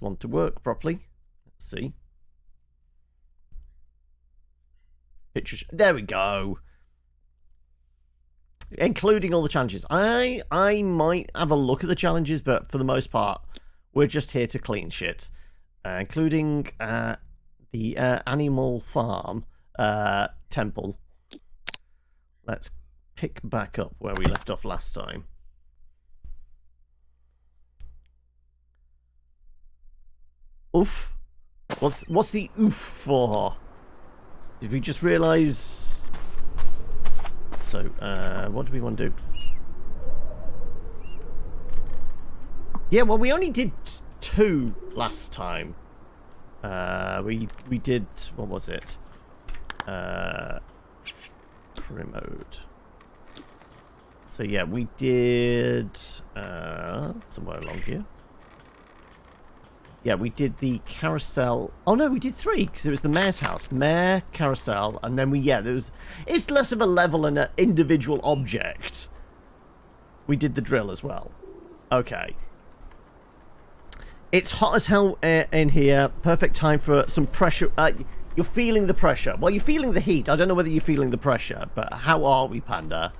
Want to work properly. Let's see. Pictures. There we go. Including all the challenges. I might have a look at the challenges, but for the most part, we're just here to clean shit. Including the Animal Farm temple. Let's pick back up where we left off last time. Oof. What's the oof for? Did we just realise? So, what do we want to do? Yeah, well, we only did 2 last time. We did, what was it? Promote. So yeah, we did somewhere along here. Yeah, we did the carousel. Oh no, we did 3 because it was the mayor's house, mayor, carousel, and then it's less of a level and an individual object. We did the drill as well. Okay. It's hot as hell in here. Perfect time for some pressure. You're feeling the pressure. Well, you're feeling the heat. I don't know whether you're feeling the pressure, but how are we, Panda?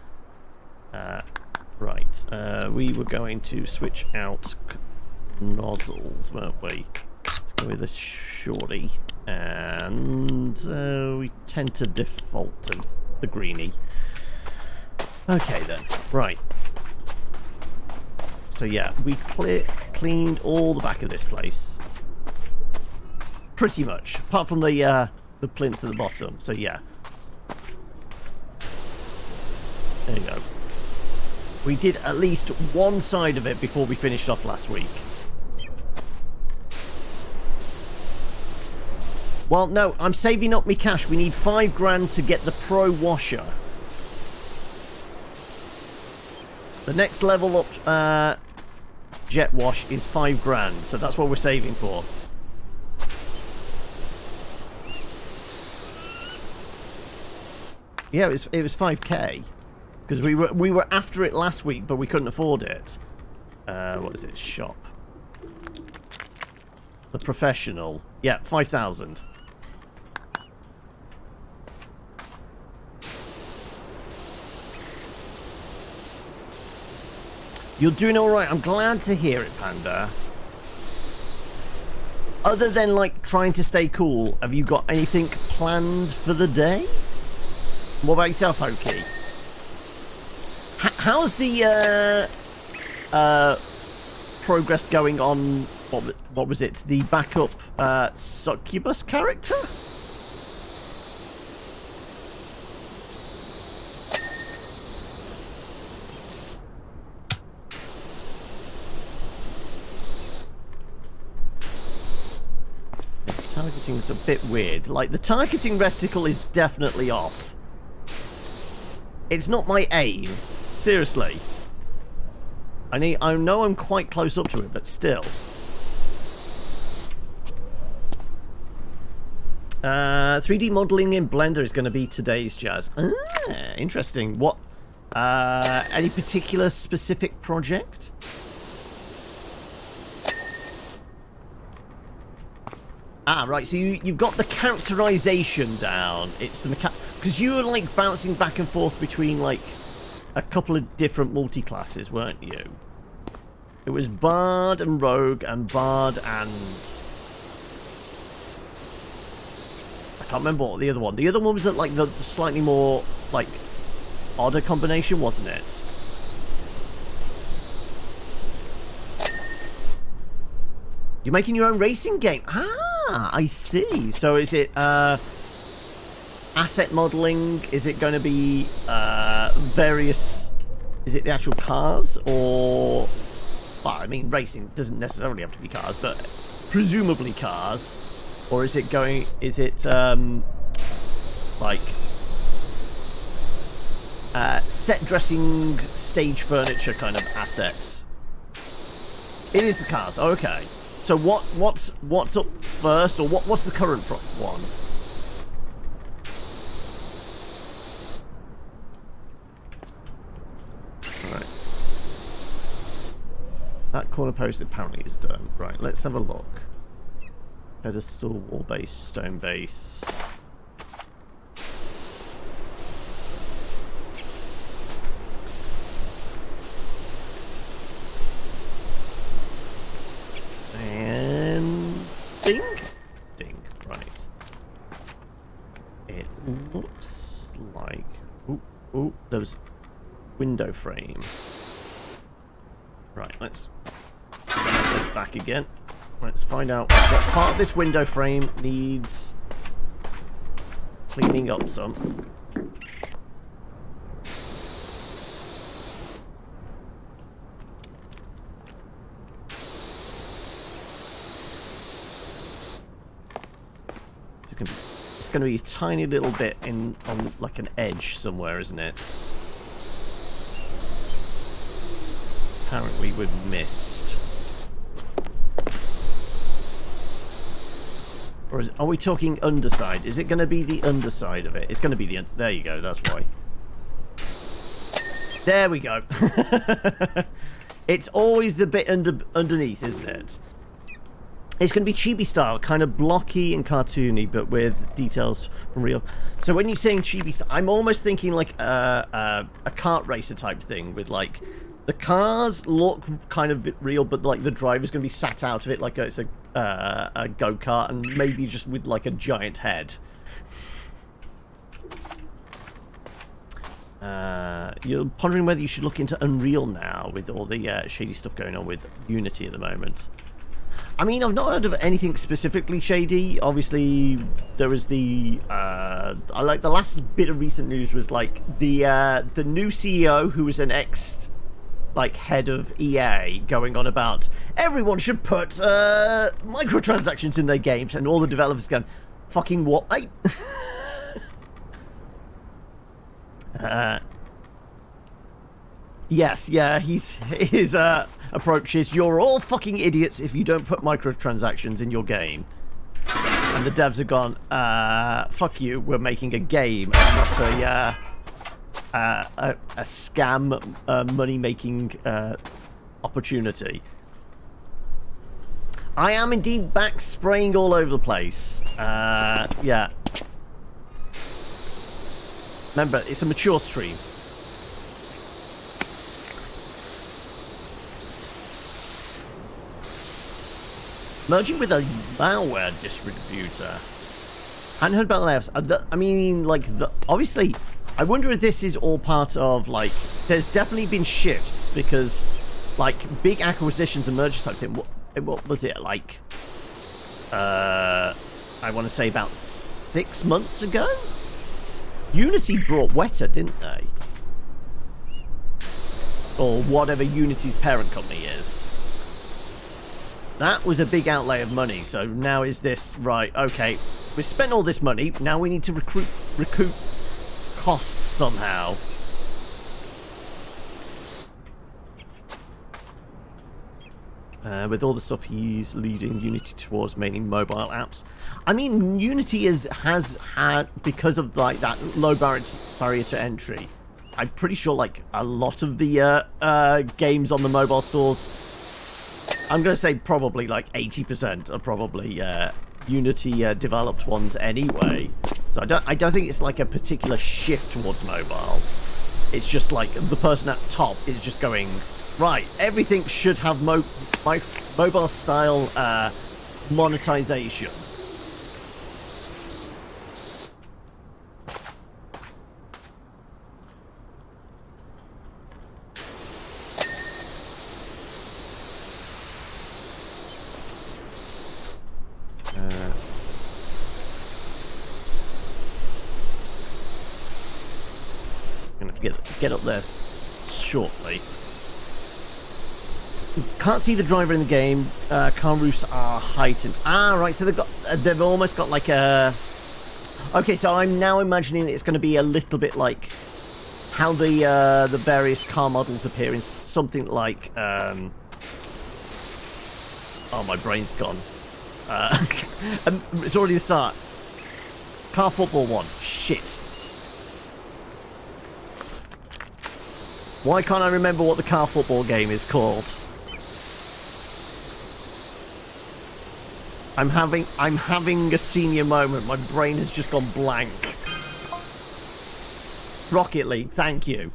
Right. We were going to switch out nozzles, weren't we? Let's go with a shorty. And we tend to default to the greenie. Okay, then. Right. So, yeah, we cleaned all the back of this place. Pretty much. Apart from the plinth at the bottom. So, yeah. There you go. We did at least one side of it before we finished off last week. Well, no, I'm saving up my cash. We need £5 to get the Pro Washer. The next level up jet wash is £5, so that's what we're saving for. Yeah, it was 5k because we were after it last week, but we couldn't afford it. What is it? Shop. The professional. Yeah, 5,000. You're doing all right. I'm glad to hear it, Panda. Other than, like, trying to stay cool, have you got anything planned for the day? What about yourself, Hoki? How's the progress going on, what was it? The backup succubus character? Targeting's a bit weird. Like, the targeting reticle is definitely off. It's not my aim. Seriously. I know I'm quite close up to it, but still. 3D modeling in Blender is going to be today's jazz. Interesting. What? Any particular specific project? Ah, right, so you've got the characterization down. It's the because you were, like, bouncing back and forth between, like, a couple of different multi-classes, weren't you? It was Bard and Rogue and Bard and... I can't remember what the other one. The other one was, like, the slightly more, like, odder combination, wasn't it? You're making your own racing game. Ah, I see. So is it asset modeling? Is it going to be various... Is it the actual cars? Or... Well, I mean, racing doesn't necessarily have to be cars, but presumably cars. Or is it going... Is it, like... set dressing, stage furniture kind of assets? It is the cars. Okay. So what's up first, or what's the current one? All right. That corner post apparently is done. Right, let's have a look. Pedestal, wall base, stone base. And ding, ding. Right. It looks like there was window frame. Right. Let's put this back again. Let's find out what part of this window frame needs cleaning up some. It's going to be a tiny little bit on like an edge somewhere, isn't it? Apparently we've missed. Or are we talking underside? Is it going to be the underside of it? It's going to be the... There you go, that's why. There we go. It's always the bit underneath, isn't it? It's going to be chibi style, kind of blocky and cartoony, but with details from real. So when you're saying chibi style, I'm almost thinking like a kart racer type thing with like the cars look kind of real, but like the driver's going to be sat out of it like it's a go-kart, and maybe just with like a giant head. You're pondering whether you should look into Unreal now with all the shady stuff going on with Unity at the moment. I mean, I've not heard of anything specifically shady. Obviously, there was the... I like the last bit of recent news was like the new CEO, who was an ex... like head of EA, going on about everyone should put microtransactions in their games, and all the developers going, fucking what, mate? Yes, yeah, his approach is, you're all fucking idiots if you don't put microtransactions in your game. And the devs have gone, fuck you, we're making a game, and not a scam money-making opportunity. I am indeed back spraying all over the place. Yeah. Remember, it's a mature stream. Merging with a malware distributor. Hadn't heard about the layouts. I mean, like, obviously, I wonder if this is all part of, like, there's definitely been shifts, because, like, big acquisitions and mergers type thing, what was it, like, I want to say about 6 months ago? Unity brought Weta, didn't they? Or whatever Unity's parent company is. That was a big outlay of money, so now is this, right, okay, we've spent all this money, now we need to recoup costs somehow. With all the stuff he's leading Unity towards mainly mobile apps. I mean, Unity has had, because of like that low barrier to entry, I'm pretty sure like a lot of the games on the mobile stores, I'm going to say probably like 80% are probably Unity developed ones anyway. So I don't think it's like a particular shift towards mobile. It's just like the person at the top is just going, right, everything should have mobile style monetization. Get up there shortly. Can't see the driver in the game. Car roofs are heightened. Ah, right. So they've almost got like a. Okay, so I'm now imagining it's going to be a little bit like how the various car models appear in something like. Oh, my brain's gone. It's already the start. Car Football 1. Shit. Why can't I remember what the car football game is called? I'm having a senior moment. My brain has just gone blank. Rocket League, thank you.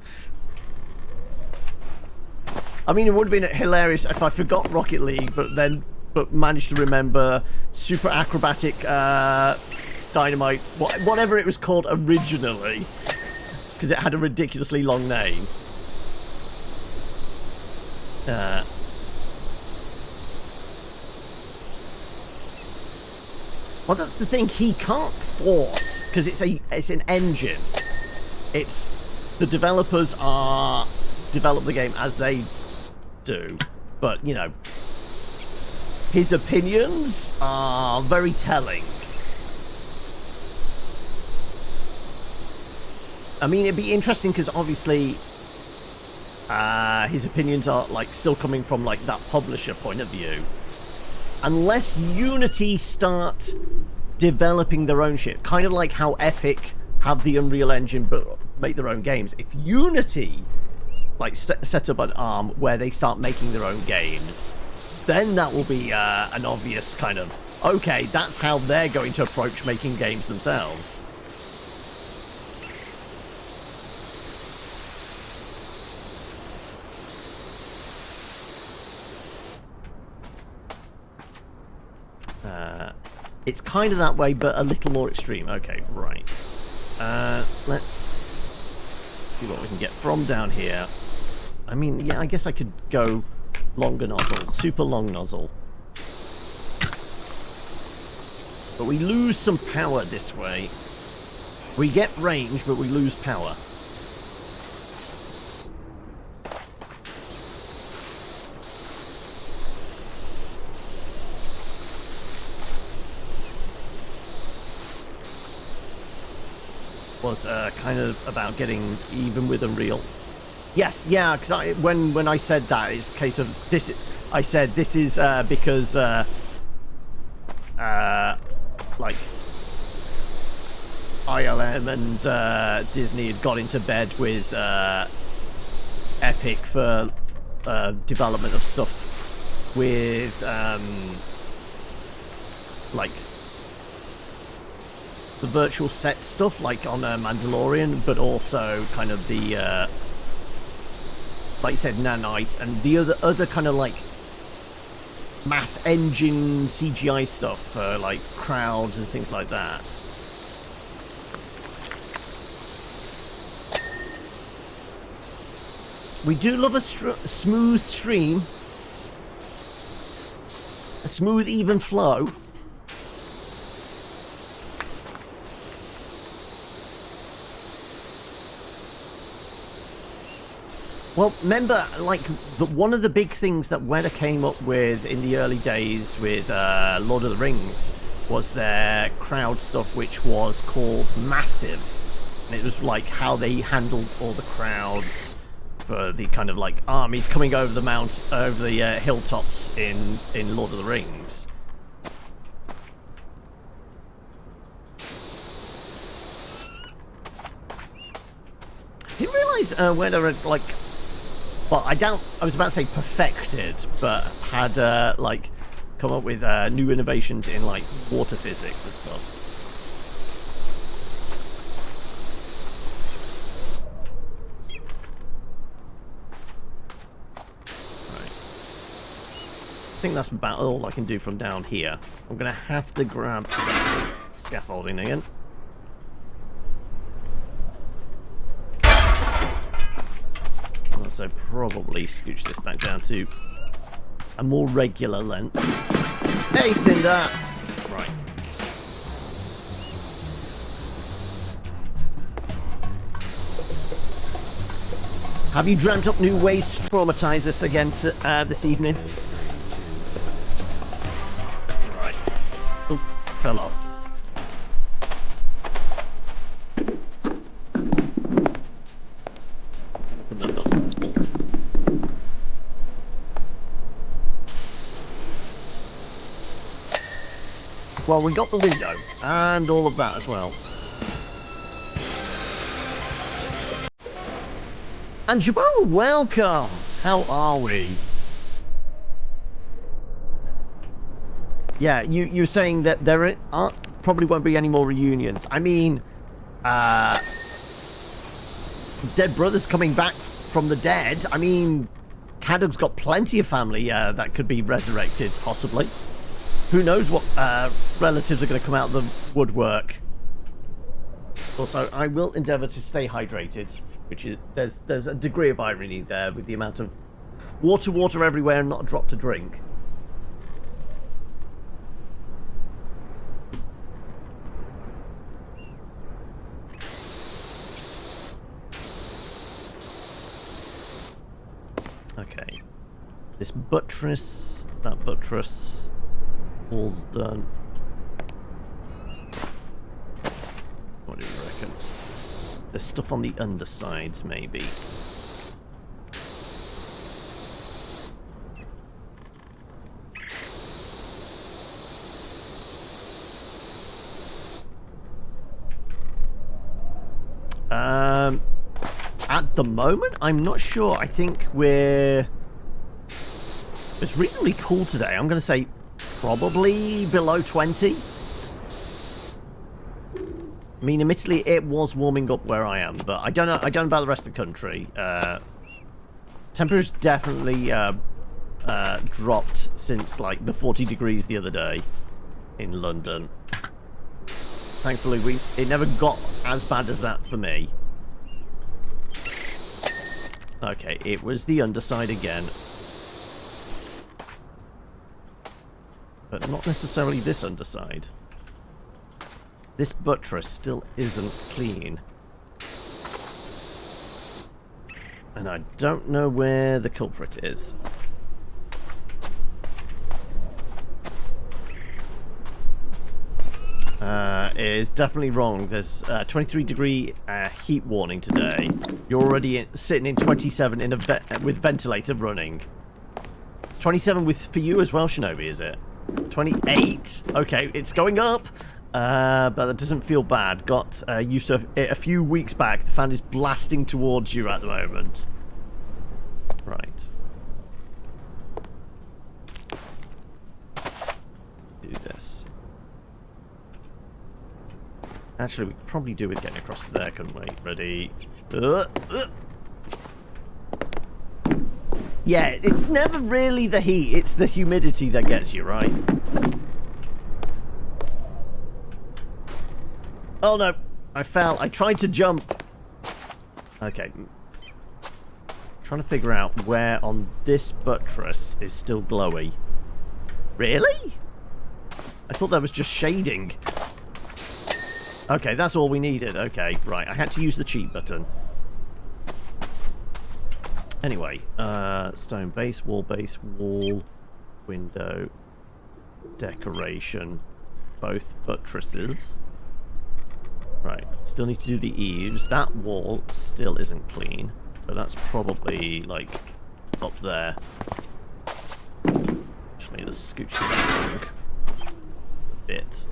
I mean, it would have been hilarious if I forgot Rocket League, but managed to remember Super Acrobatic Dynamite, whatever it was called originally, because it had a ridiculously long name. Well, that's the thing. He can't force because it's an engine. It's the developers develop the game as they do, but you know, his opinions are very telling. I mean, it'd be interesting because obviously his opinions are like still coming from like that publisher point of view. Unless Unity start developing their own shit, kind of like how Epic have the Unreal Engine but make their own games. If Unity like set up an arm where they start making their own games, then that will be an obvious kind of, okay, that's how they're going to approach making games themselves. It's kind of that way, but a little more extreme. Okay, right. Let's see what we can get from down here. I mean, yeah, I guess I could go longer nozzle, super long nozzle. But we lose some power this way. We get range, but we lose power. Was kind of about getting even with Unreal. Yes, yeah, because when I said that, it's a case of this. I said this is because like ILM and Disney had got into bed with Epic for development of stuff with like the virtual set stuff, like on Mandalorian, but also kind of the like you said, nanite, and the other kind of like mass engine CGI stuff for like crowds and things like that. We do love a smooth stream, a smooth, even flow. Well, remember, like, one of the big things that Weta came up with in the early days with Lord of the Rings was their crowd stuff, which was called Massive. And it was like how they handled all the crowds for the kind of like armies coming over the hilltops in Lord of the Rings. Didn't realise Weta had like. Well, I was about to say perfected, but had, like, come up with new innovations in, like, water physics and stuff. Right. I think that's about all I can do from down here. I'm going to have to grab scaffolding again. So probably scooch this back down to a more regular length. Hey, Cinder! Right. Have you dreamt up new ways to traumatize us again this evening? Right. Oh, fell off. Well, we got the window, and all of that as well. And Jabot, welcome! How are we? Yeah, you're saying that there probably won't be any more reunions. I mean, dead brothers coming back from the dead. I mean, Cadog's got plenty of family that could be resurrected, possibly. Who knows what relatives are going to come out of the woodwork. Also, I will endeavour to stay hydrated, which is there's a degree of irony there with the amount of water everywhere and not a drop to drink. Okay, this buttress, that buttress, all's done. What do you reckon? There's stuff on the undersides, maybe. At the moment, I'm not sure. I think it's reasonably cool today. I'm going to say probably below 20. I mean, admittedly, it was warming up where I am, but I don't know about the rest of the country. Temperature's definitely dropped since like the 40 degrees the other day in London. Thankfully, it never got as bad as that for me. Okay, it was the underside again. But not necessarily this underside. This buttress still isn't clean. And I don't know where the culprit is. It is definitely wrong. There's a 23-degree heat warning today. You're already sitting in 27 in with ventilator running. It's 27 for you as well, Shinobi, is it? 28? Okay, it's going up. But that doesn't feel bad. Got used to it a few weeks back. The fan is blasting towards you at the moment. Right. Do this. Actually, we could probably do with getting across there, couldn't we? Ready? Yeah, it's never really the heat. It's the humidity that gets you, right? Oh no, I fell. I tried to jump. Okay. Trying to figure out where on this buttress is still glowy. Really? I thought that was just shading. Okay, that's all we needed. Okay, right. I had to use the cheat button. Anyway, stone base, wall, window, decoration, both buttresses. Right, still need to do the eaves. That wall still isn't clean, but that's probably, like, up there. Actually, let's scooch this along a bit.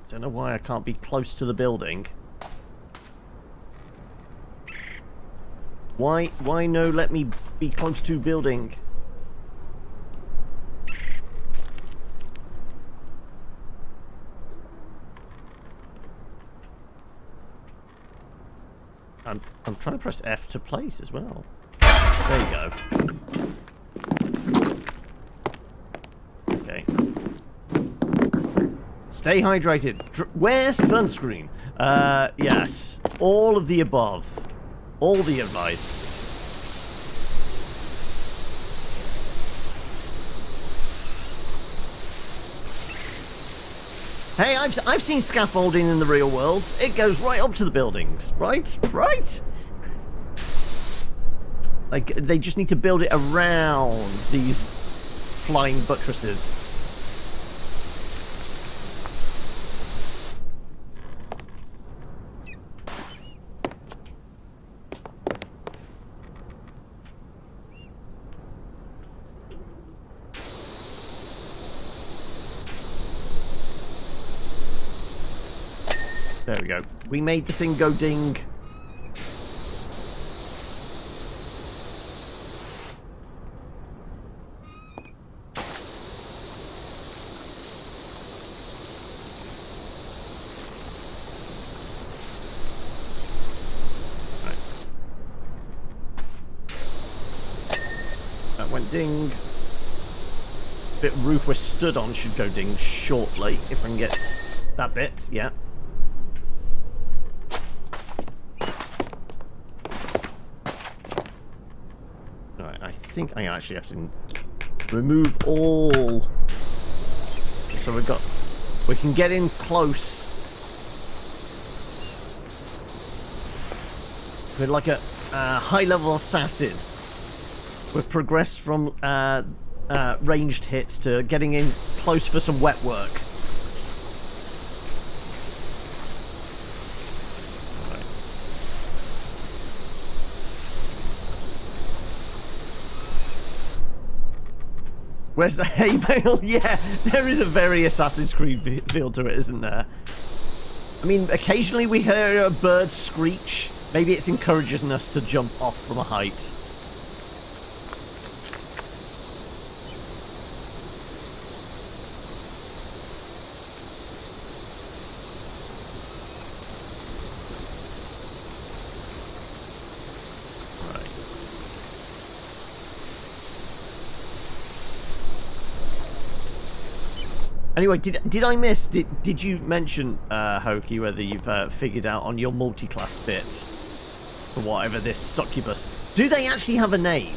Don't know why I can't be close to the building. Why no let me be close to building? I'm trying to press F to place as well. There you go. Okay. Stay hydrated. Wear sunscreen. Yes. All of the above. All the advice. Hey, I've seen scaffolding in the real world. It goes right up to the buildings, right? Right? Like, they just need to build it around these flying buttresses. There we go. We made the thing go ding. went ding. Bit roof we're stood on should go ding shortly, if I can get that bit, yeah. Alright, I think I actually have to remove all... So we can get in close. We're like a high-level assassin. We've progressed from ranged hits to getting in close for some wet work. Right. Where's the hay bale? Yeah, there is a very Assassin's Creed feel to it, isn't there? I mean, occasionally we hear a bird screech. Maybe it's encouraging us to jump off from a height. Anyway, did I miss? Did you mention, Hoki, whether you've figured out on your multi-class bit for whatever this succubus? Do they actually have a name?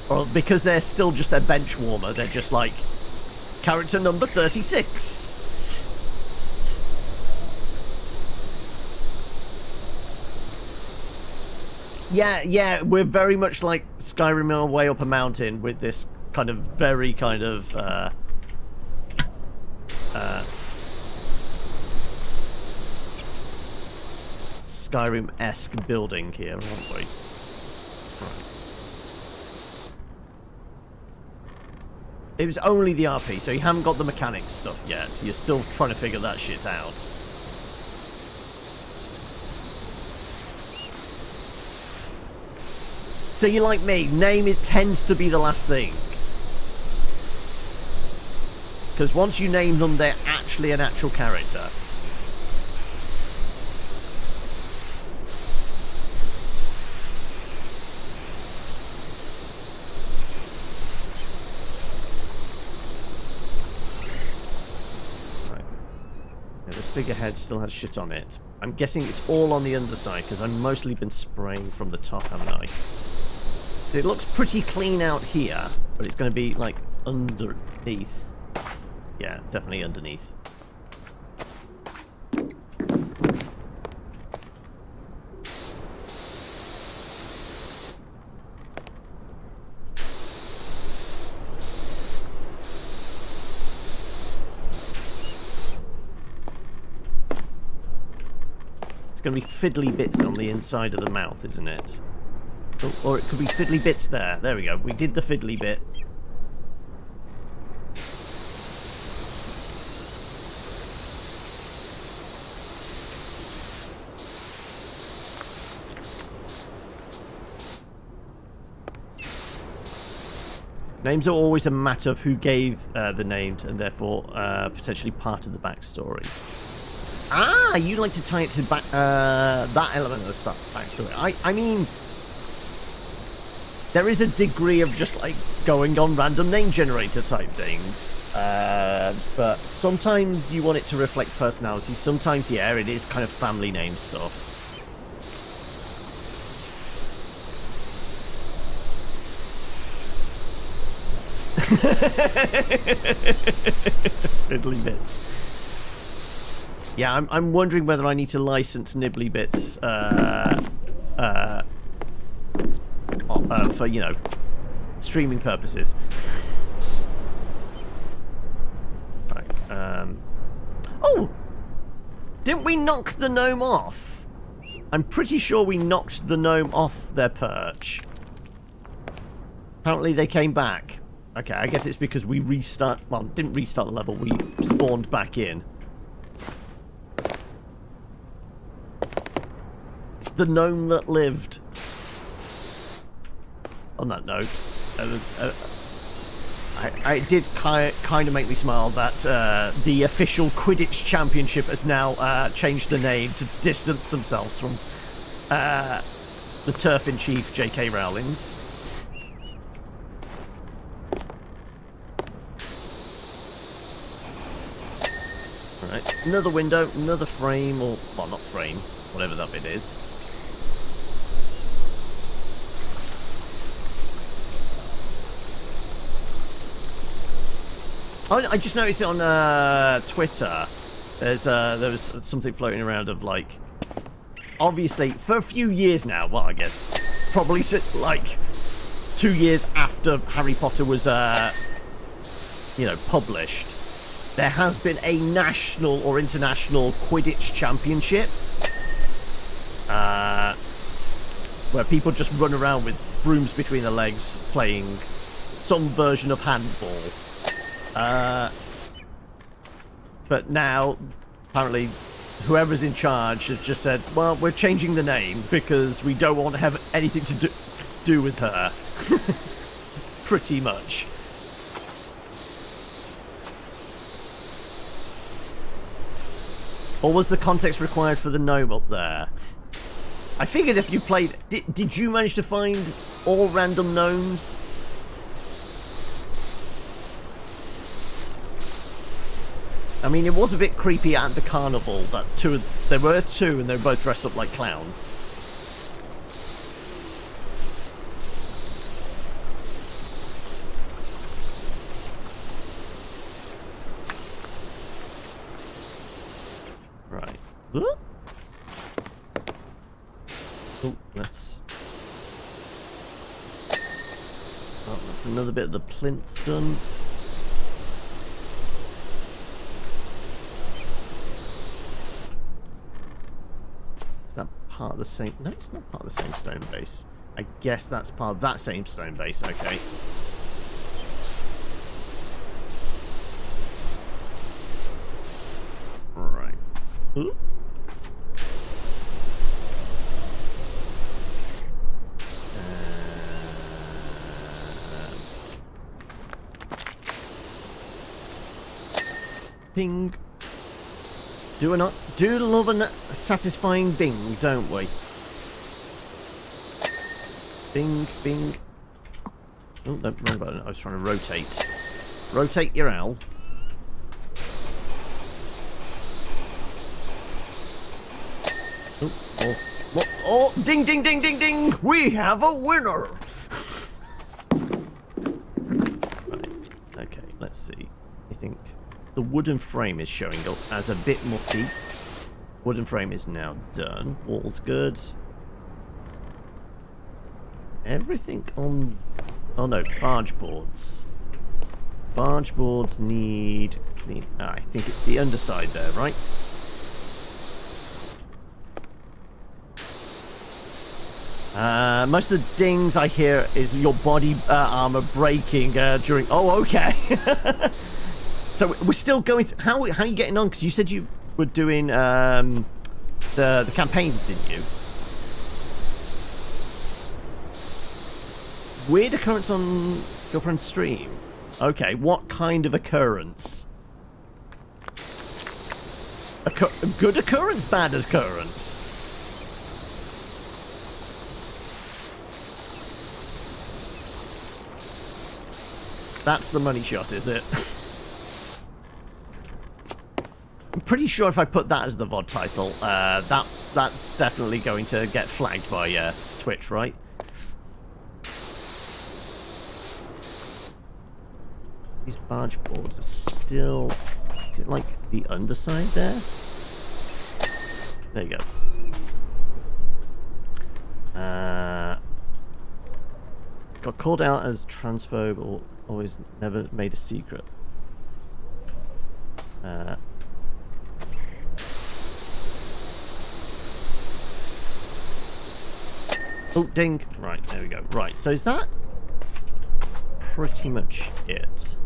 Or because they're still just a bench warmer, they're just like character number 36. Yeah, we're very much like Skyrim way up a mountain with this kind of very kind of Skyrim-esque building here, aren't we? Right. It was only the RP, so you haven't got the mechanics stuff yet. You're still trying to figure that shit out. So you're like me, name it tends to be the last thing. Because once you name them, they're actually an actual character. Right. Yeah, this figurehead still has shit on it. I'm guessing it's all on the underside, because I've mostly been spraying from the top, haven't I? So it looks pretty clean out here, but it's going to be, like, underneath. Yeah, definitely underneath. It's going to be fiddly bits on the inside of the mouth, isn't it? Or it could be fiddly bits there. There we go. We did the fiddly bit. Names are always a matter of who gave the names, and therefore potentially part of the backstory. Ah, you like to tie it to that element of the backstory. I mean, there is a degree of just like going on random name generator type things, but sometimes you want it to reflect personality. Sometimes, yeah, it is kind of family name stuff. Fiddly bits. Yeah, I'm wondering whether I need to license Nibbly Bits for, you know, streaming purposes. Right. Oh! Didn't we knock the gnome off? I'm pretty sure we knocked the gnome off their perch. Apparently they came back. Okay, I guess it's because we didn't restart the level, we spawned back in. The gnome that lived. On that note, it did kind of make me smile that the official Quidditch Championship has now changed the name to distance themselves from the turf-in-chief J.K. Rowling's. Another window, another frame, or... Well, not frame, whatever that bit is. I just noticed it on Twitter. There was something floating around of, like... Obviously, for a few years now, well, I guess, probably, like, 2 years after Harry Potter was, you know, published, there has been a national or international Quidditch championship, where people just run around with brooms between their legs playing some version of handball. But now, apparently, whoever's in charge has just said, well, we're changing the name because we don't want to have anything to do with her. Pretty much. Or was the context required for the gnome up there? I figured if you played... Did you manage to find all random gnomes? I mean, it was a bit creepy at the carnival that there were two and they were both dressed up like clowns. Right. Oh, let's... Oh, that's another bit of the plinth done. Is that part of the same... No, it's not part of the same stone base. I guess that's part of that same stone base. Okay. Right. Ooh. Ping. Do love a satisfying bing, don't we? Bing, bing. Oh, no, wrong button. I was trying to rotate. Rotate your owl. Oh, ding, ding, ding, ding, ding! We have a winner! Right. Okay, let's see. I think the wooden frame is showing up as a bit mucky. Wooden frame is now done. Wall's good. Everything on... Oh no, barge boards. Barge boards need... I think it's the underside there, right? Most of the dings I hear is your body armor breaking during... Oh, okay. So we're still going through... How are you getting on? Because you said you were doing the campaign, didn't you? Weird occurrence on your friend's stream. Okay, what kind of occurrence? A good occurrence, bad occurrence? That's the money shot, is it? I'm pretty sure if I put that as the VOD title, that's definitely going to get flagged by Twitch, right? These barge boards are still... Is it like the underside there? There you go. Got called out as transphobe or always never made a secret. Oh, ding. Right, there we go. Right, so is that pretty much it?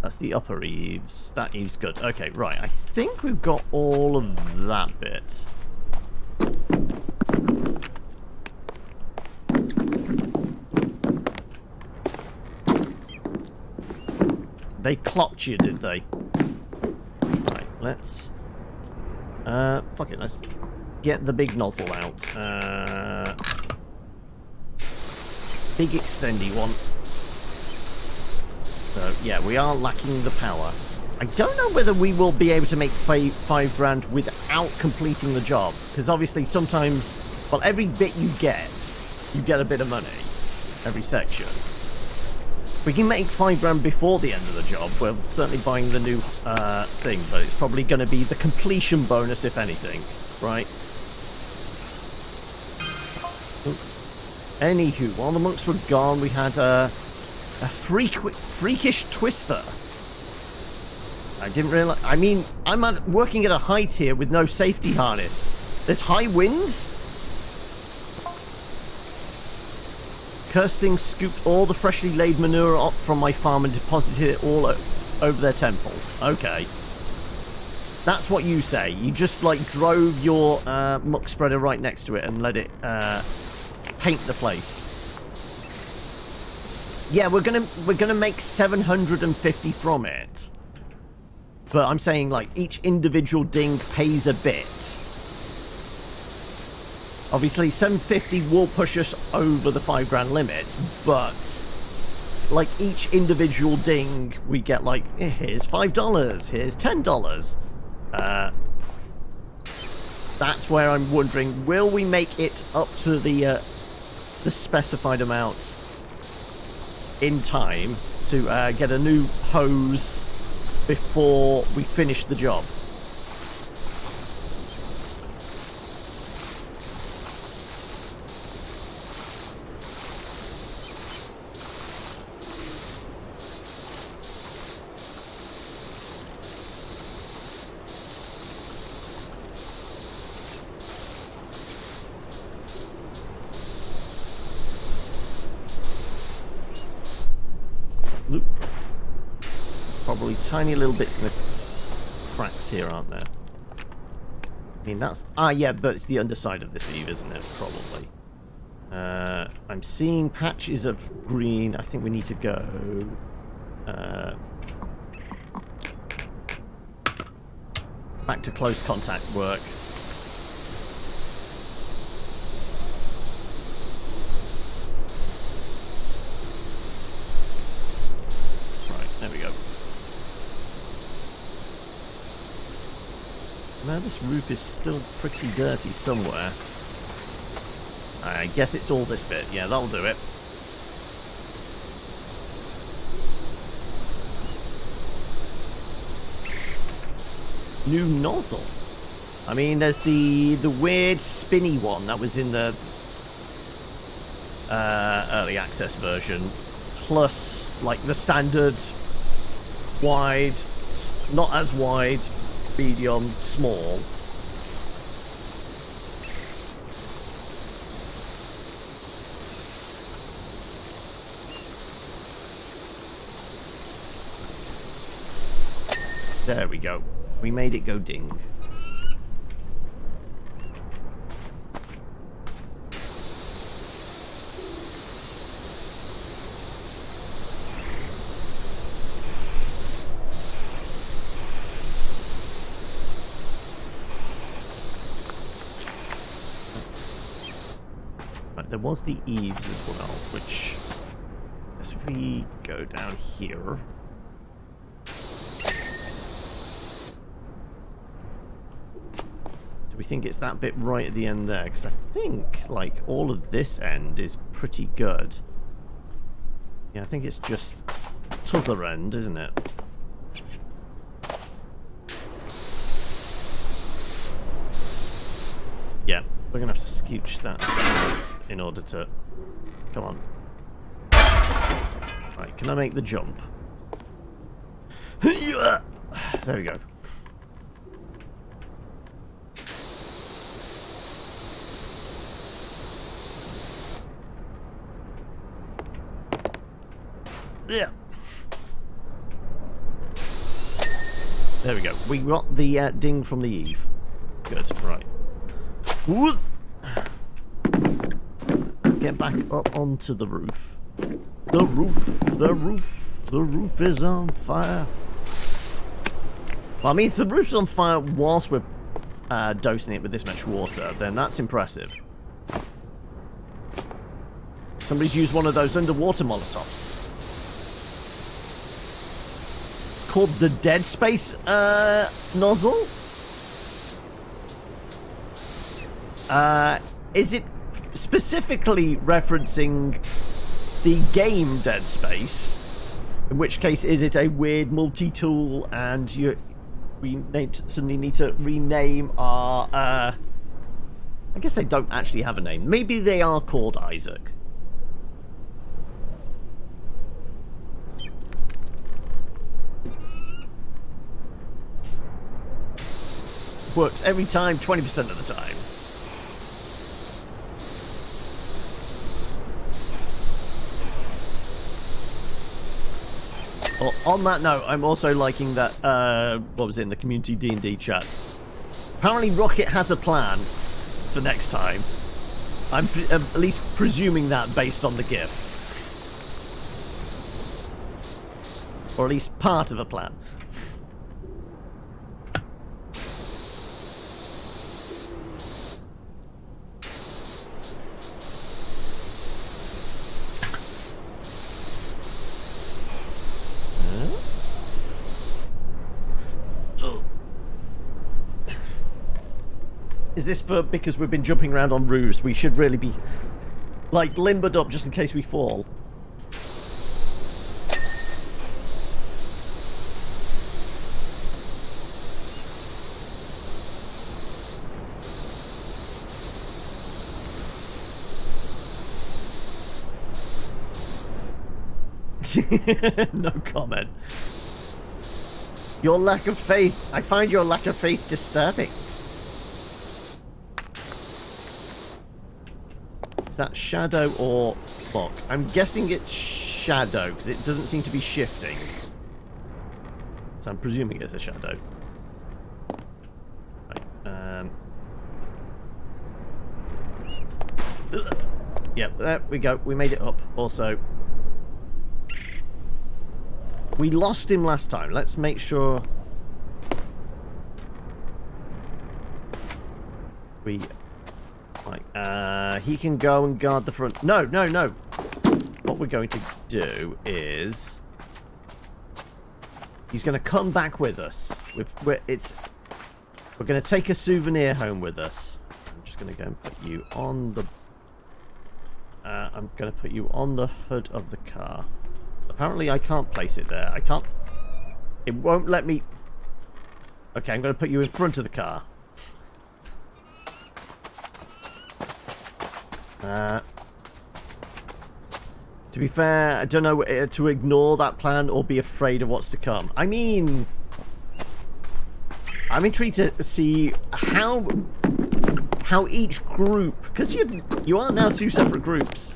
That's the upper eaves. That eaves good. Okay, right. I think we've got all of that bit. They clocked you, did they? Right, let's... fuck it, let's get the big nozzle out. Big extendy one. So, yeah, we are lacking the power. I don't know whether we will be able to make 5 grand without completing the job. Because obviously sometimes, well, every bit you get a bit of money. Every section. We can make 5 grand before the end of the job. We're certainly buying the new thing, but it's probably going to be the completion bonus, if anything. Right? Anywho, while the monks were gone, we had a freakish twister. I didn't realize... I mean, I'm working at a height here with no safety harness. There's high winds? Cursed thing scooped all the freshly laid manure up from my farm and deposited it all over their temple. Okay. That's what you say. You just, like, drove your muck spreader right next to it and let it paint the place. Yeah, we're gonna make 750 from it. But I'm saying, like, each individual ding pays a bit. Obviously, 750 will push us over the 5 grand limit, but, like, each individual ding, we get, like, here's $5, here's $10. That's where I'm wondering, will we make it up to the specified amount in time to get a new hose before we finish the job? Loop. Probably tiny little bits in the cracks here, aren't there? I mean, that's... Ah, yeah, but it's the underside of this eve, isn't it? Probably. I'm seeing patches of green. I think we need to go... back to close contact work. There we go. Now this roof is still pretty dirty somewhere. I guess it's all this bit. Yeah, that'll do it. New nozzle. I mean, there's the weird spinny one that was in the early access version, plus like the standard wide, not as wide, medium, small. There we go. We made it go ding. There was the eaves as well, which, as we go down here, do we think it's that bit right at the end there? Because I think, like, all of this end is pretty good. Yeah, I think it's just t'other end, isn't it? Yeah. We're going to have to scooch that in order to... Come on. Right, can I make the jump? There we go. Yeah. There we go. We got the ding from the eave. Good, right. Let's get back up onto the roof. The roof is on fire. Well, I mean, if the roof's on fire whilst we're dosing it with this much water, then that's impressive. Somebody's used one of those underwater molotovs. It's called the Dead Space nozzle. Is it specifically referencing the game Dead Space? In which case, is it a weird multi-tool and we suddenly need to rename our... I guess they don't actually have a name. Maybe they are called Isaac. Works every time, 20% of the time. Well, on that note, I'm also liking that, what was it, in the community D&D chat? Apparently Rocket has a plan for next time. I'm at least presuming that based on the GIF. Or at least part of a plan. Is this for because we've been jumping around on roofs? We should really be, like, limbered up just in case we fall. No comment. Your lack of faith. I find your lack of faith disturbing. Is that shadow or block? I'm guessing it's shadow because it doesn't seem to be shifting. So I'm presuming it's a shadow. Right. Yep, there we go. We made it up. Also, we lost him last time. Let's make sure we... he can go and guard the front. No, no, no. What we're going to do is... he's going to come back with us. We're going to take a souvenir home with us. I'm just going to go and put you on the... I'm going to put you on the hood of the car. Apparently I can't place it there. I can't... it won't let me... okay, I'm going to put you in front of the car. To be fair, I don't know to ignore that plan or be afraid of what's to come. I mean, I'm intrigued to see how each group, because you are now two separate groups,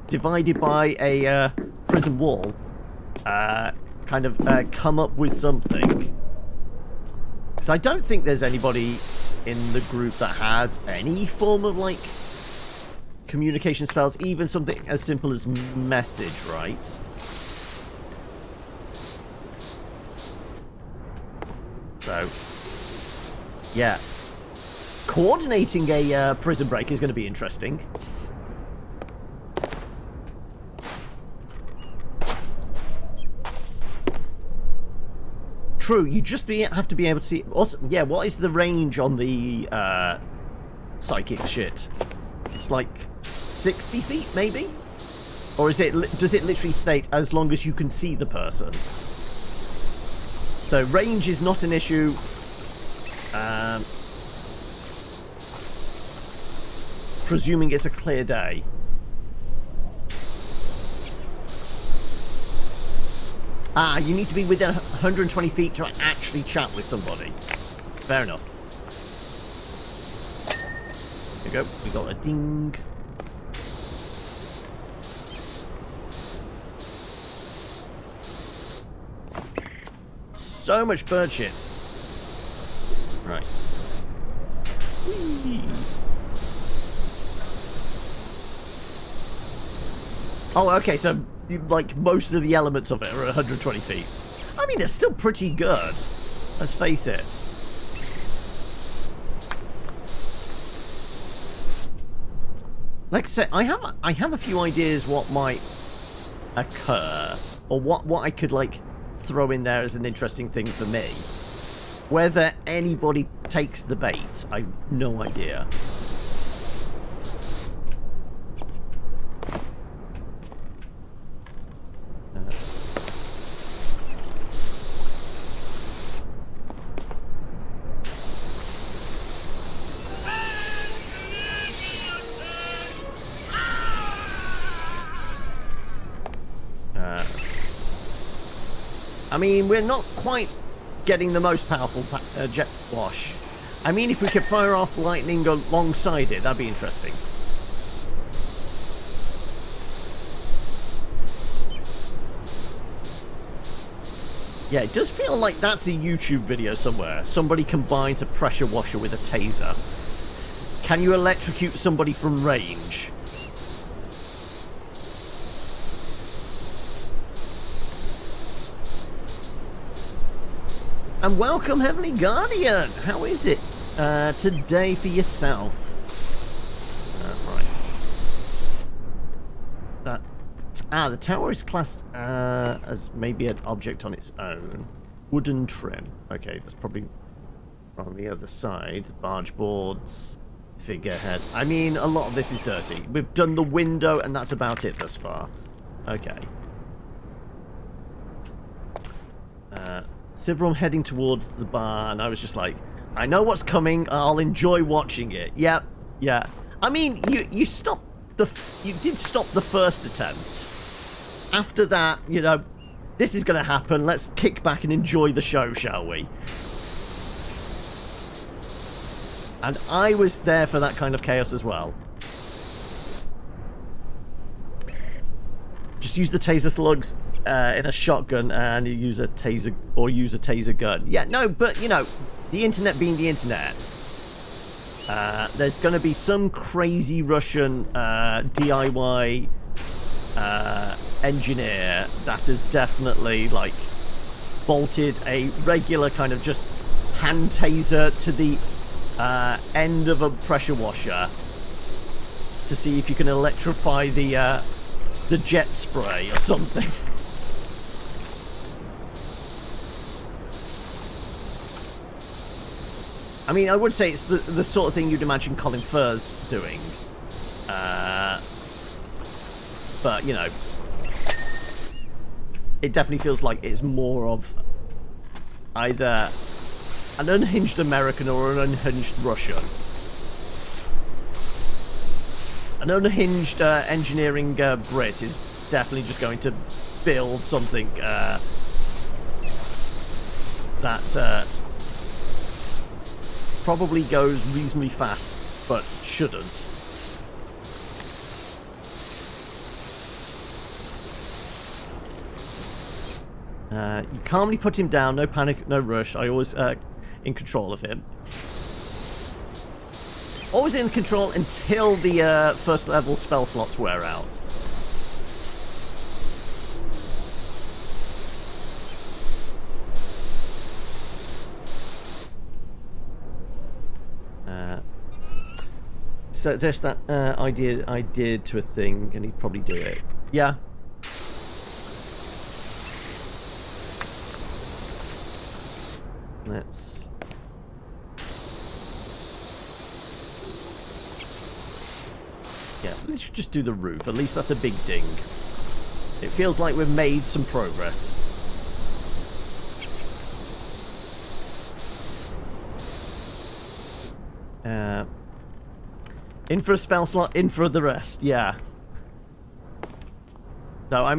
divided by a prison wall, kind of come up with something. Because I don't think there's anybody in the group that has any form of, like, communication spells, even something as simple as message, right? So, yeah. Coordinating a prison break is going to be interesting. True, you just have to be able to see... also, yeah, what is the range on the psychic shit? It's like 60 feet, maybe? Or is it? Does it literally state as long as you can see the person? So range is not an issue. Presuming it's a clear day. Ah, you need to be within 120 feet to actually chat with somebody. Fair enough. There we go. We got a ding. So much bird shit. Right. Whee. Oh, okay, so, like, most of the elements of it are 120 feet. I mean, it's still pretty good. Let's face it. Like I said, I have a few ideas what might occur, or what I could, like, throw in there as an interesting thing for me. Whether anybody takes the bait, I have no idea. I mean, we're not quite getting the most powerful jet wash. I mean, if we could fire off lightning alongside it, that'd be interesting. Yeah, it does feel like that's a YouTube video somewhere. Somebody combines a pressure washer with a taser. Can you electrocute somebody from range? And welcome, Heavenly Guardian! How is it today for yourself? Right. The tower is classed as maybe an object on its own. Wooden trim. Okay, that's probably on the other side. Barge boards, figurehead. I mean, a lot of this is dirty. We've done the window, and that's about it thus far. Okay. Several heading towards the bar, and I was just like, I know what's coming. I'll enjoy watching it. Yep, yeah. I mean, you did stop the first attempt. After that, you know, this is going to happen. Let's kick back and enjoy the show, shall we? And I was there for that kind of chaos as well. Just use the taser slugs in a shotgun, and you use a taser gun. Yeah, no, but you know, the internet being the internet, there's going to be some crazy Russian DIY engineer that has definitely like bolted a regular kind of just hand taser to the end of a pressure washer to see if you can electrify the jet spray or something. I mean, I would say it's the sort of thing you'd imagine Colin Firth's doing. But, you know, it definitely feels like it's more of either an unhinged American or an unhinged Russian. An unhinged engineering Brit is definitely just going to build something that probably goes reasonably fast, but shouldn't. You calmly put him down, no panic, no rush. I always in control of him. Always in control until the first level spell slots wear out. So just that idea I did to a thing, and he'd probably do it. Yeah. Let's... Yeah, let's just do the roof. At least that's a big ding. It feels like we've made some progress. In for a spell slot, in for the rest. Yeah. So I'm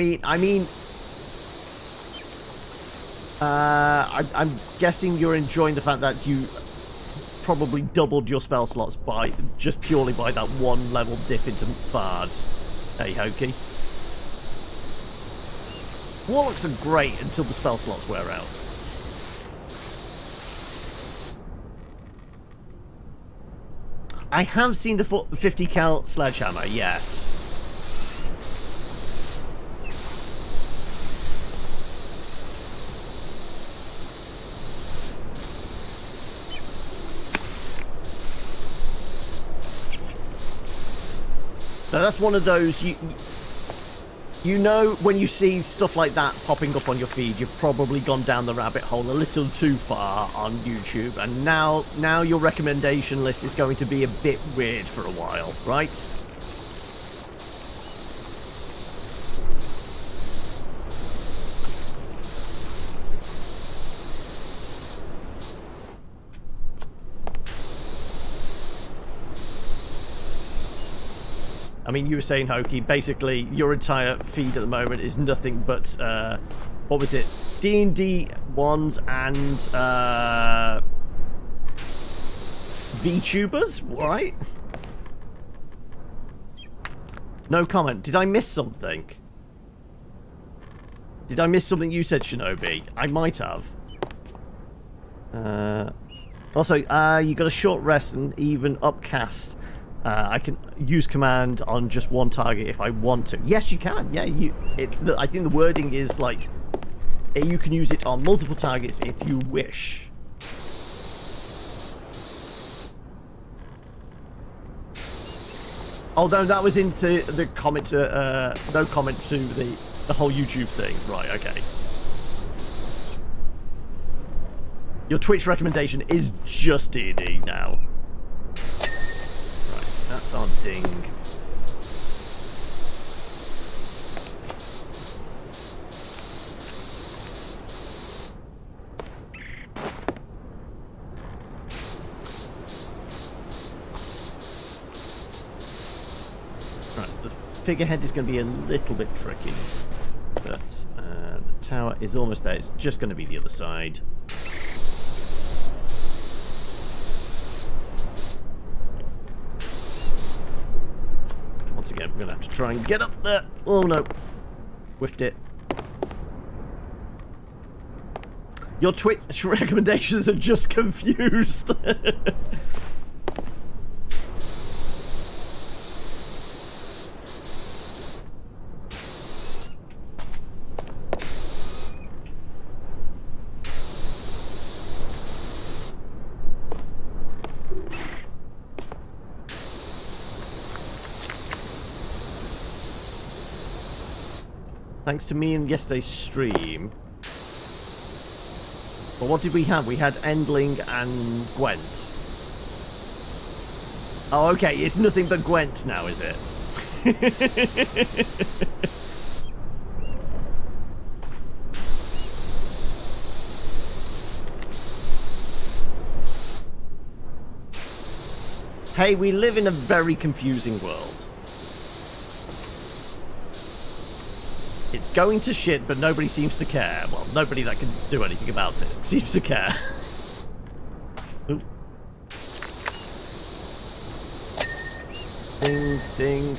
guessing you're enjoying the fact that you probably doubled your spell slots by just purely by that one level dip into Bard. Hey, Hokey. Warlocks are great until the spell slots wear out. I have seen the 50 cal sledgehammer, yes. So that's one of those, you You know, when you see stuff like that popping up on your feed, you've probably gone down the rabbit hole a little too far on YouTube, and now your recommendation list is going to be a bit weird for a while, right? I mean, you were saying, Hoki, basically your entire feed at the moment is nothing but, what was it? D&D ones and, VTubers, right? No comment. Did I miss something? Did I miss something you said, Shinobi? I might have. Also, you got a short rest and even upcast. I can use command on just one target if I want to. Yes, you can. Yeah, I think the wording is like you can use it on multiple targets if you wish. Although that was into the comment, no comment to the whole YouTube thing. Right, okay. Your Twitch recommendation is just D&D now. That's our ding. Right, the figurehead is going to be a little bit tricky, but the tower is almost there. It's just going to be the other side. Once again, we're going to have to try and get up there. Oh no. Whiffed it. Your Twitch recommendations are just confused. Thanks to me in yesterday's stream. Well, what did we have? We had Endling and Gwent. Oh, okay. It's nothing but Gwent now, is it? Hey, we live in a very confusing world. It's going to shit, but nobody seems to care. Well, nobody that can do anything about it seems to care. Ooh. Ding, ding.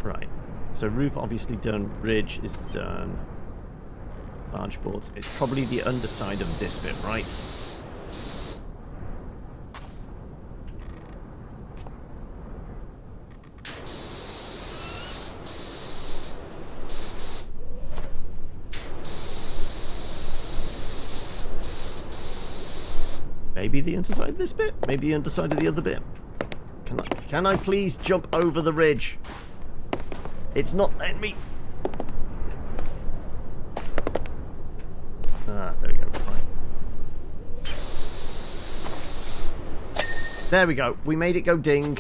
Right. So roof obviously done. Ridge is done. Large boards. It's probably the underside of this bit, right? Maybe the underside of this bit? Maybe the underside of the other bit? Can I please jump over the ridge? It's not letting me. Ah, there we go. Right. There we go. We made it go ding.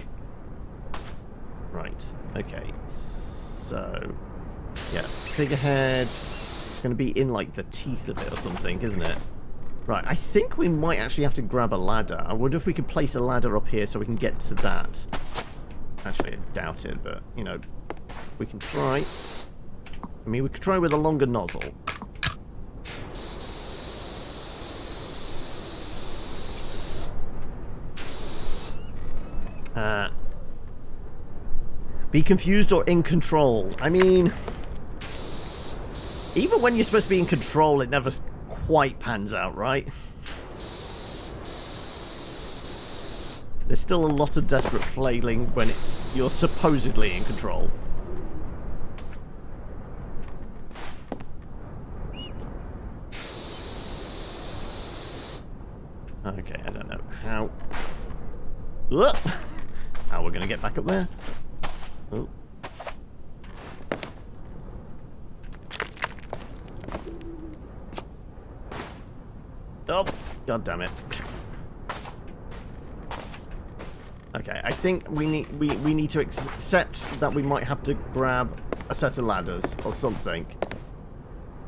Right. Okay. So, yeah. Figurehead. It's going to be in, like, the teeth of it or something, isn't it? Right. I think we might actually have to grab a ladder. I wonder if we can place a ladder up here so we can get to that. Actually, I doubt it, but, you know, we can try. I mean, we could try with a longer nozzle. Be confused or in control. I mean, even when you're supposed to be in control, it never quite pans out, right? There's still a lot of desperate flailing when you're supposedly in control. Okay, I don't know how. Ugh! How we're gonna get back up there? Oh. Oh, god damn it. Okay, I think we need to accept that we might have to grab a set of ladders or something.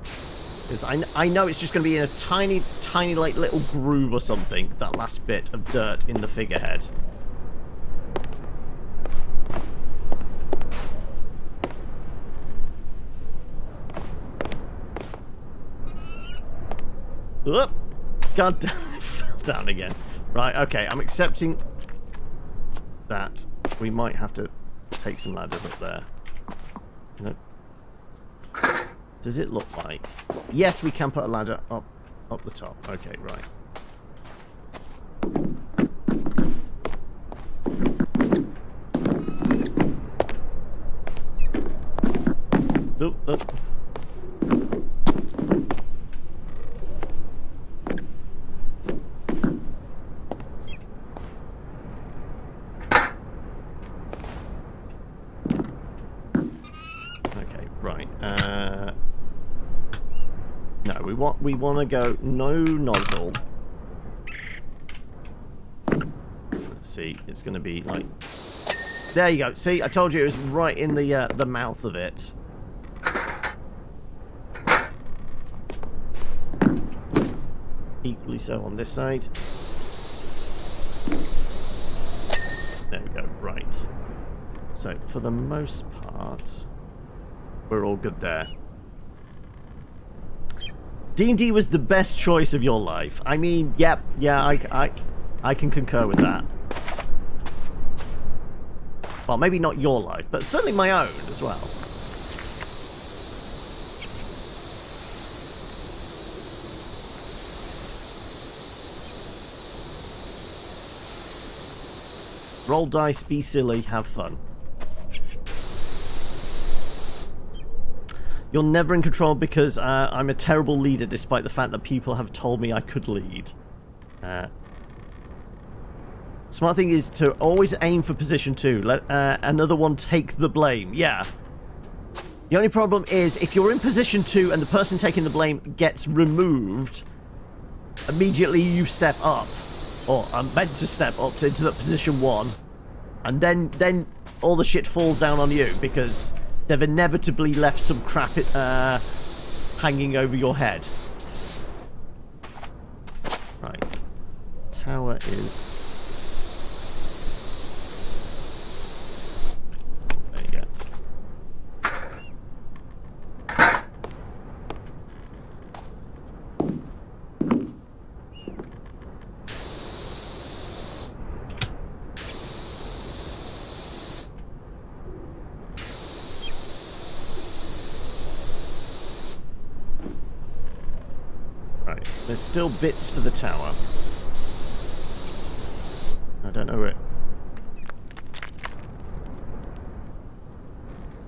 Because I know it's just going to be in a tiny like little groove or something, that last bit of dirt in the figurehead. Oop! God damn it, fell down again. Right, okay, I'm accepting that we might have to take some ladders up there. Nope. Does it look like? Yes, we can put a ladder up the top. Okay, right. Oop, oop. No, we want to go no nozzle. Let's see, it's going to be like, there you go. See, I told you it was right in the mouth of it. Equally so on this side. There we go. Right. So for the most part, we're all good there. D&D was the best choice of your life. I mean, yep, yeah, I can concur with that. Well, maybe not your life, but certainly my own as well. Roll dice, be silly, have fun. You're never in control because I'm a terrible leader, despite the fact that people have told me I could lead. Smart thing is to always aim for position 2. Let another one take the blame. Yeah. The only problem is if you're in position 2 and the person taking the blame gets removed, immediately you step up, or are meant to step up into that position 1, and then all the shit falls down on you because they've inevitably left some crap hanging over your head. Right. Tower is... There you go. There's still bits for the tower. I don't know where.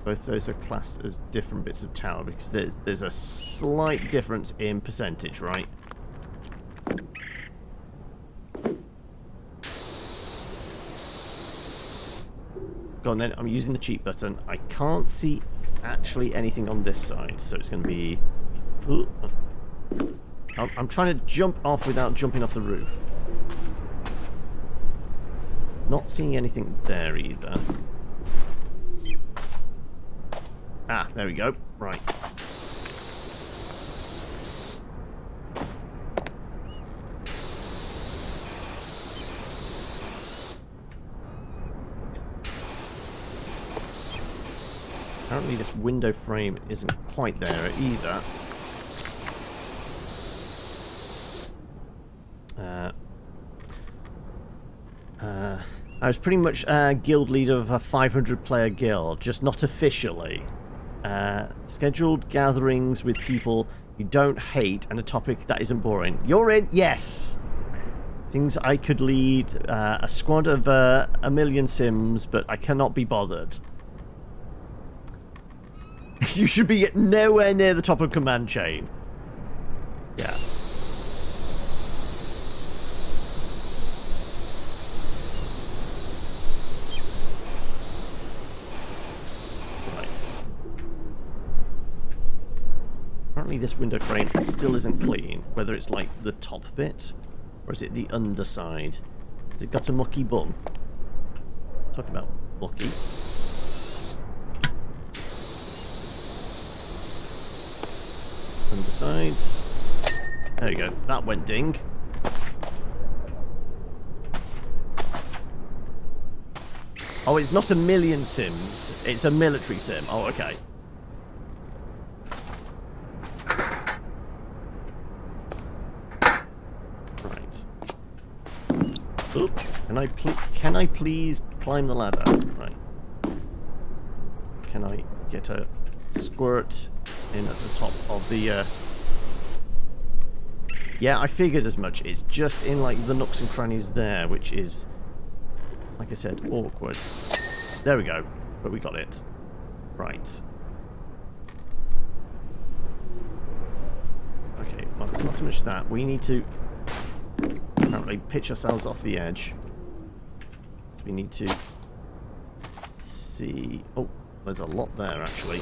Both those are classed as different bits of tower because there's a slight difference in percentage, right? Go on then, I'm using the cheat button. I can't see actually anything on this side, so it's going to be... Ooh. I'm trying to jump off without jumping off the roof. Not seeing anything there either. Ah, there we go. Right. Apparently this window frame isn't quite there either. I was pretty much guild leader of a 500-player guild, just not officially. Scheduled gatherings with people you don't hate and a topic that isn't boring. You're in? Yes! Things I could lead, a squad of a million Sims, but I cannot be bothered. You should be nowhere near the top of command chain. Yeah. apparently this window frame still isn't clean. Whether it's like the top bit, or is it the underside? Has it got a mucky bum? Talking about mucky. Undersides. There we go. That went ding. Oh, it's not a million sims. It's a military sim. Oh, okay. Right. Oop. Can I please climb the ladder? Right. Can I get a squirt in at the top of the... Yeah, I figured as much. It's just in, like, the nooks and crannies there, which is... like I said, awkward. There we go. But we got it. Right. Okay, well, it's not so much that. We need to apparently pitch ourselves off the edge. So we need to see... Oh, there's a lot there, actually.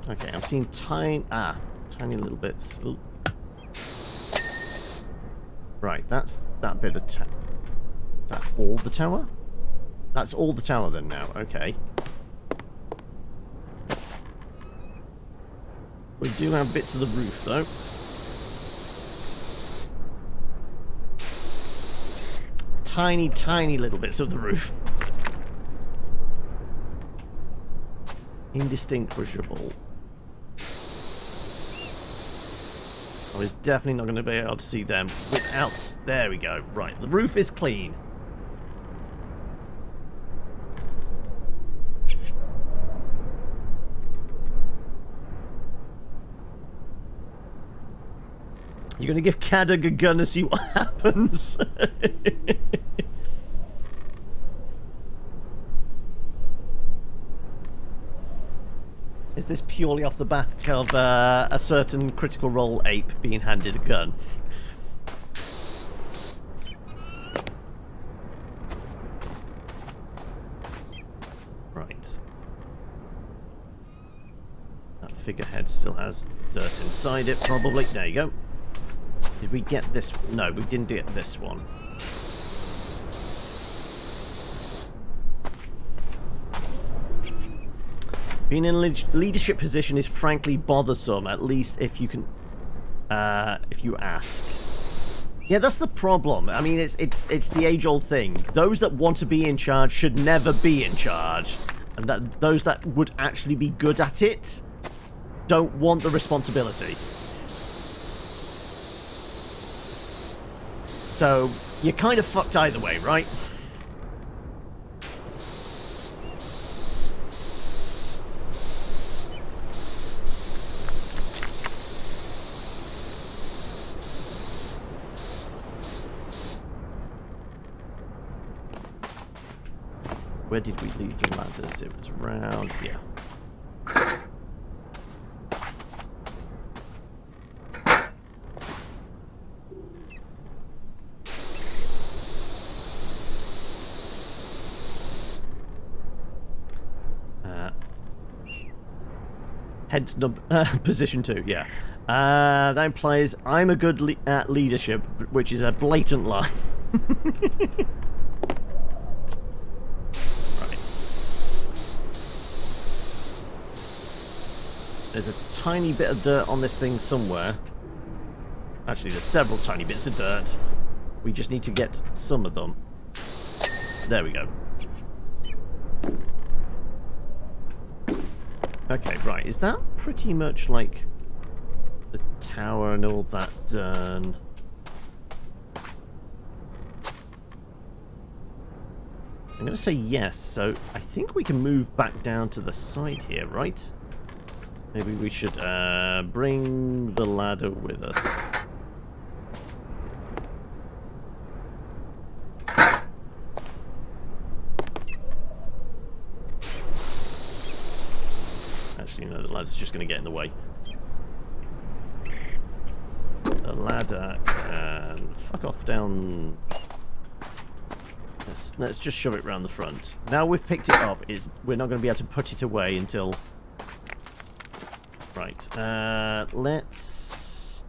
Okay, I'm seeing tiny little bits. Ooh. Right, that's that bit of tower. That all the tower? That's all the tower then now, okay. We do have bits of the roof though. Tiny, tiny little bits of the roof. Indistinguishable. I was definitely not going to be able to see them without... There we go. Right, the roof is clean. You're going to give Cadog a gun to see what happens. Is this purely off the back of a certain Critical Role ape being handed a gun? Right. That figurehead still has dirt inside it, probably. There you go. Did we get this? No, we didn't get this one. Being in a leadership position is frankly bothersome, at least if you can, if you ask. Yeah, that's the problem. I mean, it's the age-old thing. Those that want to be in charge should never be in charge, and that those that would actually be good at it don't want the responsibility. So you're kind of fucked either way, right? Where did we leave the ladders? It was round here. Heads position 2, yeah. That implies I'm a good at leadership, which is a blatant lie. There's a tiny bit of dirt on this thing somewhere. Actually, there's several tiny bits of dirt. We just need to get some of them. There we go. Okay, right. Is that pretty much like the tower and all that done? I'm going to say yes, so I think we can move back down to the side here, right? Maybe we should bring the ladder with us. Actually, no, the ladder's just going to get in the way. The ladder can fuck off down Let's just shove it around the front. Now we've picked it up, we're not going to be able to put it away until... Right, let's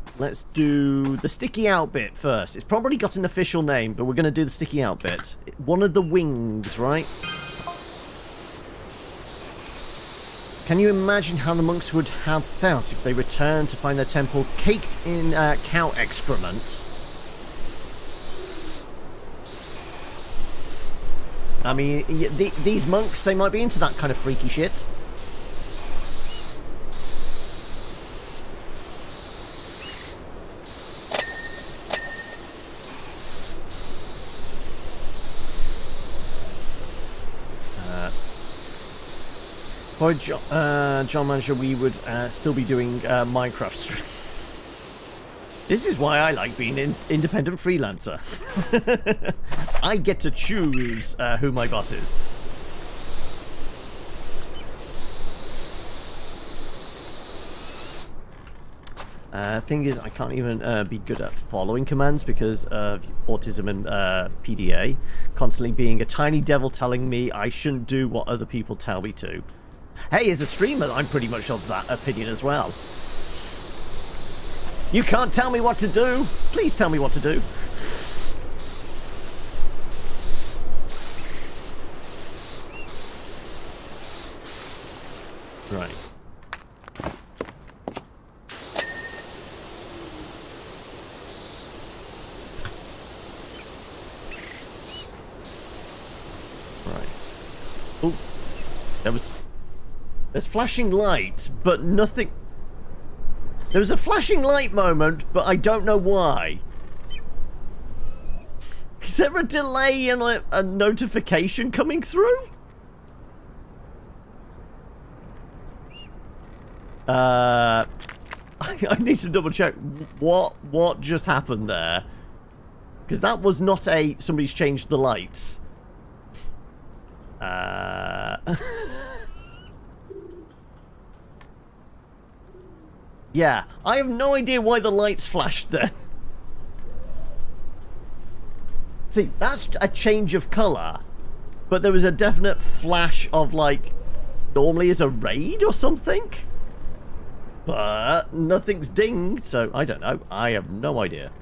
do the sticky out bit first. It's probably got an official name, but we're going to do the sticky out bit. One of the wings, right? Can you imagine how the monks would have felt if they returned to find their temple caked in cow excrement? I mean, these monks, they might be into that kind of freaky shit. For John Manager, we would still be doing Minecraft streams. This is why I like being an independent freelancer. I get to choose who my boss is. Thing is, I can't even be good at following commands because of autism and PDA. Constantly being a tiny devil telling me I shouldn't do what other people tell me to. Hey, as a streamer, I'm pretty much of that opinion as well. You can't tell me what to do. Please tell me what to do. Right. Right. Oh, there's flashing lights, but nothing. There was a flashing light moment, but I don't know why. Is there a delay in a notification coming through? I need to double check what just happened there, because that was not somebody's changed the lights. Yeah, I have no idea why the lights flashed then. See, that's a change of colour, but there was a definite flash of, like, normally is a raid or something? But nothing's dinged, so I don't know. I have no idea.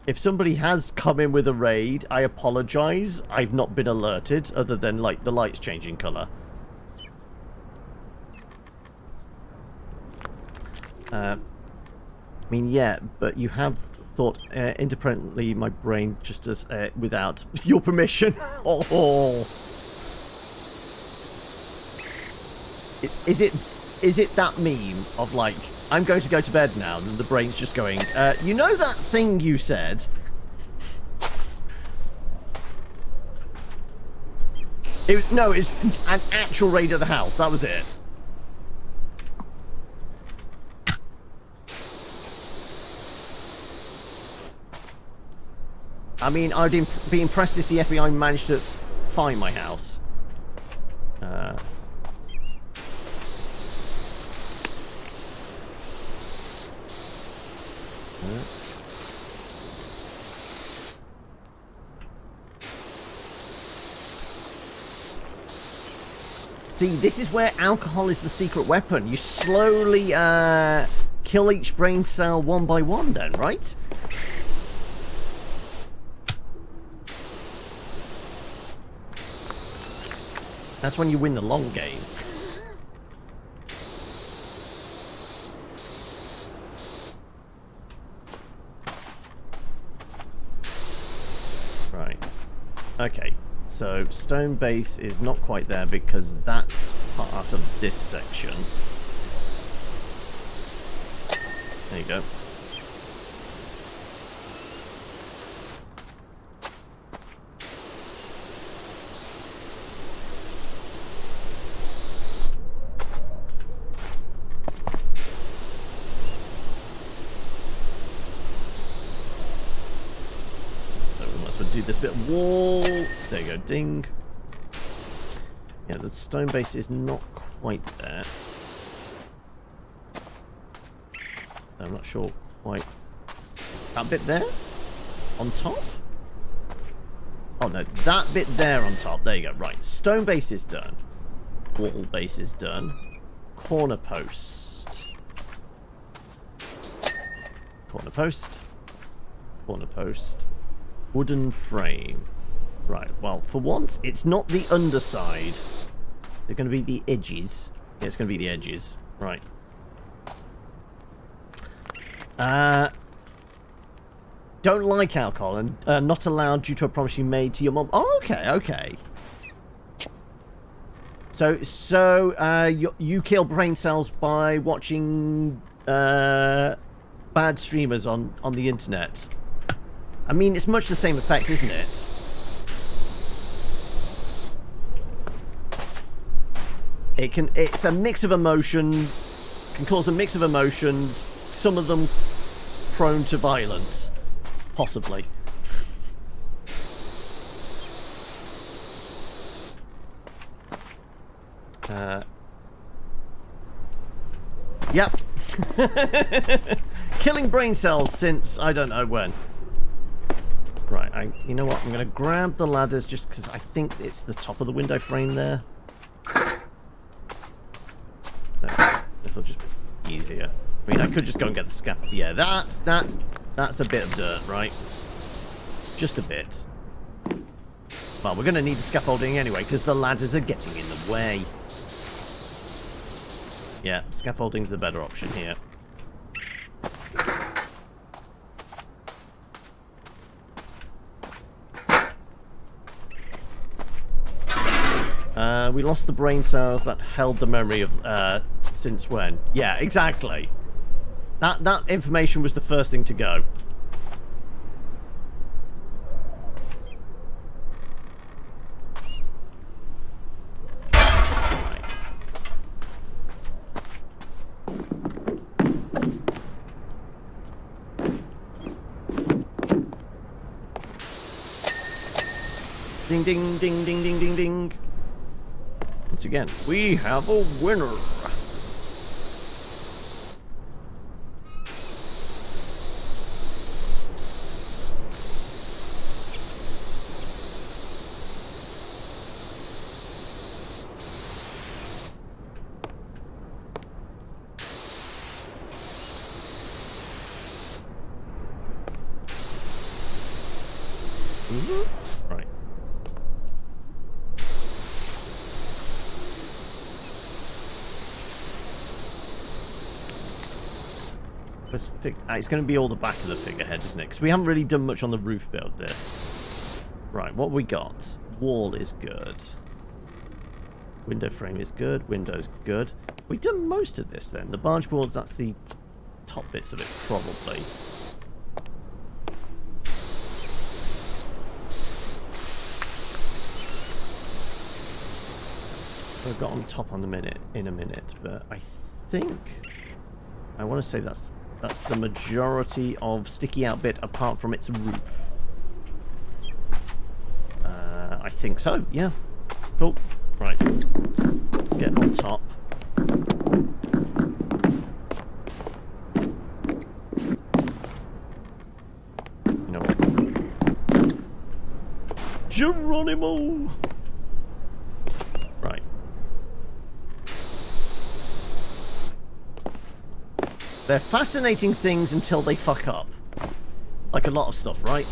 If somebody has come in with a raid, I apologise. I've not been alerted, other than, like, the lights changing colour. I mean, yeah, but you have thought independently my brain just as without your permission. Oh. Is it that meme of like, I'm going to go to bed now, and the brain's just going, you know that thing you said? No, it's an actual raid of the house. That was it. I mean, I'd be impressed if the FBI managed to find my house. See, this is where alcohol is the secret weapon. You slowly kill each brain cell one by one then, right? That's when you win the long game. Right. Okay. So, stone base is not quite there because that's part of this section. There you go. This bit of wall. There you go, ding. Yeah, the stone base is not quite there. I'm not sure quite. That bit there? On top? Oh no, that bit there on top. There you go. Right. Stone base is done. Wall base is done. Corner post. Corner post. Corner post. Wooden frame. Right, well, for once, it's not the underside. They're going to be the edges. Yeah, it's going to be the edges. Right. Don't like alcohol and not allowed due to a promise you made to your mom. Oh, okay, okay. So you kill brain cells by watching bad streamers on the internet. I mean, it's much the same effect, isn't it? It's a mix of emotions. Can cause a mix of emotions. Some of them prone to violence, possibly. Yep. Killing brain cells since I don't know when. Right, you know what? I'm going to grab the ladders just because I think it's the top of the window frame there. So, this will just be easier. I mean, I could just go and get the scaffold. Yeah, that's a bit of dirt, right? Just a bit. Well, we're going to need the scaffolding anyway because the ladders are getting in the way. Yeah, scaffolding's the better option here. We lost the brain cells that held the memory of since when? Yeah, exactly. That information was the first thing to go. Right. Ding ding ding ding ding ding ding. Once again, we have a winner. Right. It's going to be all the back of the figurehead, isn't it? Because we haven't really done much on the roof bit of this. Right, what we got? Wall is good. Window frame is good. Window's good. We've done most of this then. The barge boards, that's the top bits of it, probably. I've got on top on the in a minute, but I think I want to say that's the majority of sticky out bit apart from its roof. I think so, yeah. Cool. Right. Let's get on top. You know what? Geronimo! Right. They're fascinating things until they fuck up. Like a lot of stuff, right?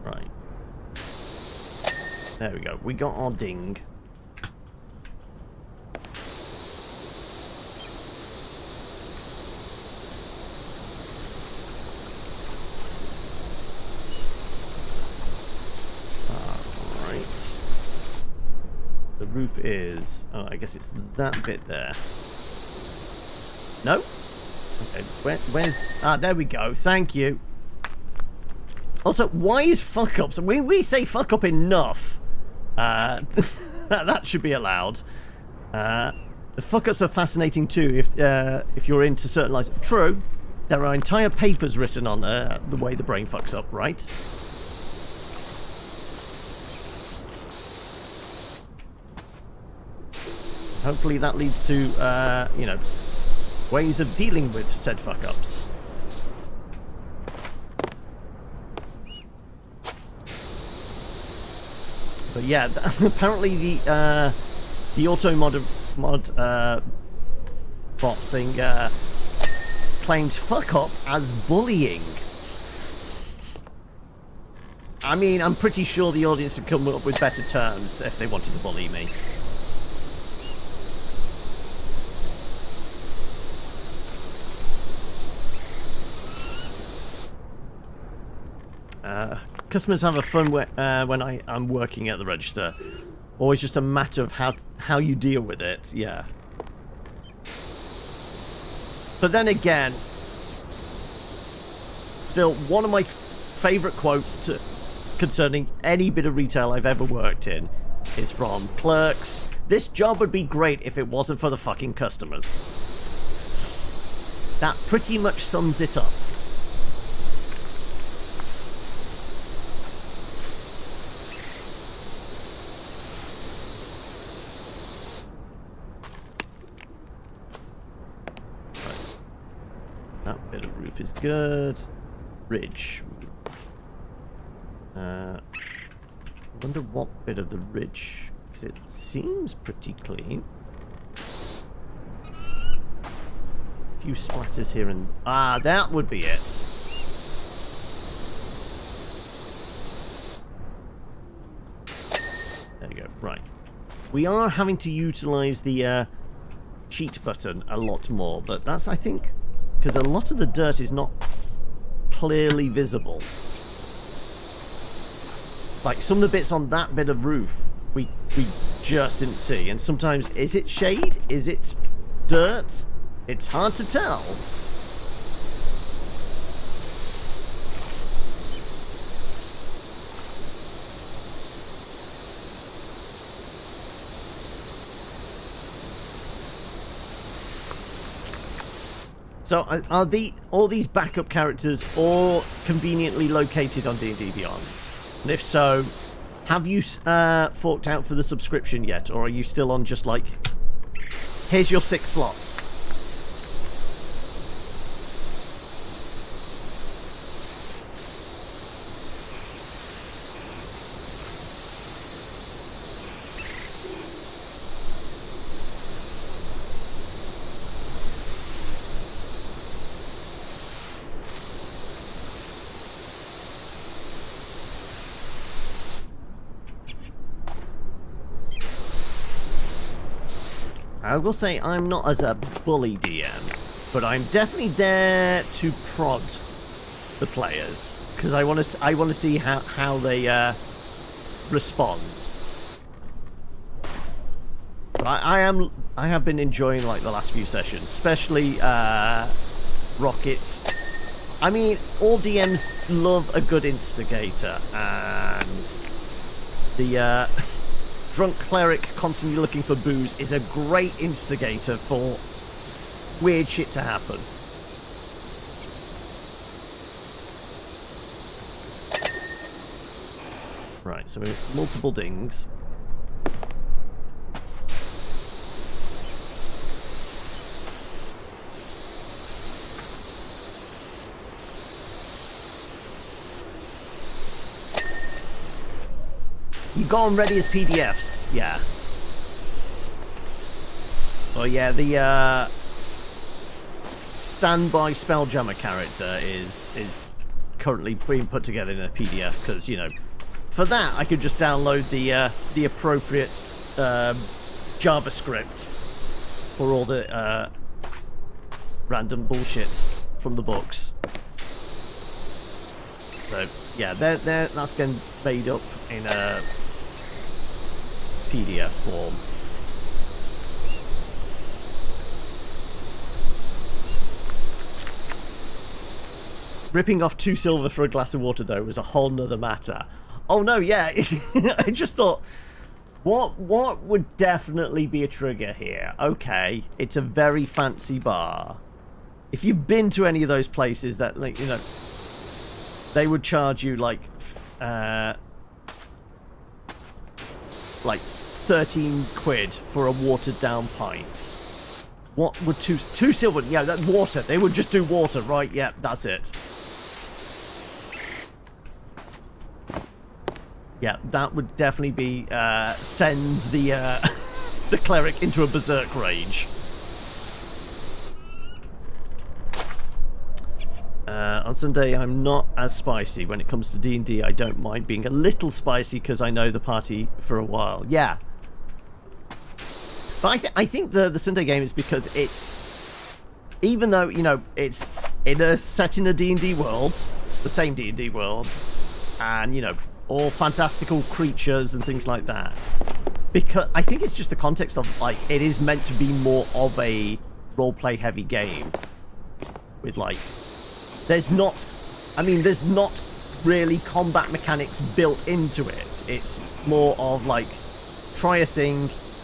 Right. There we go. We got our ding. The roof is... Oh, I guess it's that bit there. No? Okay, where's... Ah, there we go. Thank you. Also, why is fuck-ups... We say fuck-up enough. That should be allowed. The fuck-ups are fascinating too if you're into certain lines. True. There are entire papers written on the way the brain fucks up, right? hopefully that leads to, you know, ways of dealing with said fuck-ups. But yeah, apparently the auto mod bot thing claimed fuck-up as bullying. I mean, I'm pretty sure the audience would come up with better terms if they wanted to bully me. Customers have a fun when I'm working at the register. Always just a matter of how you deal with it, yeah. But then again, still, one of my favourite quotes concerning any bit of retail I've ever worked in is from Clerks. This job would be great if it wasn't for the fucking customers. That pretty much sums it up. That bit of roof is good. Ridge. I wonder what bit of the ridge, because it seems pretty clean. A few splatters here and... Ah, that would be it. There you go, right. We are having to utilize the cheat button a lot more, but that's, I think, because a lot of the dirt is not clearly visible. Like, some of the bits on that bit of roof, we just didn't see. And sometimes, is it shade? Is it dirt? It's hard to tell. So, are all these backup characters all conveniently located on D&D Beyond? And if so, have you forked out for the subscription yet? Or are you still on just like, here's your 6 slots? I will say I'm not as a bully DM, but I'm definitely there to prod the players because I want to see how they respond. But I have been enjoying like the last few sessions, especially Rocket. I mean, all DMs love a good instigator, and the drunk cleric constantly looking for booze is a great instigator for weird shit to happen. Right, so we have multiple dings. You got them ready as PDFs, yeah. Oh yeah, the standby Spelljammer character is currently being put together in a PDF because, you know, for that I could just download the appropriate JavaScript for all the random bullshit from the books. So yeah, that's getting made up in a PDF form. Ripping off 2 silver for a glass of water, though, was a whole nother matter. Oh no, yeah, I just thought, what would definitely be a trigger here? Okay, it's a very fancy bar. If you've been to any of those places that, like, you know, they would charge you like 13 quid for a watered down pint. What would two silver? Yeah, that water. They would just do water, right? Yeah, that's it. Yeah, that would definitely be sends the the cleric into a berserk rage. On Sunday, I'm not as spicy. When it comes to D&D, I don't mind being a little spicy because I know the party for a while. Yeah. But I think the Sunday game is because it's... Even though, you know, it's set in a D&D world, the same D&D world, and, you know, all fantastical creatures and things like that. Because I think it's just the context of, like, it is meant to be more of a roleplay heavy game. With, like... There's not really combat mechanics built into it. It's more of, like, try a thing,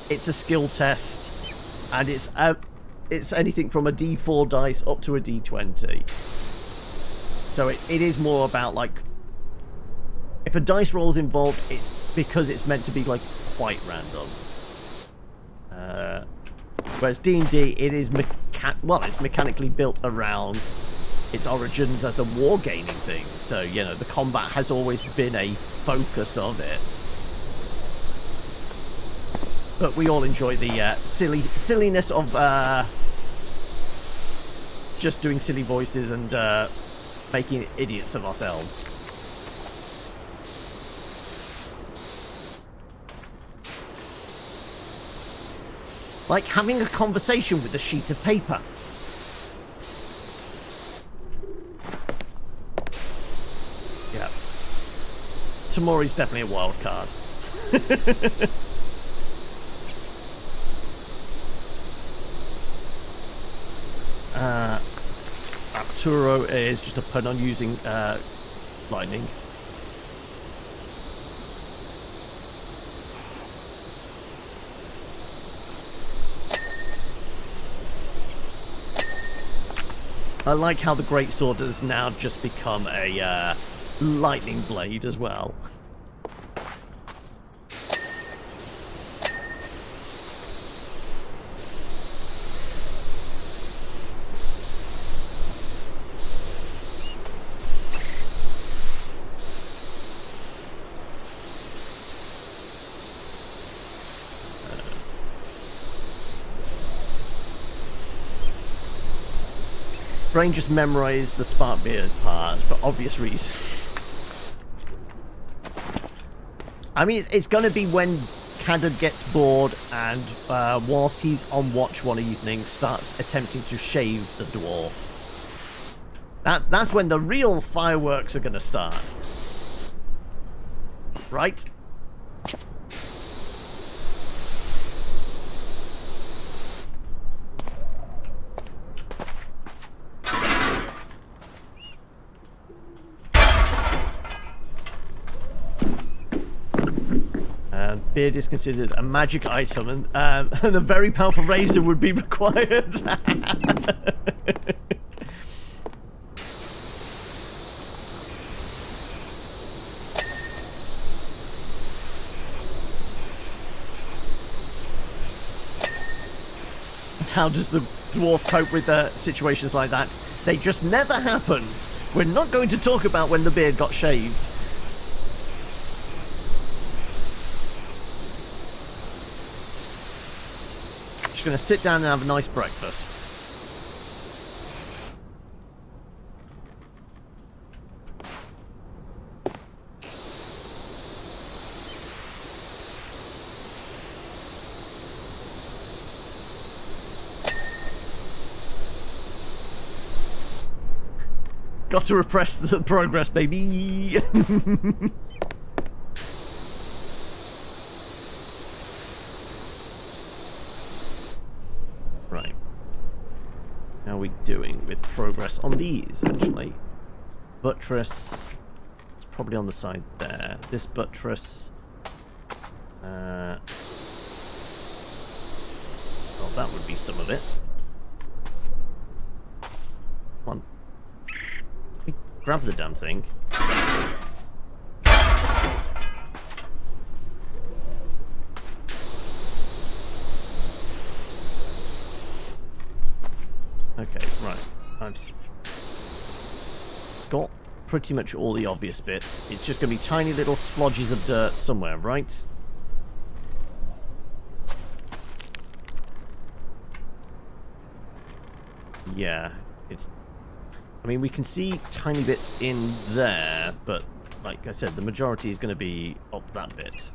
it's a skill test, and it's anything from a D4 dice up to a D20. So it is more about, like, if a dice roll is involved, it's because it's meant to be, like, quite random. Whereas D&D, it is it's mechanically built around its origins as a wargaming thing. So, you know, the combat has always been a focus of it. But we all enjoy the silliness of just doing silly voices and making idiots of ourselves. Like having a conversation with a sheet of paper. Yeah. Tamori's definitely a wild card. Arturo is just a pun on using lightning. I like how the greatsword has now just become a lightning blade as well. Brain just memorized the Sparkbeard part for obvious reasons. I mean, it's going to be when Cadden gets bored and whilst he's on watch one evening starts attempting to shave the dwarf. That's when the real fireworks are going to start. Right? Beard is considered a magic item, and a very powerful razor would be required. How does the dwarf cope with situations like that? They just never happened. We're not going to talk about when the beard got shaved. Just going to sit down and have a nice breakfast. Got to repress the progress, baby. Right. How are we doing with progress on these, actually? Buttress. It's probably on the side there. This buttress. Well, that would be some of it. Come on. Grab the damn thing. I've got pretty much all the obvious bits. It's just going to be tiny little splodges of dirt somewhere, right? Yeah, it's... I mean, we can see tiny bits in there, but like I said, the majority is going to be up that bit.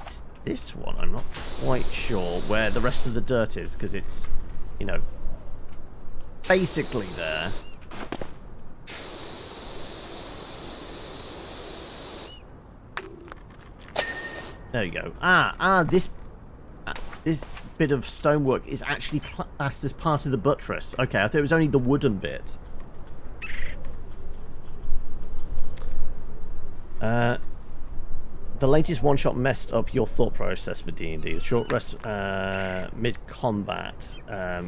It's this one, I'm not quite sure where the rest of the dirt is, because it's, you know, basically there. There you go. This bit of stonework is actually classed as part of the buttress. Okay, I thought it was only the wooden bit. The latest one-shot messed up your thought process for D&D. The short rest mid-combat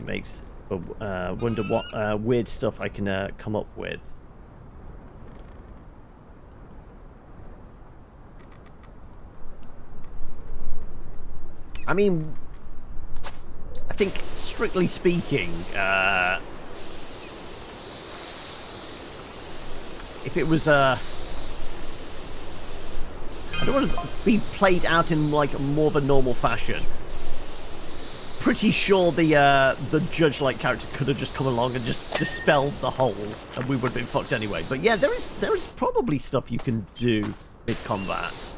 makes wonder what weird stuff I can come up with. I mean, I think, strictly speaking, if it was I don't want to be played out in like more of a normal fashion. Pretty sure the judge-like character could have just come along and just dispelled the whole, and we would have been fucked anyway. But yeah, there is probably stuff you can do mid-combat.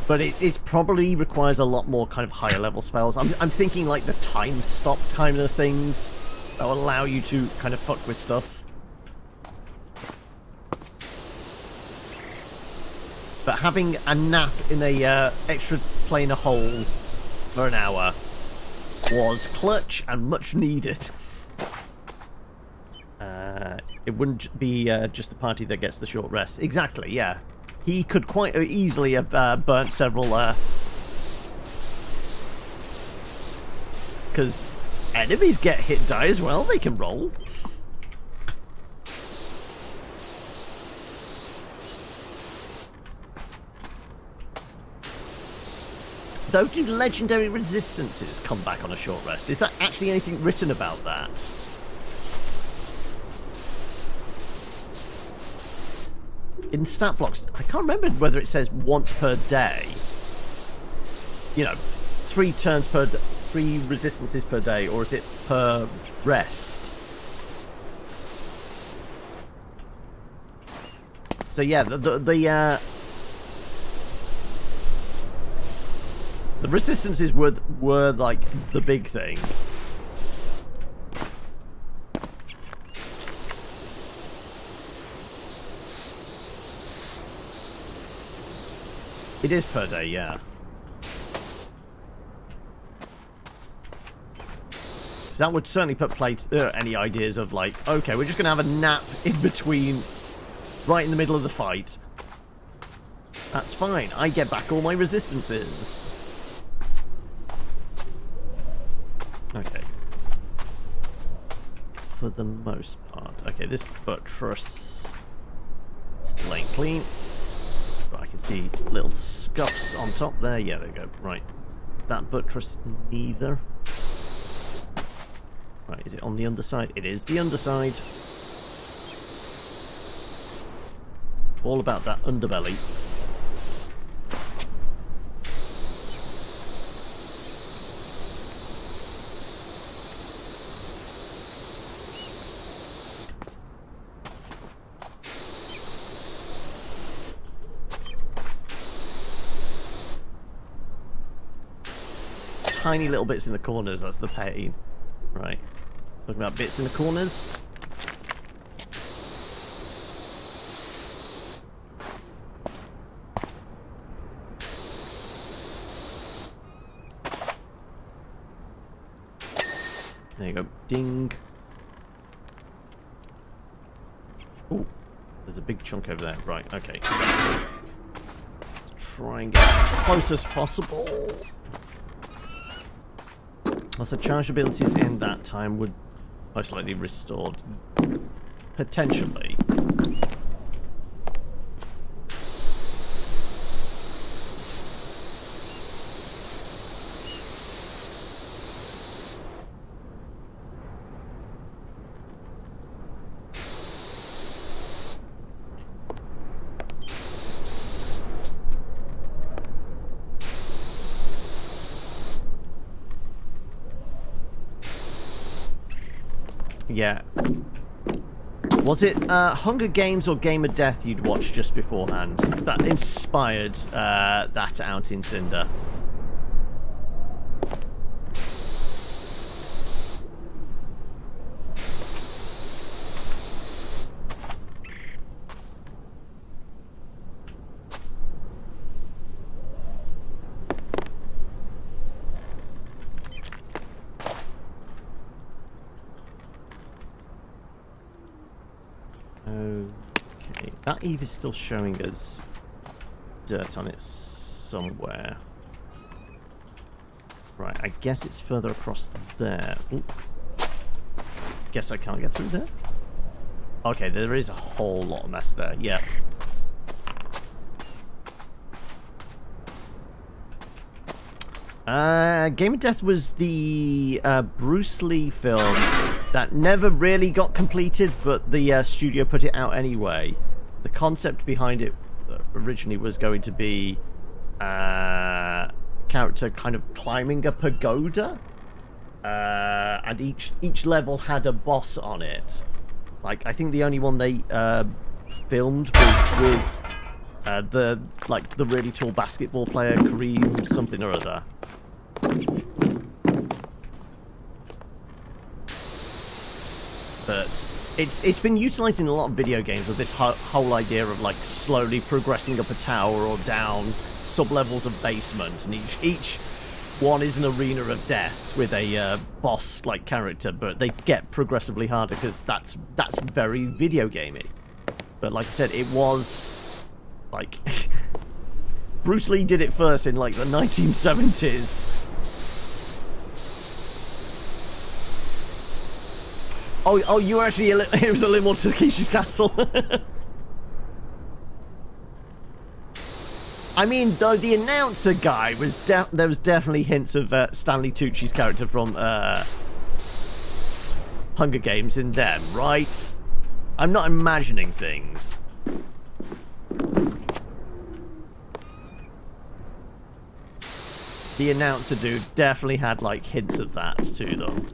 But it probably requires a lot more kind of higher level spells. I'm thinking like the time stop kind of things that will allow you to kind of fuck with stuff. But having a nap in a extra planar hole for an hour was clutch and much needed. It wouldn't be just the party that gets the short rest. Exactly, yeah. He could quite easily have burnt several... Because enemies get hit die as well. They can roll. Though, do legendary resistances come back on a short rest? Is that actually anything written about that? In stat blocks, I can't remember whether it says once per day. You know, 3 turns per... 3 resistances per day, or is it per rest? So yeah, the resistances were like the big thing. It is per day, yeah. So that would certainly put any ideas of like, okay, we're just gonna have a nap in between, right in the middle of the fight. That's fine. I get back all my resistances. Okay. For the most part. Okay, this buttress still ain't clean. But I can see little scuffs on top there. Yeah, there we go. Right. That buttress neither. Right, is it on the underside? It is the underside. All about that underbelly. Tiny little bits in the corners, that's the pain. Right. Talking about bits in the corners. There you go. Ding. Oh, there's a big chunk over there. Right, okay. Let's try and get as close as possible. Also, charge abilities in that time would most likely be restored. Potentially. Yeah. Was it Hunger Games or Game of Death you'd watched just beforehand that inspired that out in Cinder? Okay, that Eve is still showing us dirt on it somewhere. Right, I guess it's further across there. Ooh. Guess I can't get through there. Okay, there is a whole lot of mess there. Yeah. Game of Death was the Bruce Lee film that never really got completed, but the studio put it out anyway. The concept behind it originally was going to be character kind of climbing a pagoda, and each level had a boss on it. Like, I think the only one they filmed was with the really tall basketball player, Kareem something or other. But it's been utilized in a lot of video games with this whole idea of like slowly progressing up a tower or down sub-levels of basement, and each one is an arena of death with a boss-like character, but they get progressively harder because that's very video gamey. But like I said, it was like Bruce Lee did it first in like the 1970s. Oh, you were actually it was a little more Takeshi's Castle. I mean, though the announcer guy was there was definitely hints of Stanley Tucci's character from Hunger Games in them, right? I'm not imagining things. The announcer dude definitely had like hints of that to them,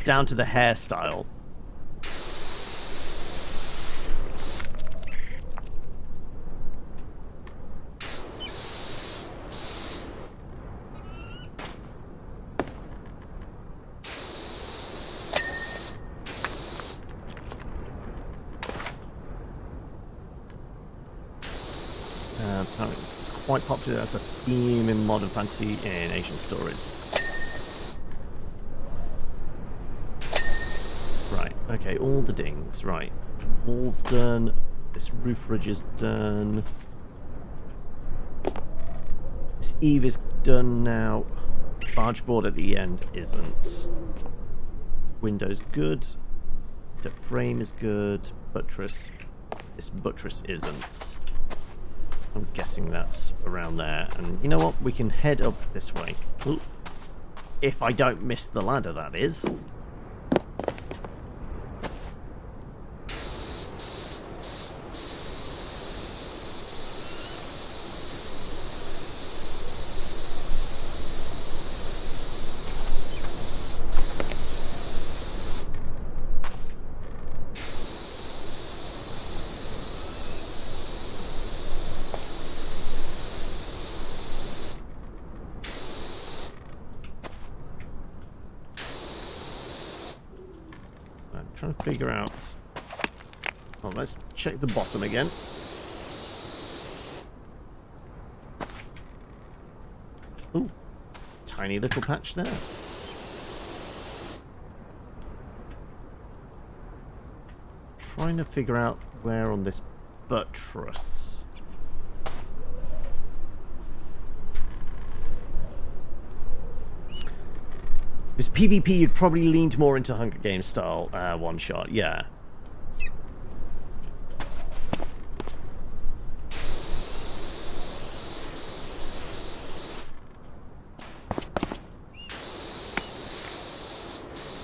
down to the hairstyle. It's quite popular as a theme in modern fantasy and Asian stories. Right, okay, all the dings. Right, wall's done. This roof ridge is done. This eave is done now. Barge board at the end isn't. Window's good. The frame is good. Buttress. This buttress isn't. I'm guessing that's around there. And you know what? We can head up this way. Ooh. If I don't miss the ladder, that is. Trying to figure out. Well, let's check the bottom again. Ooh, tiny little patch there. Trying to figure out where on this buttress. Because PvP, you'd probably leaned more into Hunger Games style one-shot, yeah.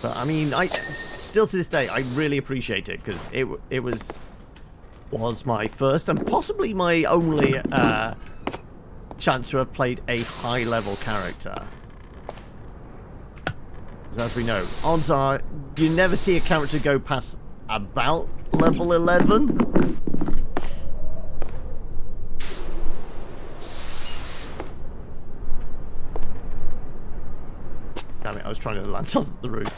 But, I mean, still to this day, I really appreciate it, because it was my first and possibly my only chance to have played a high-level character. Because as we know, odds are you never see a character go past about level 11. Damn it, I was trying to land on the roof.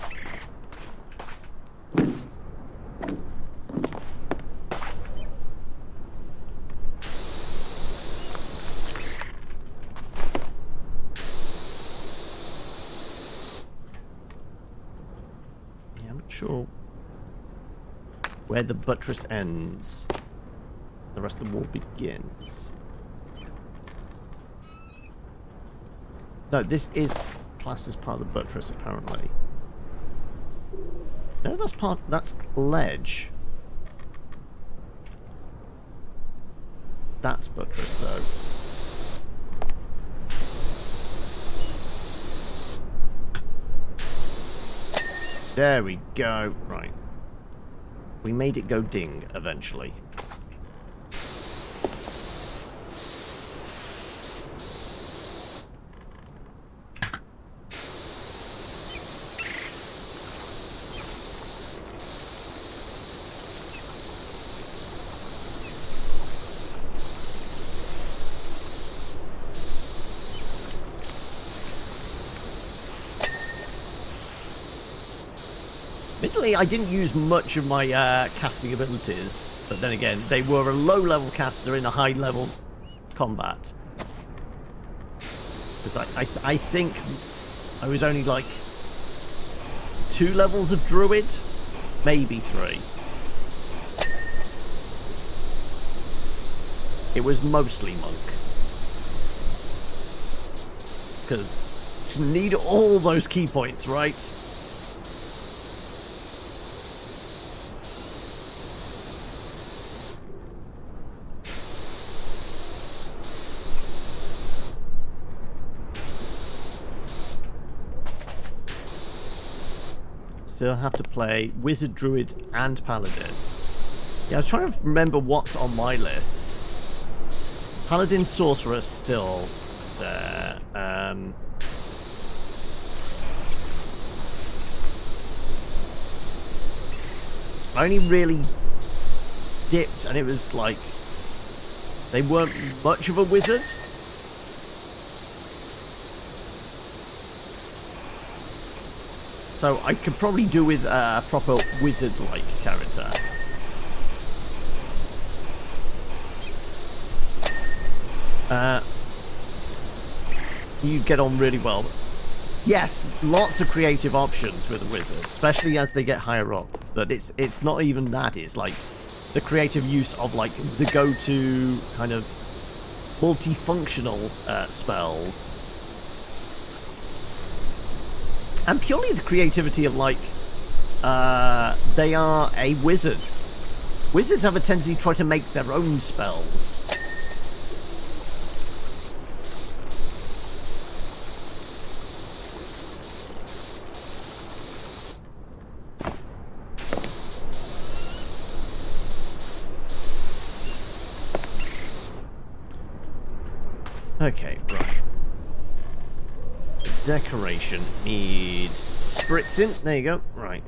Sure. Where the buttress ends, the rest of the wall begins. No, this is classed as part of the buttress, apparently. No, that's ledge. That's buttress, though. There we go. Right. We made it go ding eventually. Admittedly, I didn't use much of my casting abilities, but then again, they were a low-level caster in a high-level combat. Because I think I was only like 2 levels of druid, maybe 3. It was mostly monk. Because you need all those key points, right? Still have to play Wizard, Druid, and Paladin. Yeah, I was trying to remember what's on my list. Paladin, Sorcerer still there. I only really dipped, and it was like they weren't much of a wizard. So I could probably do with a proper wizard-like character. You get on really well. Yes, lots of creative options with a wizard, especially as they get higher up. But it's not even that. It's like the creative use of like the go-to kind of multifunctional spells. And purely the creativity of, like, they are a wizard. Wizards have a tendency to try to make their own spells. Okay, right. Decoration needs spritzing. There you go. Right.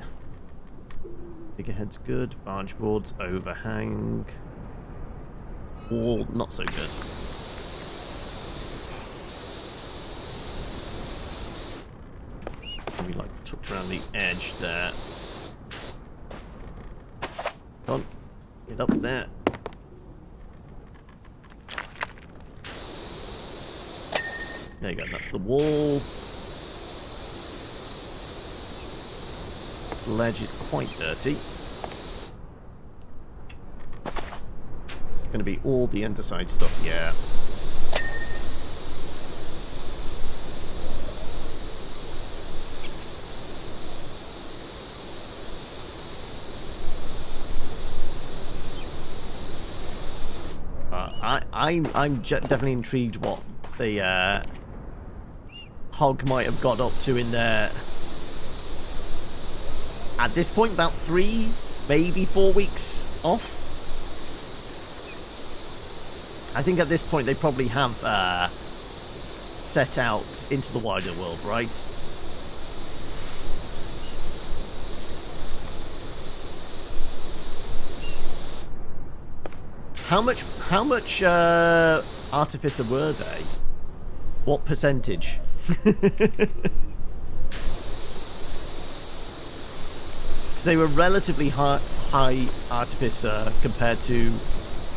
Figurehead's good. Barge boards, overhang. Wall, not so good. Maybe like tucked around the edge there. Come on. Get up there. There you go, that's the wall. This ledge is quite dirty. It's going to be all the underside stuff, yeah. I'm definitely intrigued what the Hog might have got up to in there. At this point, about 3, maybe 4 weeks off. I think at this point they probably have set out into the wider world, right? How much Artificer were they? What percentage? Because they were relatively high Artificer compared to...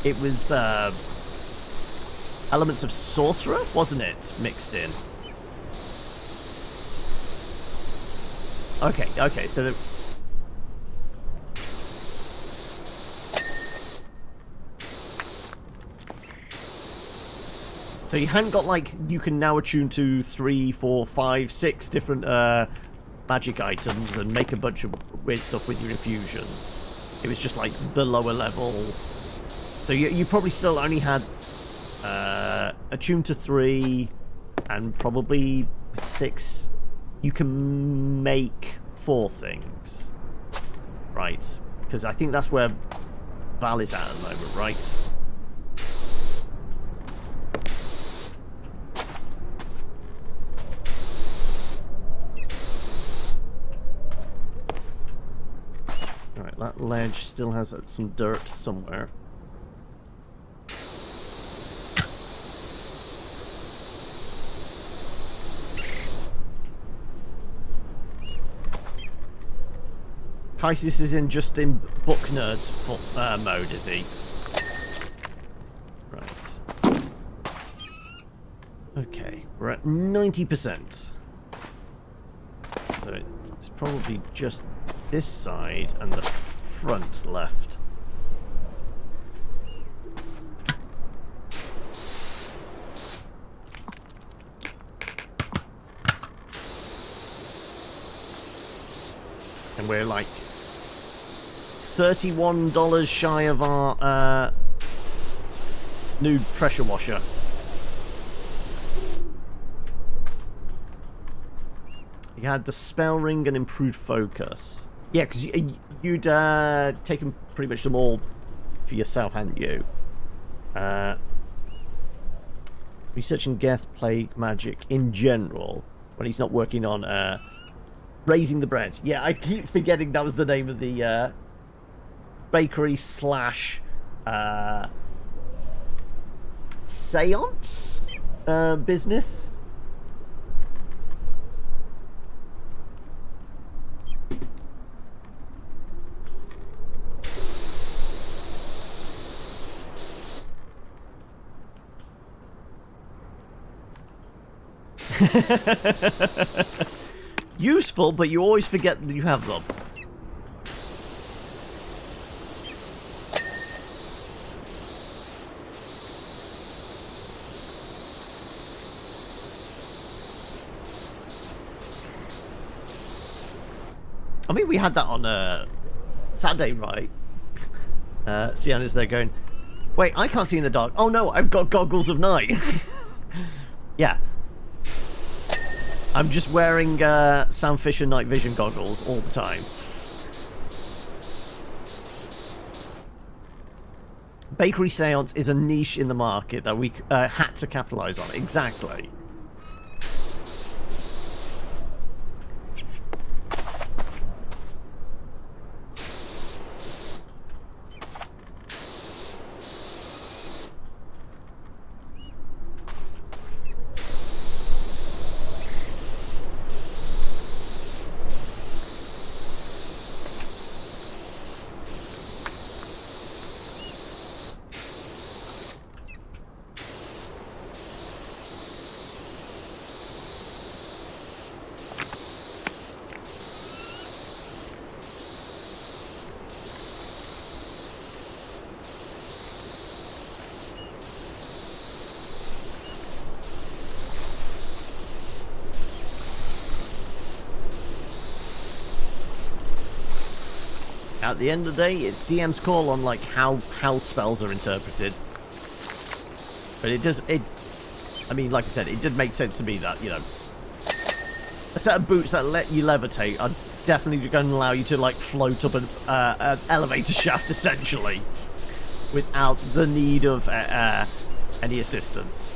It was elements of Sorcerer, wasn't it? Mixed in. Okay, so... So you hadn't got, like, you can now attune to 3, 4, 5, 6 different magic items and make a bunch of weird stuff with your infusions. It was just, like, the lower level. So you probably still only had attuned to 3 and probably 6. You can make 4 things. Right. Because I think that's where Val is at the moment, right? Alright, that ledge still has some dirt somewhere. Kaisis is just in book nerd mode, is he? Right. Okay, we're at 90%. So it's probably just this side and the front left. And we're like $31 shy of our new pressure washer. You had the spell ring and improved focus. Yeah, because you'd taken pretty much them all for yourself, hadn't you? Researching Geth, Plague, Magic in general, when he's not working on raising the bread. Yeah, I keep forgetting that was the name of the bakery slash seance business. Useful, but you always forget that you have them. I mean, we had that on Saturday, right? Sienna's there going, wait, I can't see in the dark. Oh no, I've got goggles of night. Yeah. I'm just wearing Sam Fisher night vision goggles all the time. Bakery seance is a niche in the market that we had to capitalize on. Exactly. At the end of the day, it's DM's call on like how spells are interpreted. But it does, I mean, like I said, it did make sense to me that, you know, a set of boots that let you levitate are definitely going to allow you to like float up an elevator shaft essentially, without the need of any assistance.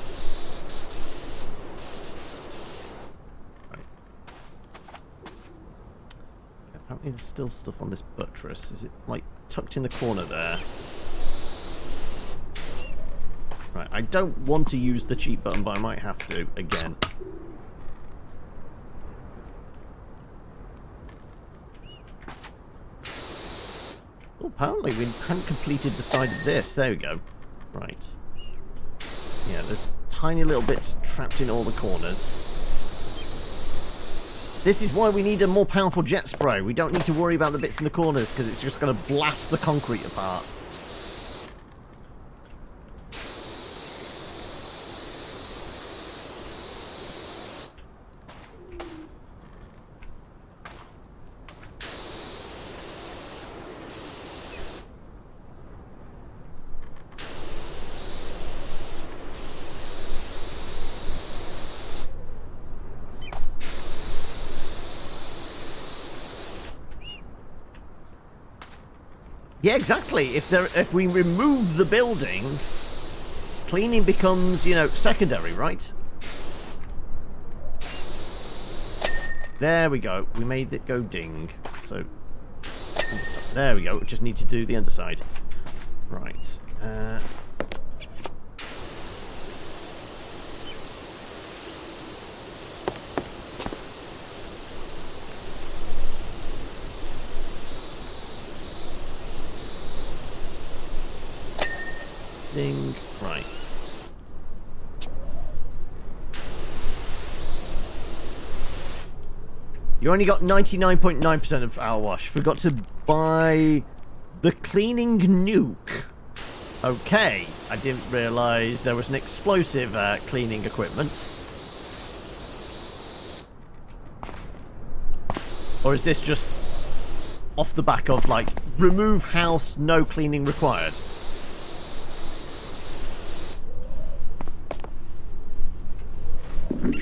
Apparently there's still stuff on this buttress. Is it, like, tucked in the corner there? Right, I don't want to use the cheat button, but I might have to again. Oh, apparently we hadn't completed the side of this. There we go. Right. Yeah, there's tiny little bits trapped in all the corners. This is why we need a more powerful jet spray. We don't need to worry about the bits in the corners, because it's just going to blast the concrete apart. Yeah, exactly. If we remove the building, cleaning becomes, you know, secondary, right? There we go. We made it go ding. So, there we go. We just need to do the underside. Right. Ding. Right. You only got 99.9% of PowerWash. Forgot to buy the cleaning nuke. Okay. I didn't realise there was an explosive cleaning equipment. Or is this just off the back of, like, remove house, no cleaning required?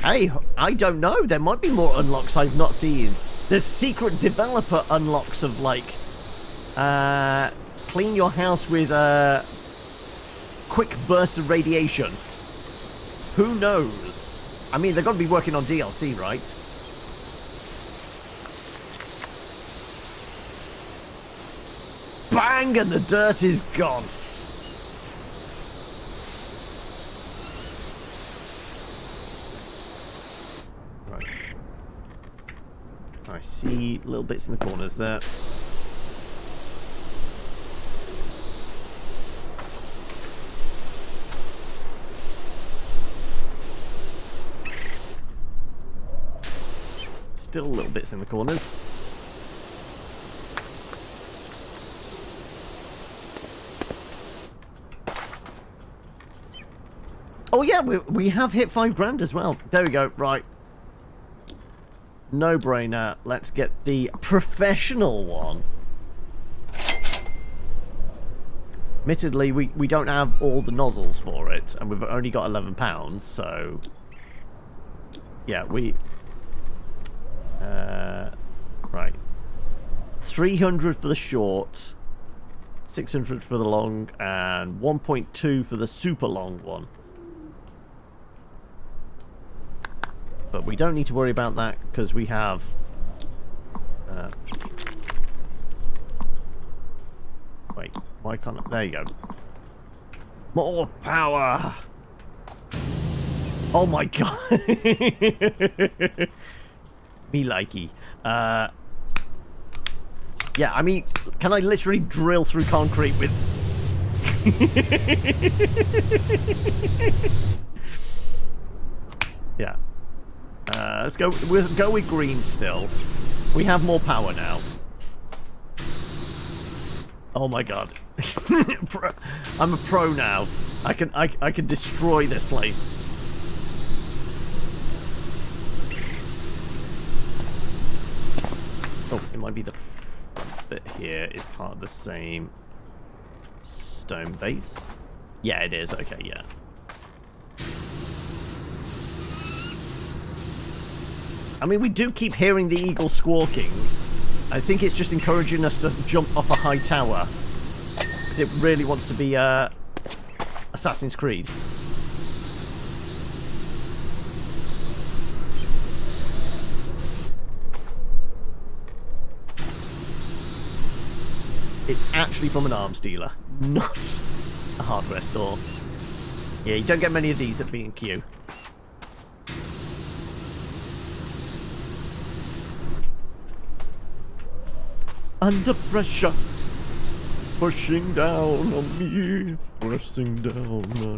Hey, I don't know. There might be more unlocks I've not seen. There's secret developer unlocks of, like, clean your house with a quick burst of radiation. Who knows? I mean, they're going to be working on DLC, right? Bang, and the dirt is gone. I see little bits in the corners there. Still little bits in the corners. Oh yeah, we have hit 5 grand as well. There we go, right. No brainer. Let's get the professional one. Admittedly, we don't have all the nozzles for it, and we've only got £11, so yeah, right. 300 for the short, 600 for the long, and 1.2 for the super long one. But we don't need to worry about that because we have wait, why can't I? There you go. More power! Oh my god! Me likey. Yeah, I mean, can I literally drill through concrete with... yeah. Let's go. We'll go with green still. We have more power now. Oh my god! I'm a pro now. I can destroy this place. Oh, it might be the bit here is part of the same stone base. Yeah, it is. Okay, yeah. I mean, we do keep hearing the eagle squawking. I think it's just encouraging us to jump off a high tower. Because it really wants to be Assassin's Creed. It's actually from an arms dealer, not a hardware store. Yeah, you don't get many of these at B&Q. Under pressure, pushing down on me, pressing down on me.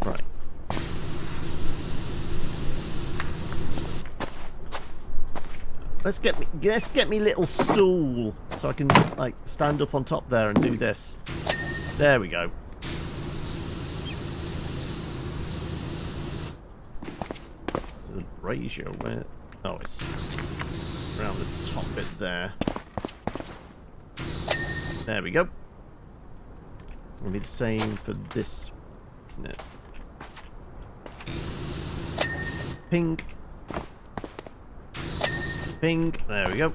Right. Let's get me little stool so I can like stand up on top there and do this. There we go. So the brazier, where? Oh, it's around the top bit there. There we go. It's gonna be the same for this, isn't it? Pink. Pink. There we go.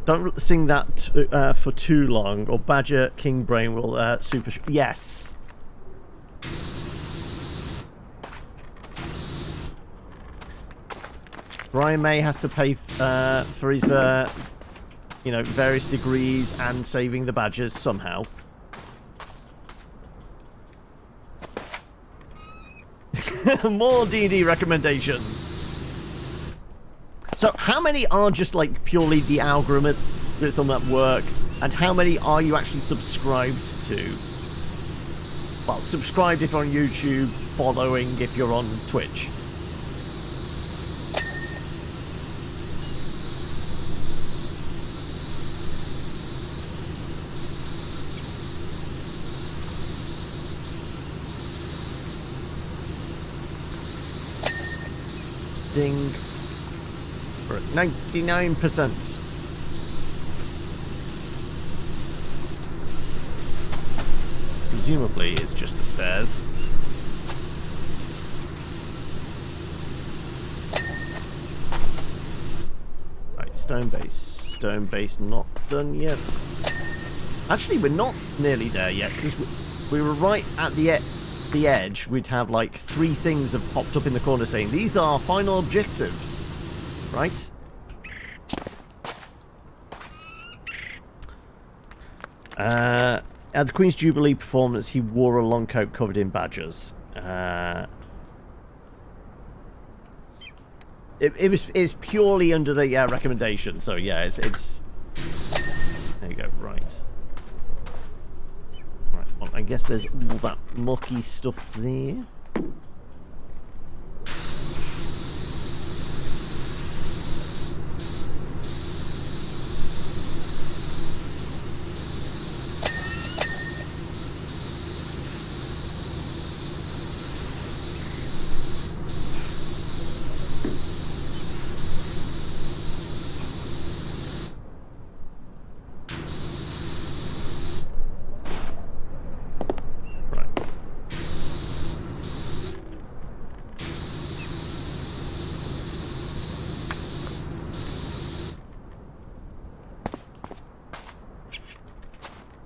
Don't sing that for too long, or Badger King Brain will super. Yes. Brian May has to pay for his, you know, various degrees and saving the badgers somehow. More D&D recommendations. So, how many are just like purely the algorithm that work, and how many are you actually subscribed to? Well, subscribed if you're on YouTube, following if you're on Twitch. Ding. We're at 99%. Presumably it's just the stairs. Right, stone base. Stone base not done yet. Actually, we're not nearly there yet, because we were right at the edge. We'd have like 3 things have popped up in the corner saying these are final objectives, right? At the Queen's Jubilee performance, he wore a long coat covered in badgers. It's purely under the recommendation, so yeah, it's there you go. Right. Well, I guess there's all that mucky stuff there.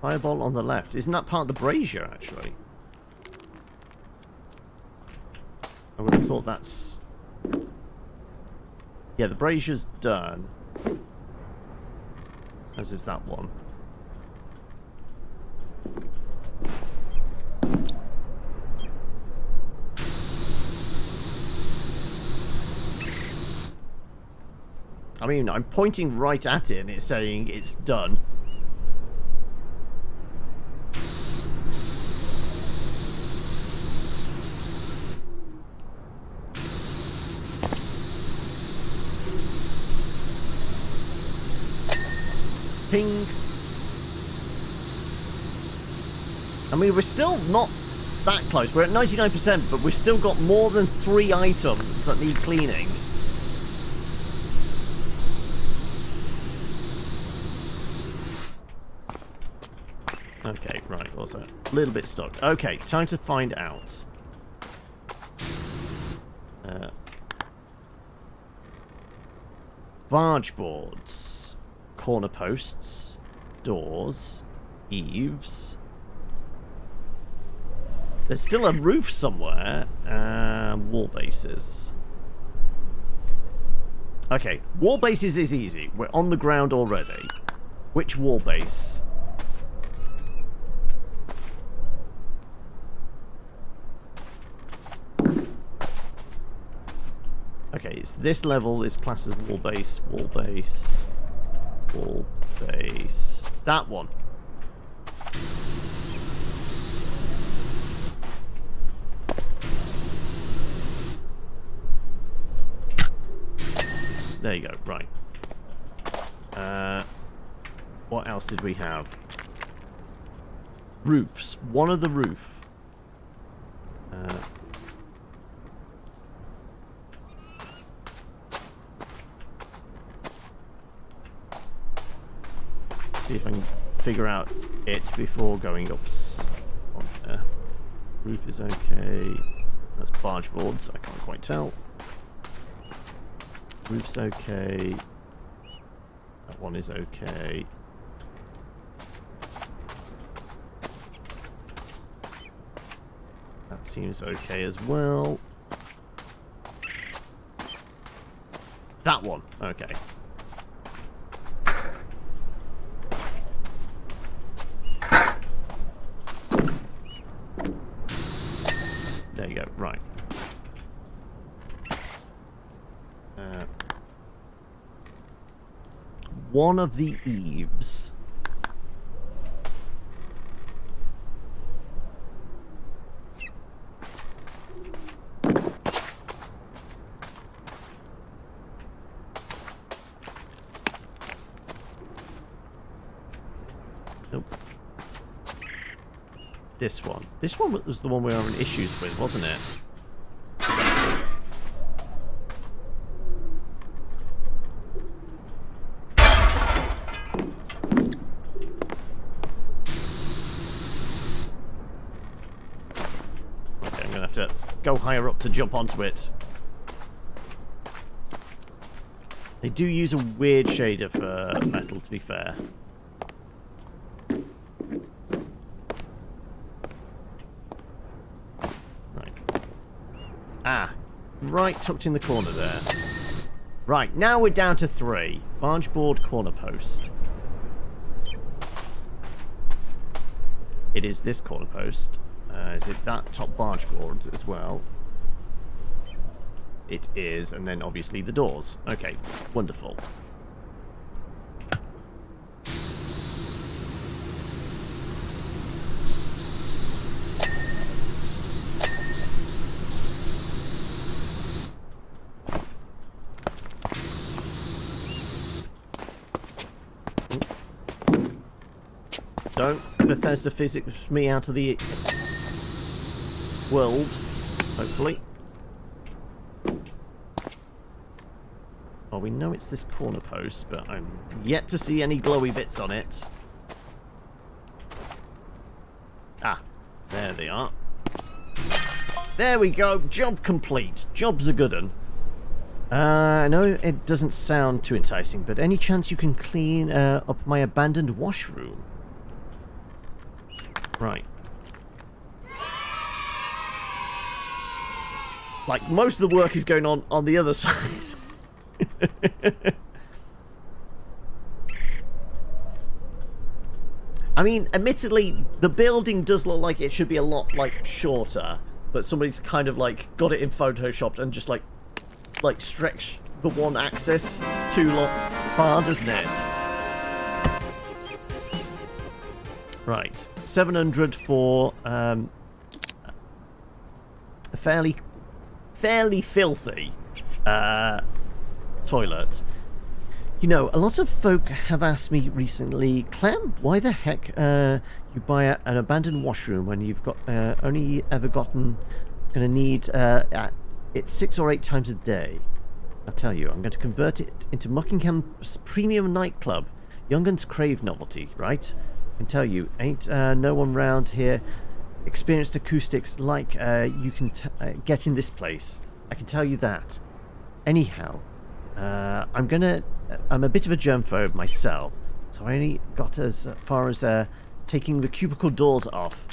Fireball on the left. Isn't that part of the brazier, actually? I would have thought that's... Yeah, the brazier's done. As is that one. I mean, I'm pointing right at it and it's saying it's done. Ping. I mean, we're still not that close. We're at 99%, but we've still got more than 3 items that need cleaning. Okay, right, also a little bit stuck. Okay, time to find out. Barge boards, corner posts, doors, eaves. There's still a roof somewhere. Wall bases. Okay, wall bases is easy. We're on the ground already. Which wall base? Okay, it's this level is classed as wall base, wall base, wall base. That one. There you go, right. What else did we have? Roofs. One of the roof. See if I can figure out it before going up on there. Roof is okay. That's barge boards. I can't quite tell. Roof's okay. That one is okay. That seems okay as well. That one. Okay. There you go. Right. One of the eaves. Nope. This one. This one was the one we were having issues with, wasn't it? Go higher up to jump onto it. They do use a weird shade of metal, to be fair. Right. Ah, right tucked in the corner there. Right, now we're down to 3. Barge board, corner post. It is this corner post. Is it that top barge board as well? It is, and then obviously the doors. Okay, wonderful. Don't Bethesda physics me out of the world, hopefully. Well, we know it's this corner post, but I'm yet to see any glowy bits on it. Ah, there they are. There we go, job complete. Job's a good one. I know it doesn't sound too enticing, but any chance you can clean up my abandoned washroom? Right. Like, most of the work is going on the other side. I mean, admittedly, the building does look like it should be a lot, like, shorter. But somebody's kind of, like, got it in Photoshopped and just, like stretch the one axis too far, doesn't it? Right. 700 for a fairly filthy toilet. You know, a lot of folk have asked me recently, Clem, why the heck you buy an abandoned washroom when you've got only ever gonna need it 6 or 8 times a day? I'll tell you, I'm going to convert it into Muckingham's premium nightclub. Young uns crave novelty, right? I can tell you, ain't no one round here experienced acoustics like you can get in this place. I can tell you that. Anyhow, I'm a bit of a germphobe myself, so I only got as far as taking the cubicle doors off.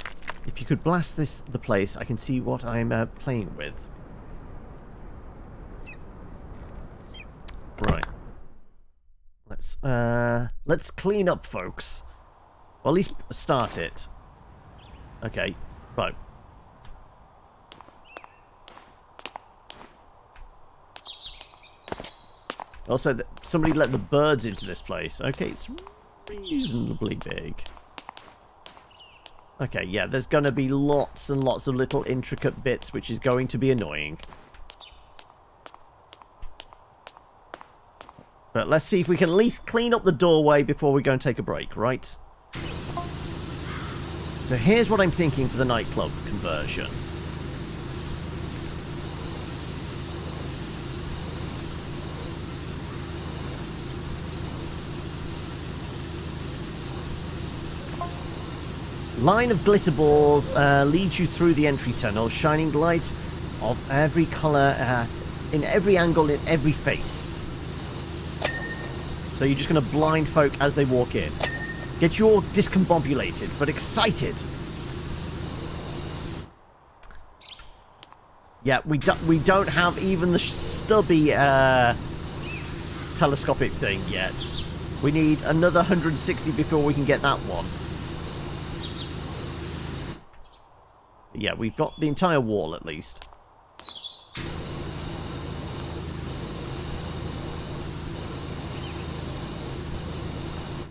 If you could blast the place, I can see what I'm playing with. Right. let's clean up, folks. Or at least start it. Okay, right. Also, somebody let the birds into this place. Okay, it's reasonably big. Okay, yeah, there's going to be lots and lots of little intricate bits, which is going to be annoying. But let's see if we can at least clean up the doorway before we go and take a break, right? So here's what I'm thinking for the nightclub conversion. Line of glitter balls leads you through the entry tunnel, shining light of every colour in every angle, in every face. So you're just going to blind folk as they walk in. Get you all discombobulated, but excited. Yeah, we don't have even the stubby telescopic thing yet. We need another 160 before we can get that one. Yeah, we've got the entire wall at least.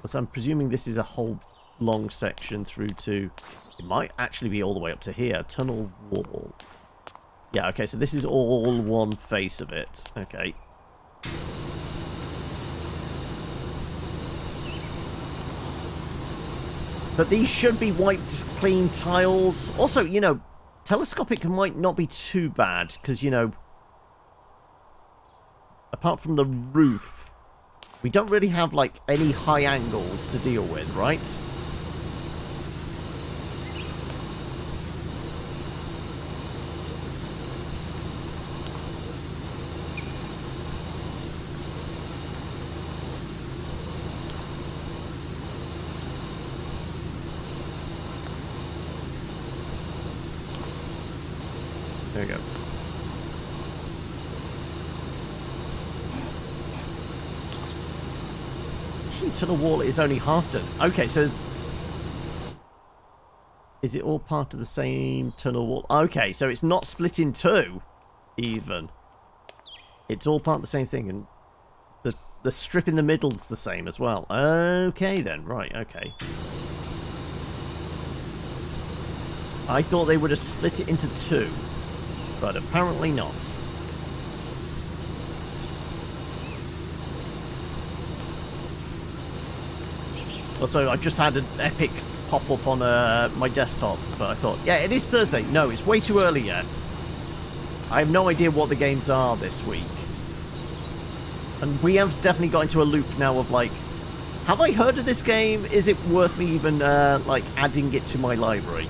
So I'm presuming this is a whole long section through to... It might actually be all the way up to here. Tunnel wall. Yeah, okay, so this is all one face of it. Okay. But these should be wiped, clean tiles. Also, you know, telescopic might not be too bad, because, you know, apart from the roof, we don't really have, like, any high angles to deal with, right? There we go. Tunnel wall is only half done. Okay, so... Is it all part of the same tunnel wall? Okay, so it's not split in two, even. It's all part of the same thing, and the strip in the middle's the same as well. Okay, then. Right, okay. I thought they would have split it into two, but apparently not. Also, I just had an epic pop-up on my desktop, but I thought, yeah, it is Thursday. No, it's way too early yet. I have no idea what the games are this week. And we have definitely got into a loop now of, like, have I heard of this game? Is it worth me even, like, adding it to my library?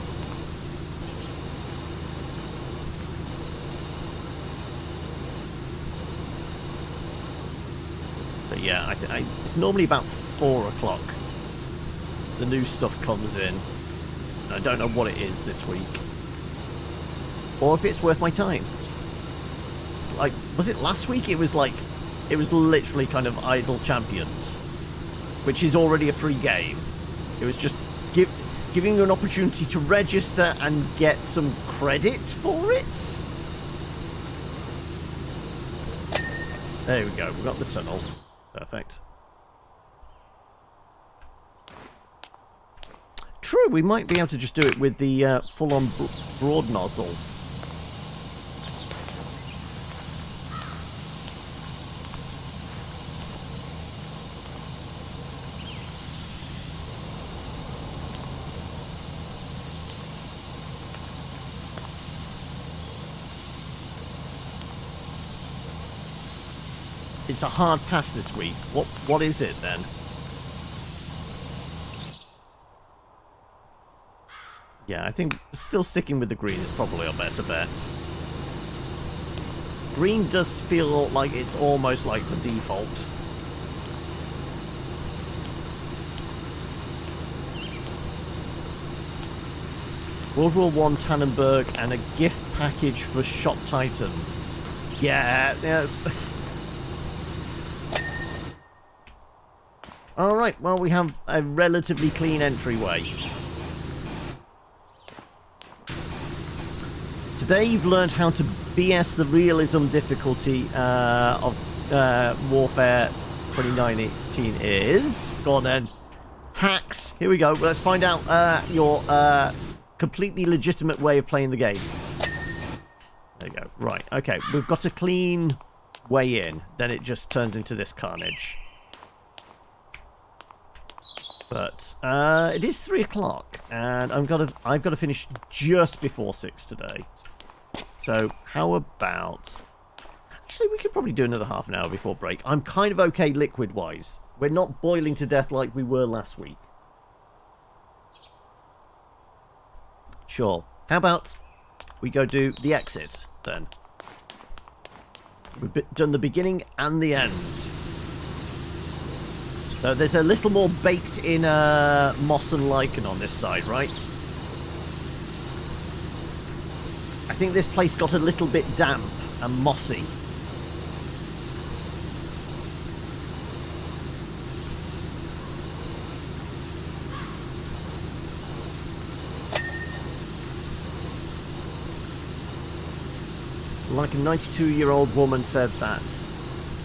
But yeah, it's normally about 4 o'clock. The new stuff comes in. I don't know what it is this week. Or if it's worth my time. It's like, was it last week? It was like, it was literally kind of Idle Champions, which is already a free game. It was just giving you an opportunity to register and get some credit for it. There we go, we've got the tunnels. Perfect. True, we might be able to just do it with the full-on broad nozzle. It's a hard pass this week. What is it then? Yeah, I think still sticking with the green is probably our better bet. Green does feel like it's almost like the default. World War I Tannenberg and a gift package for Shop Titans. Yeah, yes. Alright, well, we have a relatively clean entryway. Today you've learned how to BS the realism difficulty of Warfare 2019 is... Go on then. Hacks. Here we go. Let's find out your completely legitimate way of playing the game. There you go. Right, okay. We've got a clean way in. Then it just turns into this carnage. But it is 3 o'clock, and I've got to finish just before 6 today. So how about... Actually, we could probably do another half an hour before break. I'm kind of okay liquid-wise. We're not boiling to death like we were last week. Sure. How about we go do the exit, then? We've done the beginning and the end. So there's a little more baked in moss and lichen on this side, right? I think this place got a little bit damp and mossy. Like a 92-year-old woman said that.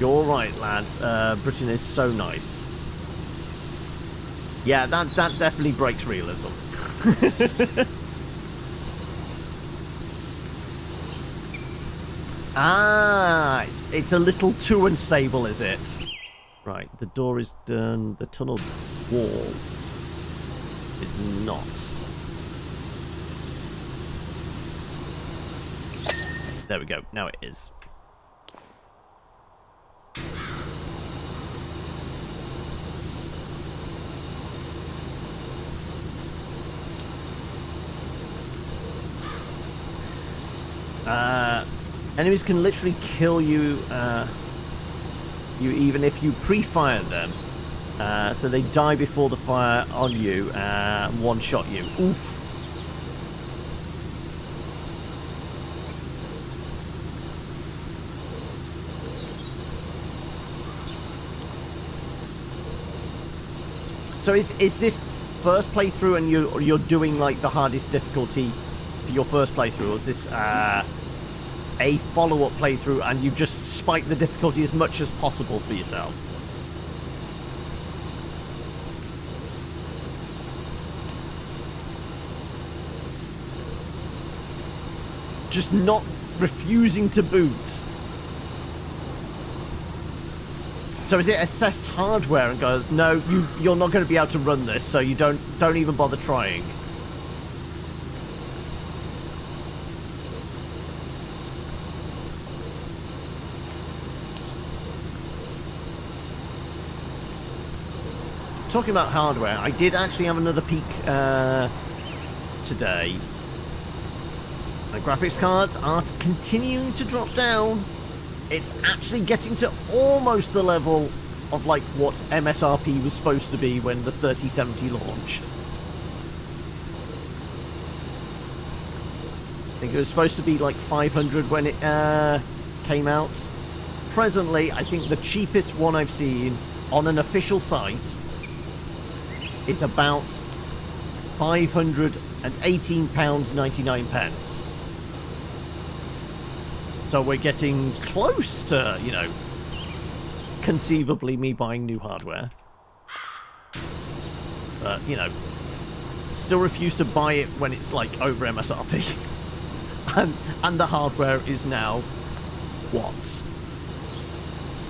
You're right, lads. Britain is so nice. Yeah, that definitely breaks realism. Ah, it's a little too unstable, is it? Right, the door is done. The tunnel wall is not. There we go. Now it is. Enemies can literally kill you, even if you pre-fire them. So they die before the fire on you, one-shot you. Oof. So is this first playthrough and you're doing like the hardest difficulty for your first playthrough, or is this a follow-up playthrough and you just spike the difficulty as much as possible for yourself? Just not refusing to boot. So is it assessed hardware and goes, no, you're not going to be able to run this, so you don't even bother trying? Talking about hardware, I did actually have another peek today. The graphics cards are continuing to drop down. It's actually getting to almost the level of like what MSRP was supposed to be when the 3070 launched. I think it was supposed to be like 500 when it came out. Presently, I think the cheapest one I've seen on an official site is about £518.99. So we're getting close to, you know, conceivably me buying new hardware. But, you know, still refuse to buy it when it's like over MSRP. and the hardware is now, what,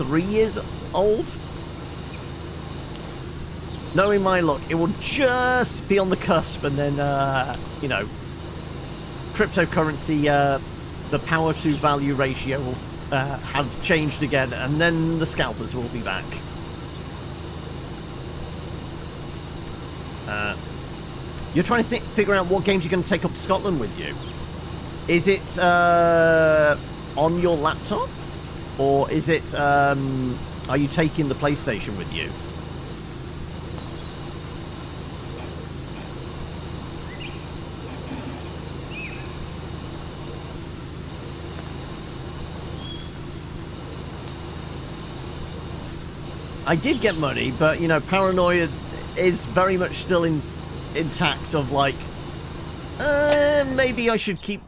3 years old? Knowing my luck, it will just be on the cusp, and then, you know, cryptocurrency, the power to value ratio will have changed again, and then the scalpers will be back. You're trying to figure out what games you're going to take up to Scotland with you. Is it on your laptop, or is it? Are you taking the PlayStation with you? I did get money, but, you know, paranoia is very much still intact of, like, maybe I should keep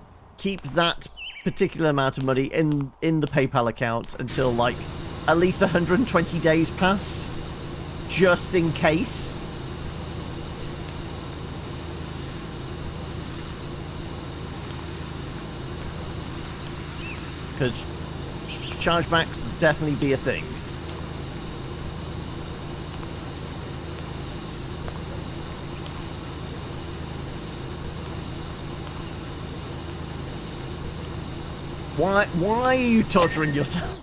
that particular amount of money in the PayPal account until, like, at least 120 days pass, just in case. Because chargebacks will definitely be a thing. Why are you torturing yourself?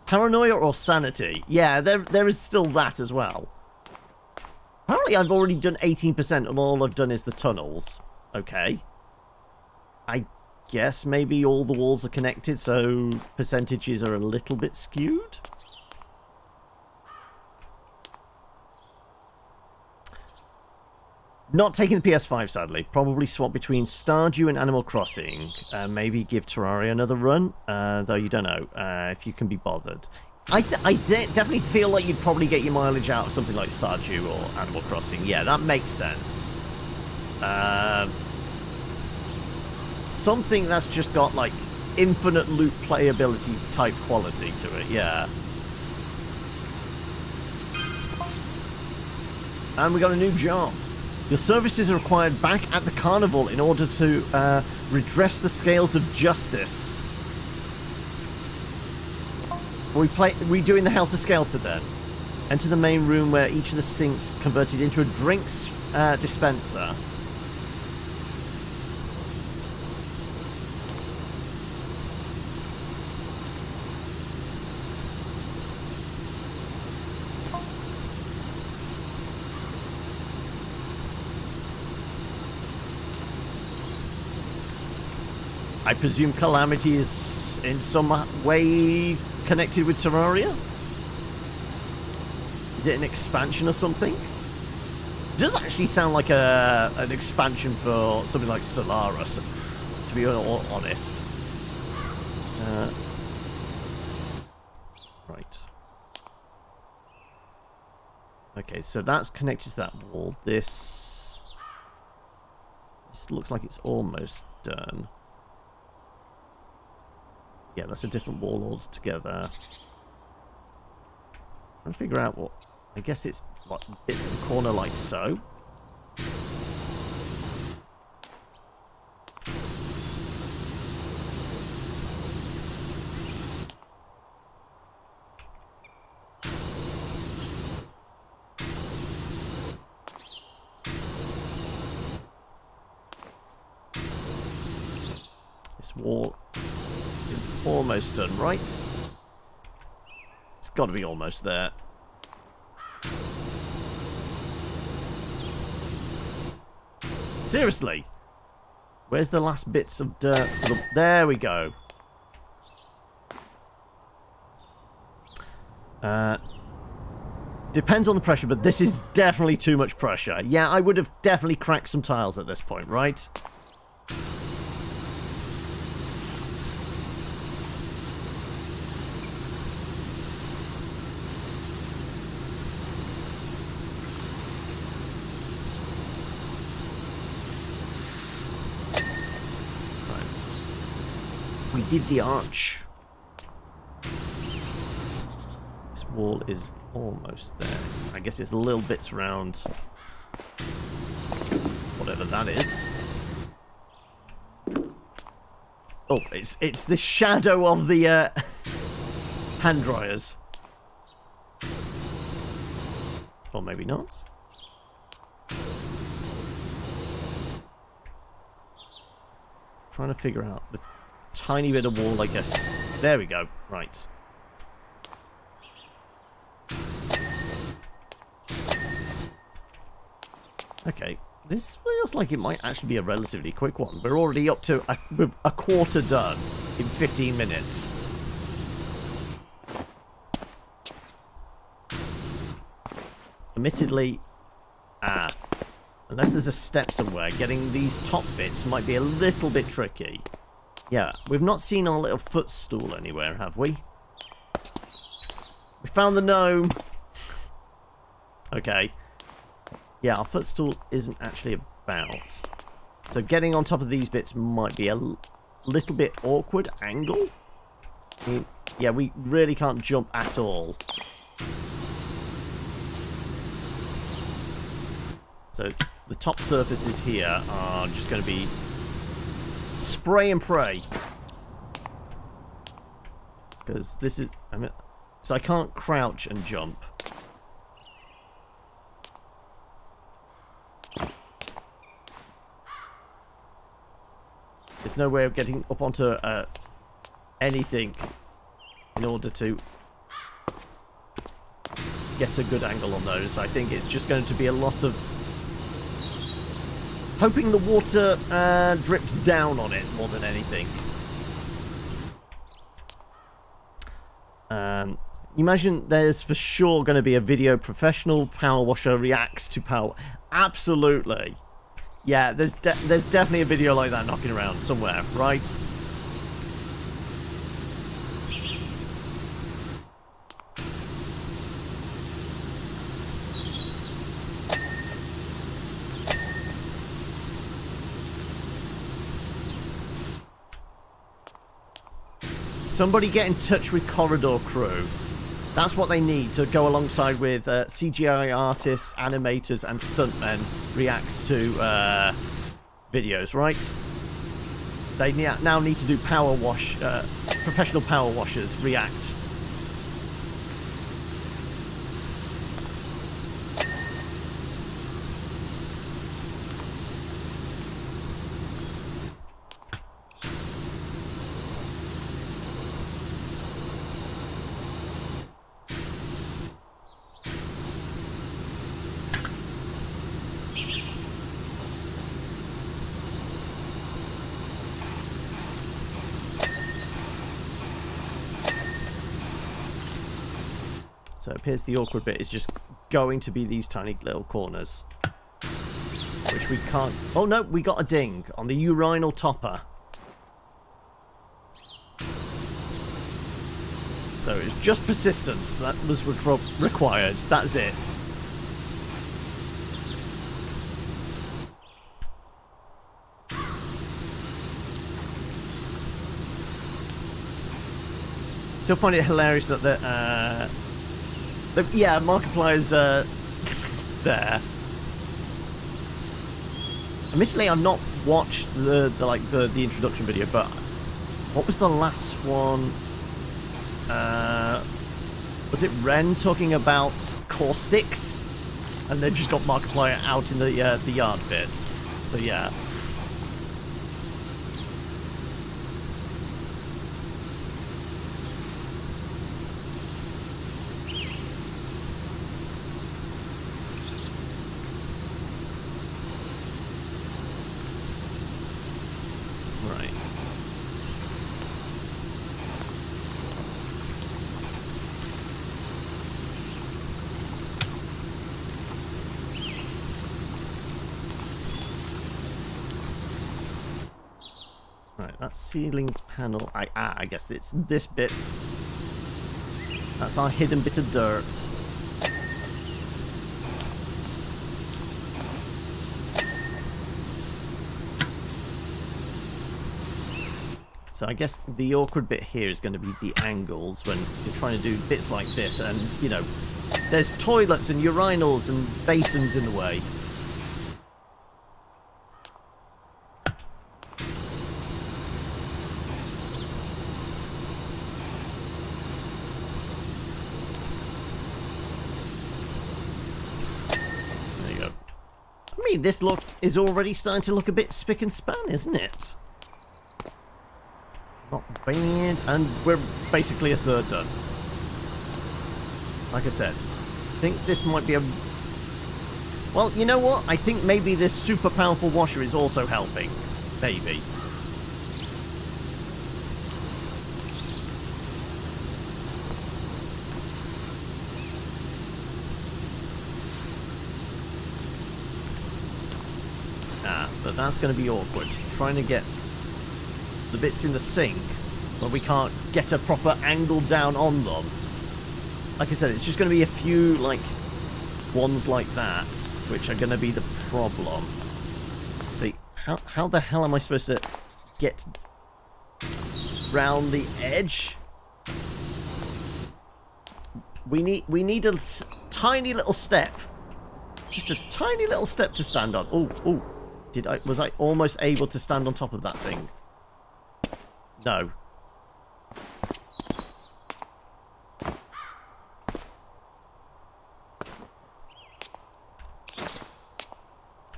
Paranoia or sanity? Yeah, there is still that as well. Apparently I've already done 18% and all I've done is the tunnels. Okay. I guess maybe all the walls are connected, so percentages are a little bit skewed. Not taking the PS5, sadly. Probably swap between Stardew and Animal Crossing. Maybe give Terraria another run, though you don't know if you can be bothered. I definitely feel like you'd probably get your mileage out of something like Stardew or Animal Crossing. Yeah, that makes sense. Something that's just got, like, infinite loop playability type quality to it, yeah. And we got a new job. Your services are required back at the carnival in order to redress the scales of justice. We doing the Helter Skelter then. Enter the main room where each of the sinks converted into a drinks dispenser. I presume Calamity is in some way connected with Terraria? Is it an expansion or something? It does actually sound like an expansion for something like Stellaris, to be honest. Right. Okay, so that's connected to that wall. This looks like it's almost done. Yeah, that's a different wall altogether. Trying to figure out what... I guess it's what bits in the corner like so. This wall is almost done, right? It's got to be almost there. Seriously? Where's the last bits of dirt? There we go. Depends on the pressure, but this is definitely too much pressure. Yeah, I would have definitely cracked some tiles at this point, right? We did the arch. This wall is almost there. I guess it's little bits around whatever that is. Oh, it's the shadow of the hand dryers. Or maybe not. Trying to figure out the tiny bit of wall, I guess. There we go. Right. Okay. This feels like it might actually be a relatively quick one. We're already up to a quarter done in 15 minutes. Admittedly, unless there's a step somewhere, getting these top bits might be a little bit tricky. Yeah, we've not seen our little footstool anywhere, have we? We found the gnome. Okay. Yeah, our footstool isn't actually about. So getting on top of these bits might be a little bit awkward angle. I mean, yeah, we really can't jump at all. So the top surfaces here are just going to be spray and pray. Because this is... I mean, so I can't crouch and jump. There's no way of getting up onto anything in order to get a good angle on those. I think it's just going to be a lot of hoping the water drips down on it more than anything. Imagine there's for sure going to be a video professional power washer reacts to power. Absolutely. Yeah, there's definitely a video like that knocking around somewhere, right? Somebody get in touch with Corridor Crew. That's what they need to go alongside with CGI artists, animators, and stuntmen react to videos, right? They now need to do power wash, professional power washers react. So it appears the awkward bit is just going to be these tiny little corners. Which we can't... Oh no, we got a ding on the urinal topper. So it's just persistence that was required. That's it. Still find it hilarious that yeah, Markiplier's there. Admittedly, I've not watched the introduction video, but what was the last one? Was it Ren talking about caustics? And they've just got Markiplier out in the yard bit. So yeah. That ceiling panel, I guess it's this bit. That's our hidden bit of dirt. So I guess the awkward bit here is going to be the angles when you're trying to do bits like this, and, you know, there's toilets and urinals and basins in the way. This look is already starting to look a bit spick and span, isn't it? Not bad, and we're basically a third done. Like I said, I think this might be a... Well, you know what? I think maybe this super powerful washer is also helping. Maybe. But that's going to be awkward. Trying to get the bits in the sink where we can't get a proper angle down on them. like I said, it's just going to be a few, like, ones like that, which are going to be the problem. See, how the hell am I supposed to get round the edge? We need a tiny little step. Just a tiny little step to stand on. Oh, was I almost able to stand on top of that thing? No.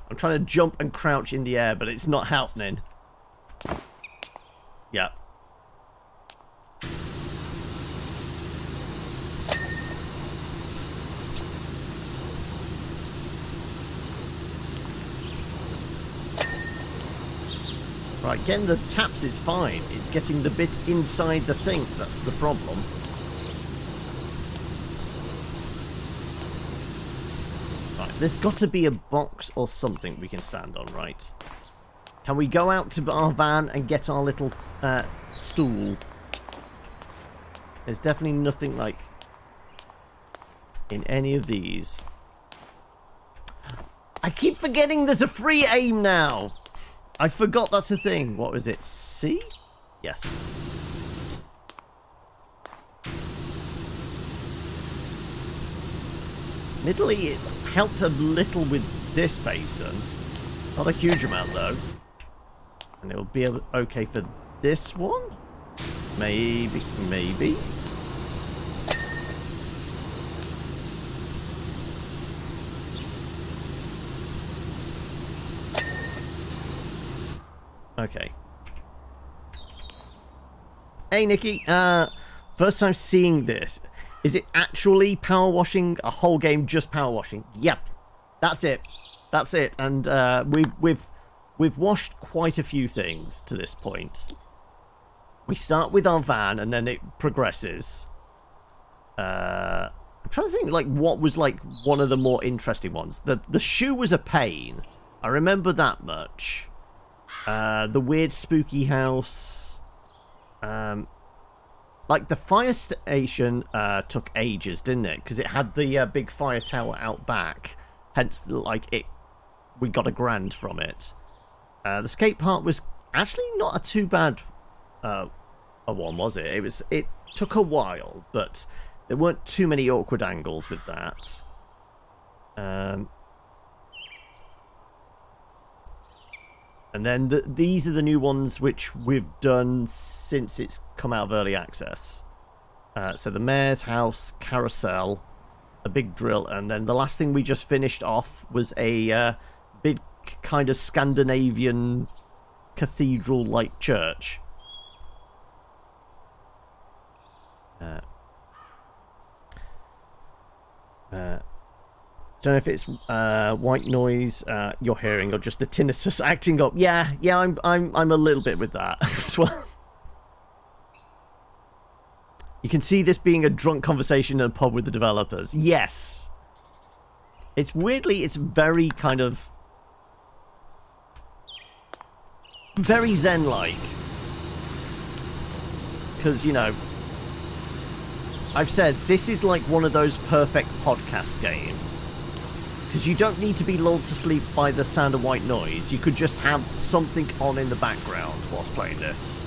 I'm trying to jump and crouch in the air, but it's not happening. Yeah. Right, getting the taps is fine. It's getting the bit inside the sink that's the problem. Right, there's got to be a box or something we can stand on, right? Can we go out to our van and get our little stool? There's definitely nothing like in any of these. I keep forgetting there's a free aim now. I forgot that's a thing. What was it? C? Yes. Admittedly, it's helped a little with this basin. Not a huge amount, though. And it'll be okay for this one? Maybe. Maybe. Okay. Hey, Nikki. First time seeing this. Is it actually power washing? A whole game just power washing? Yep. That's it. That's it. And we've washed quite a few things to this point. We start with our van and then it progresses. I'm trying to think like what was like one of the more interesting ones. The shoe was a pain. I remember that much. The weird spooky house. Like the fire station took ages, didn't it? Because it had the big fire tower out back. Hence, like we got $1,000 from it. The skate park was actually not a too bad a one, was it? It took a while, but there weren't too many awkward angles with that. And then these are the new ones which we've done since it's come out of early access. So the mayor's house, carousel, a big drill, and then the last thing we just finished off was a big kind of Scandinavian cathedral-like church. Don't know if it's white noise you're hearing or just the tinnitus acting up. Yeah, I'm a little bit with that as well. You can see this being a drunk conversation in a pub with the developers. Yes. It's very kind of very zen-like. Because, you know, I've said this is like one of those perfect podcast games. Because you don't need to be lulled to sleep by the sound of white noise. You could just have something on in the background whilst playing this.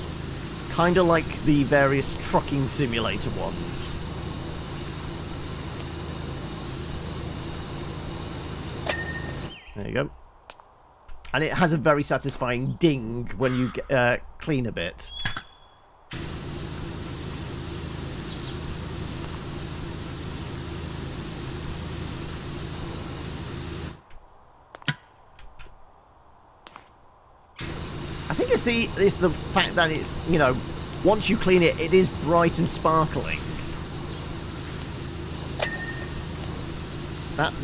Kind of like the various trucking simulator ones. There you go. And it has a very satisfying ding when you clean a bit. I think it's the fact that it's, you know, once you clean it, it is bright and sparkling.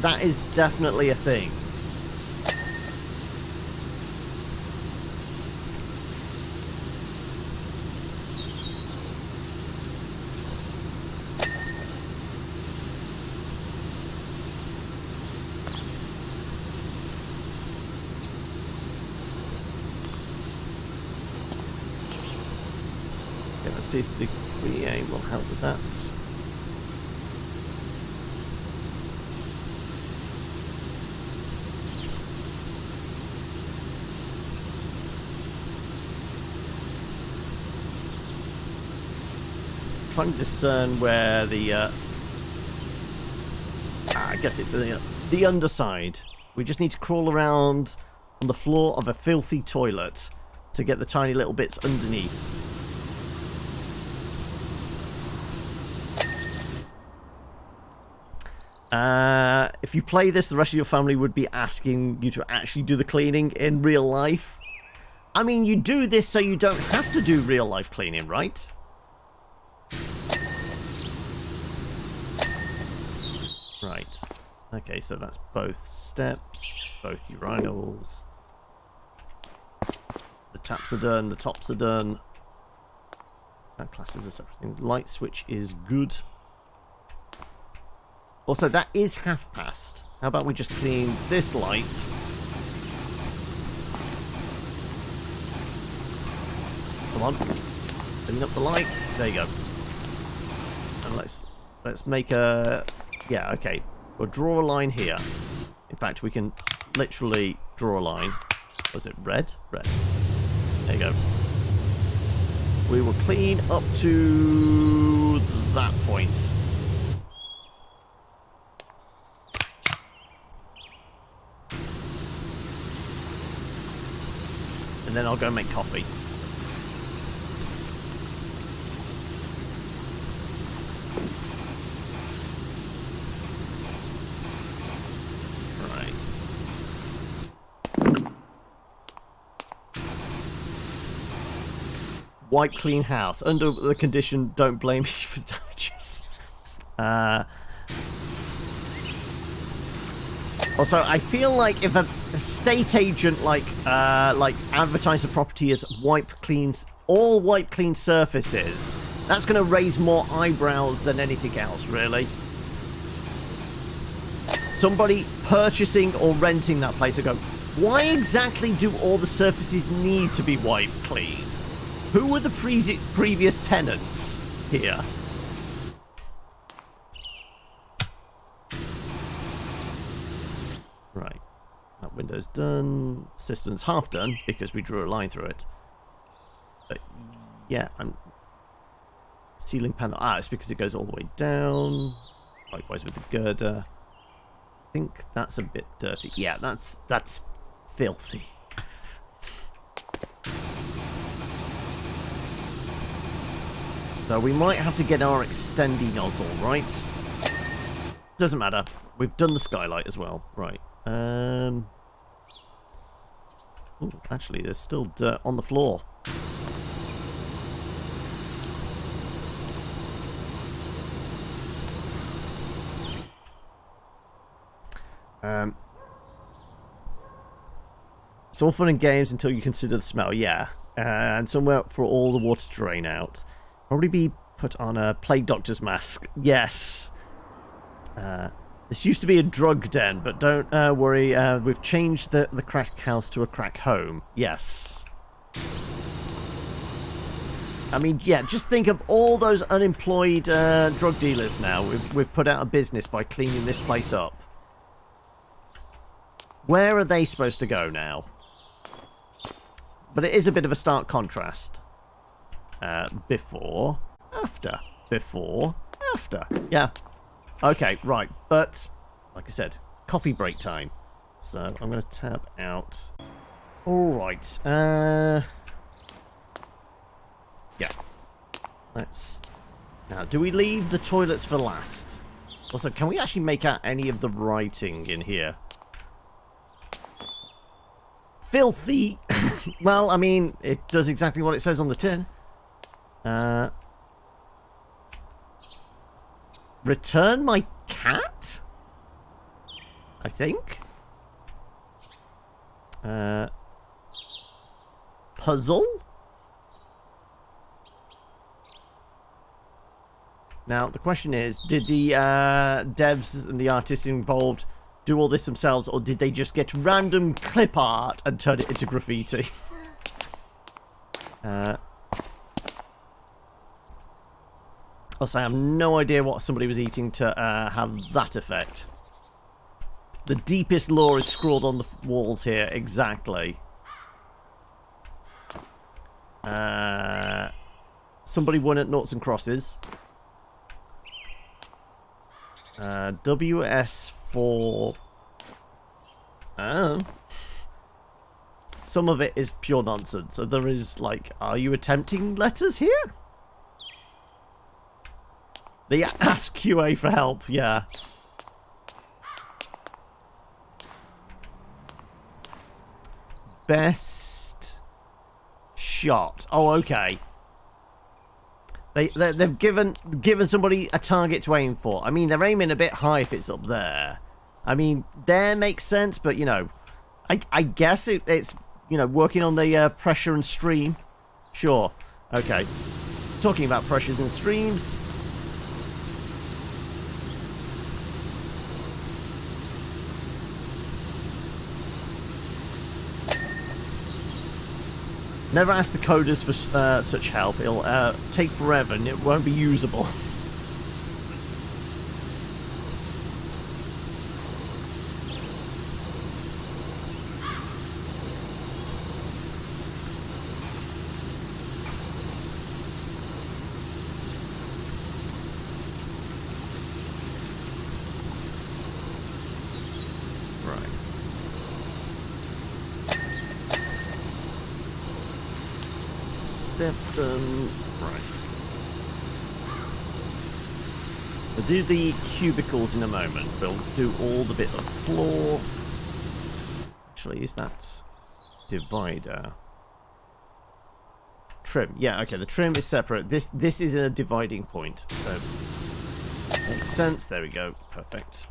That is definitely a thing. See if the free aim will help with that. trying to discern where the... I guess it's the underside. We just need to crawl around on the floor of a filthy toilet to get the tiny little bits underneath. If you play this, the rest of your family would be asking you to actually do the cleaning in real life. I mean, you do this so you don't have to do real life cleaning, right? Right. Okay, so that's both steps, both urinals. The taps are done, the tops are done. That class is a separate thing. Light switch is good. Also, that is half past. How about we just clean this light? Come on. Clean up the light. There you go. And let's make a... Yeah, okay. We'll draw a line here. In fact, we can literally draw a line. Was it red? Red. There you go. We will clean up to that point. And then I'll go make coffee. Right. Wipe clean house. Under the condition, don't blame me for the damages. Also, I feel like if a estate agent like advertise a property as all wipe clean surfaces, that's going to raise more eyebrows than anything else, really. Somebody purchasing or renting that place will go, why exactly do all the surfaces need to be wiped clean? Who were the previous tenants here? Right. That window's done. Cistern's half done because we drew a line through it. But yeah, ceiling panel. Ah, it's because it goes all the way down. Likewise with the girder. I think that's a bit dirty. Yeah, that's filthy. So we might have to get our extendy nozzle, right? Doesn't matter. We've done the skylight as well. Right. Ooh, actually, there's still dirt on the floor. It's all fun and games until you consider the smell. Yeah. And somewhere for all the water to drain out. Probably be put on a plague doctor's mask. Yes. This used to be a drug den, but don't worry. We've changed the crack house to a crack home. Yes. I mean, yeah, just think of all those unemployed drug dealers now. We've put out of business by cleaning this place up. Where are they supposed to go now? But it is a bit of a stark contrast. Before, after. Before, after. Yeah. Okay, right. But, like I said, coffee break time. So, I'm going to tab out. Alright. Yeah. Let's... Now, do we leave the toilets for last? Also, can we actually make out any of the writing in here? Filthy! Well, I mean, it does exactly what it says on the tin. Return my cat? I think. Puzzle? Now, the question is, did the devs and the artists involved do all this themselves, or did they just get random clip art and turn it into graffiti? Also, I have no idea what somebody was eating to have that effect. The deepest lore is scrawled on the walls here, exactly. Somebody won at Noughts and Crosses. WS4. Oh. Some of it is pure nonsense. So there is, like, are you attempting letters here? They ask QA for help, yeah. Best shot. Oh, okay. They've given somebody a target to aim for. I mean, they're aiming a bit high if it's up there. I mean, there makes sense, but, you know, I guess it's, you know, working on the pressure and stream. Sure. Okay. Talking about pressures and streams. Never ask the coders for such help. It'll take forever and it won't be usable. Right. We'll do the cubicles in a moment. We'll do all the bit of floor. Actually, is that divider? Trim. Yeah, okay, the trim is separate. This is a dividing point. So, makes sense. There we go. Perfect.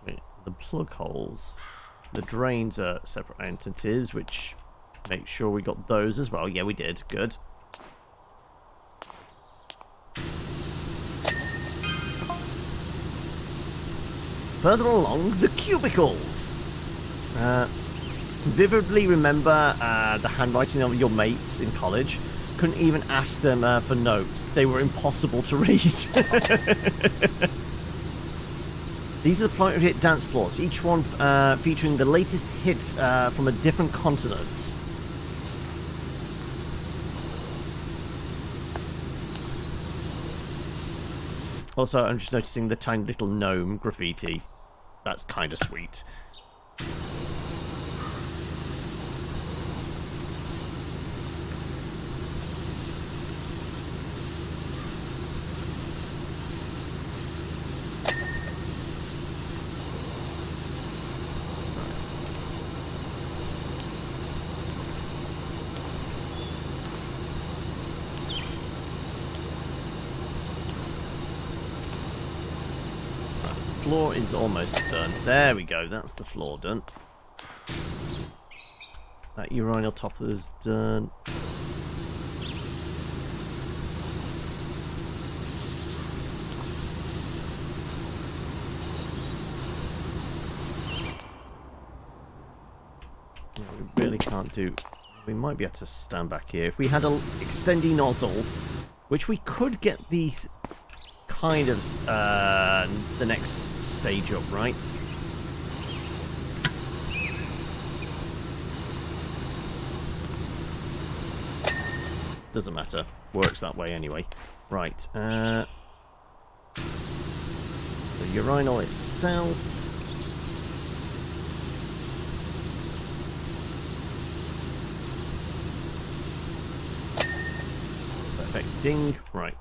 Wait, the plug holes. The drains are separate entities, which make sure we got those as well. Yeah, we did. Good. Further along, the cubicles. Vividly remember the handwriting of your mates in college. Couldn't even ask them for notes. They were impossible to read. These are the Planet Hit dance floors, each one featuring the latest hits from a different continent. Also, I'm just noticing the tiny little gnome graffiti. That's kind of sweet. Floor is almost done. There we go. That's the floor done. That urinal topper is done. No, we really can't do. We might be able to stand back here if we had an extending nozzle, which we could get the kind of the next stage up, right? Doesn't matter. Works that way anyway. Right. The urinal itself. Perfect. Ding. Right.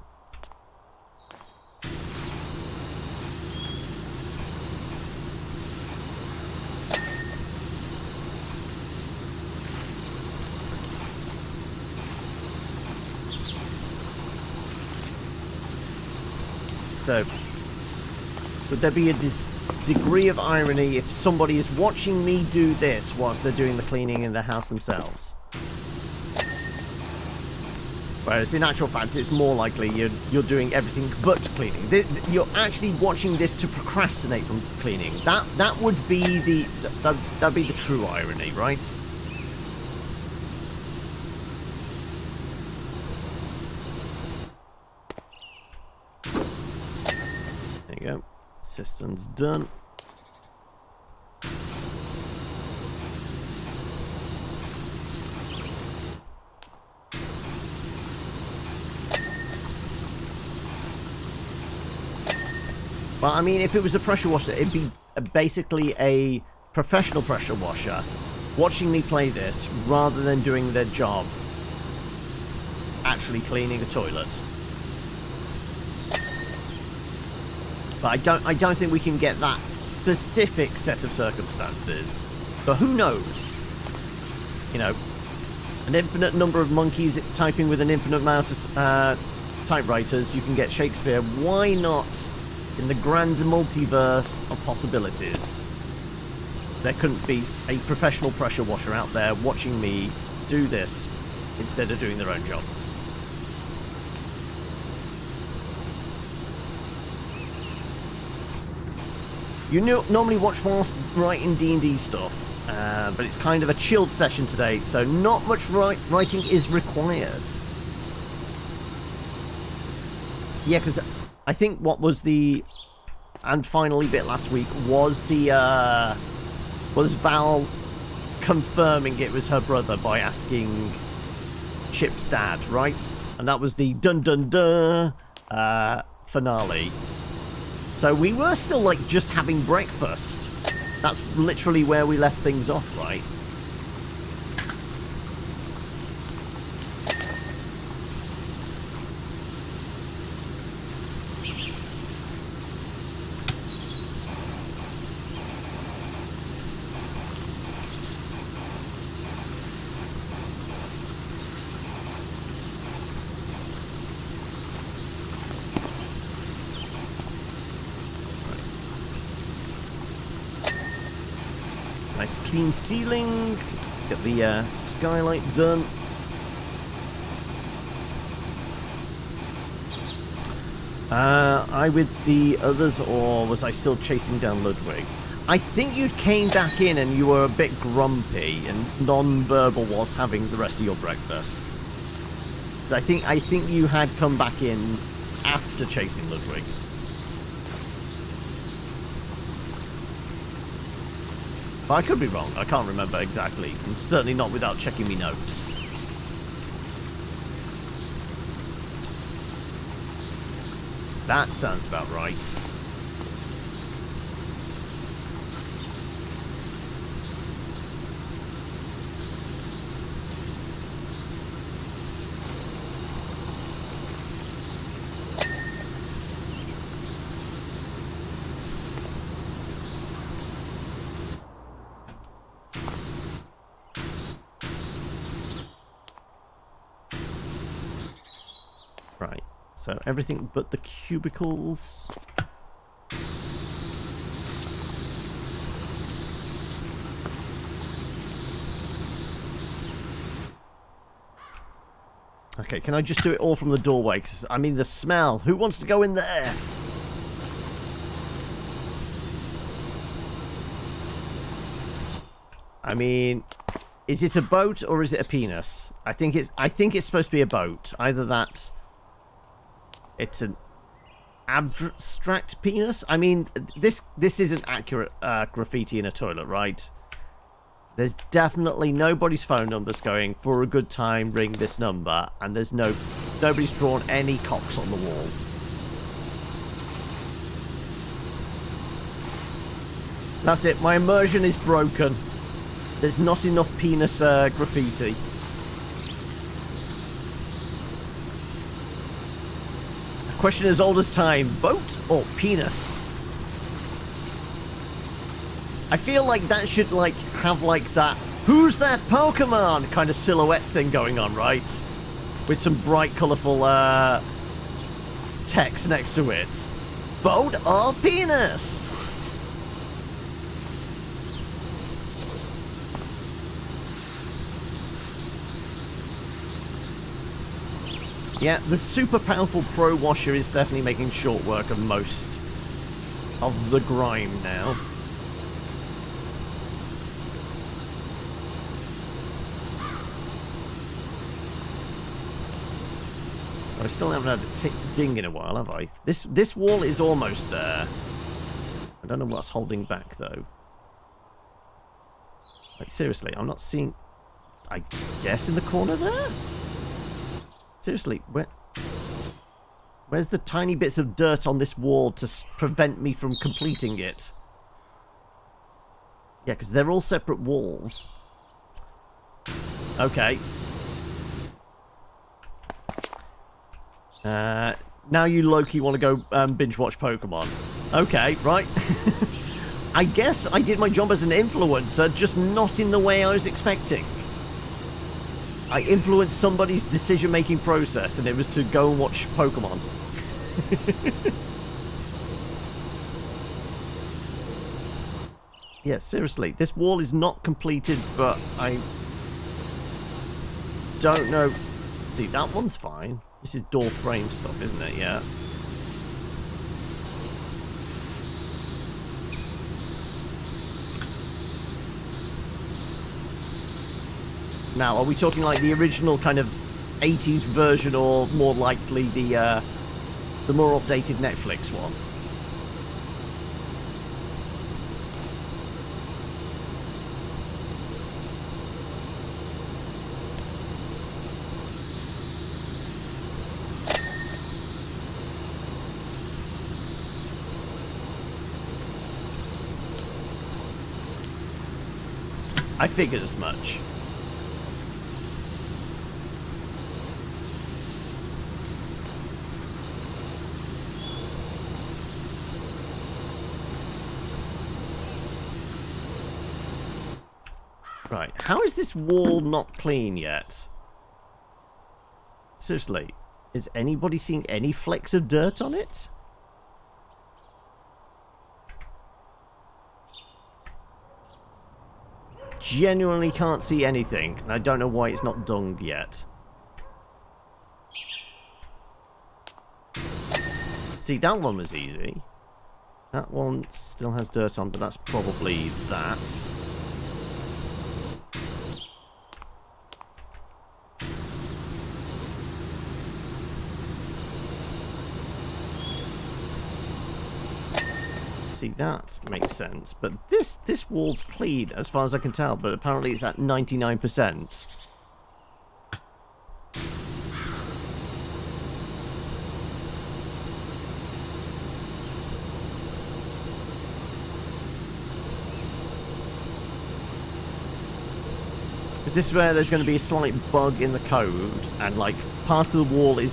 So, would there be a degree of irony if somebody is watching me do this whilst they're doing the cleaning in the house themselves? Whereas in actual fact, it's more likely you're doing everything but cleaning. You're actually watching this to procrastinate from cleaning. That would be that'd be the true irony, right? There you go. Cistern's done. Well, I mean, if it was a pressure washer, it'd be basically a professional pressure washer watching me play this rather than doing their job actually cleaning a toilet. But I don't think we can get that specific set of circumstances. But who knows? You know, an infinite number of monkeys typing with an infinite amount of typewriters, you can get Shakespeare. Why not, in the grand multiverse of possibilities, there couldn't be a professional pressure washer out there watching me do this instead of doing their own job? You normally watch whilst writing D&D stuff, but it's kind of a chilled session today, so not much writing is required. Yeah, because I think what was the and finally bit last week was the was Val confirming it was her brother by asking Chip's dad, right? And that was the dun dun dun finale. So we were still, like, just having breakfast. That's literally where we left things off, right? Nice clean ceiling. Let's get the skylight done. I with the others, or was I still chasing down Ludwig? I think you came back in and you were a bit grumpy and non-verbal whilst having the rest of your breakfast. So I think you had come back in after chasing Ludwig. I could be wrong. I can't remember exactly. And certainly not without checking me notes. That sounds about right. Right, so everything but the cubicles. Okay, can I just do it all from the doorway? Because, I mean, the smell. Who wants to go in there? I mean, is it a boat or is it a penis? I think it's supposed to be a boat. Either that. It's an abstract penis. I mean, this isn't accurate graffiti in a toilet, right? There's definitely nobody's phone numbers going for a good time. Ring this number, and there's nobody's drawn any cocks on the wall. That's it. My immersion is broken. There's not enough penis graffiti. Question as old as time: boat or penis? I feel like that should like have like that "who's that Pokemon" kind of silhouette thing going on, right? With some bright, colourful text next to it. Boat or penis? Yeah, the super powerful Pro Washer is definitely making short work of most of the grime now. I still haven't had a ding in a while, have I? This wall is almost there. I don't know what's holding back, though. Like, seriously, I'm not seeing... I guess in the corner there? Seriously, Where's the tiny bits of dirt on this wall to prevent me from completing it? Yeah, because they're all separate walls. Okay. Now you Loki want to go binge watch Pokemon. Okay, right. I guess I did my job as an influencer, just not in the way I was expecting. I influenced somebody's decision-making process, and it was to go and watch Pokemon. Yeah, seriously, this wall is not completed, but I don't know. See, that one's fine. This is door frame stuff, isn't it? Yeah. Now, are we talking like the original kind of 80s version, or more likely the more updated Netflix one? I figured as much. Right, how is this wall not clean yet? Seriously, is anybody seeing any flecks of dirt on it? Genuinely can't see anything, and I don't know why it's not dung yet. See, that one was easy. That one still has dirt on, but that's probably that. See, that makes sense, but this wall's clean as far as I can tell, but apparently it's at 99%. Is this where there's going to be a slight bug in the code, and like part of the wall is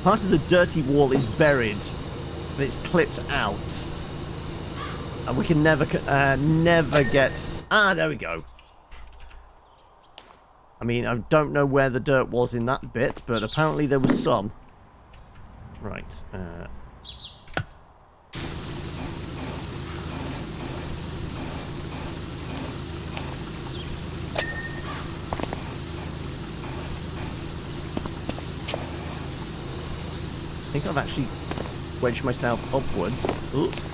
part of the dirty wall is buried, and it's clipped out? And we can never get... Ah, there we go. I mean, I don't know where the dirt was in that bit, but apparently there was some. Right. I think I've actually wedged myself upwards. Oops.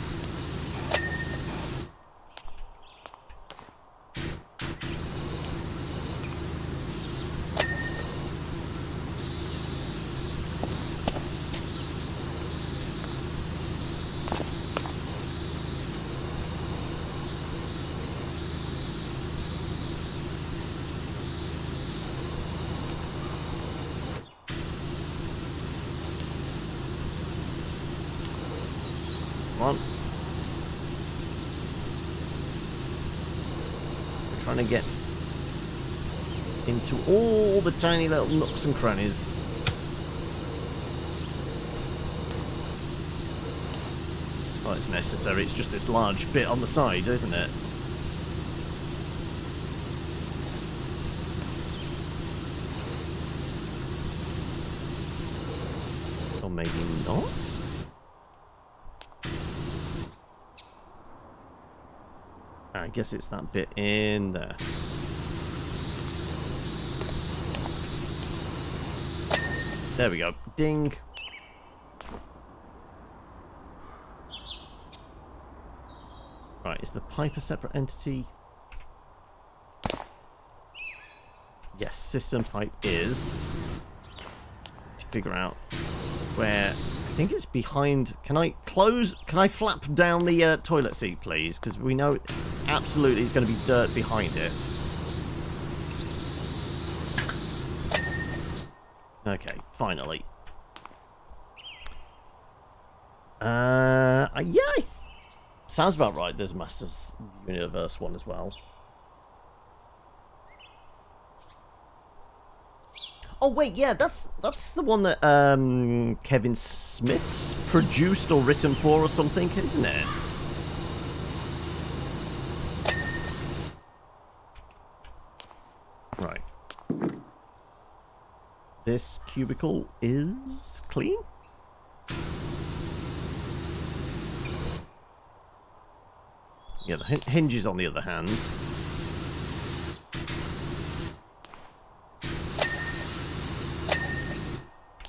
On. We're trying to get into all the tiny little nooks and crannies. Oh, it's necessary. It's just this large bit on the side, isn't it? Or maybe not? I guess it's that bit in there. There we go. Ding. Right, is the pipe a separate entity? Yes, system pipe is. To figure out where... I think it's behind... Can I flap down the toilet seat, please? Because we know it absolutely is going to be dirt behind it. Okay, finally. Yeah, sounds about right. There's Masters Universe one as well. Oh wait, yeah, that's the one that Kevin Smith's produced or written for or something, isn't it? Right. This cubicle is clean. Yeah, the hinges on the other hand.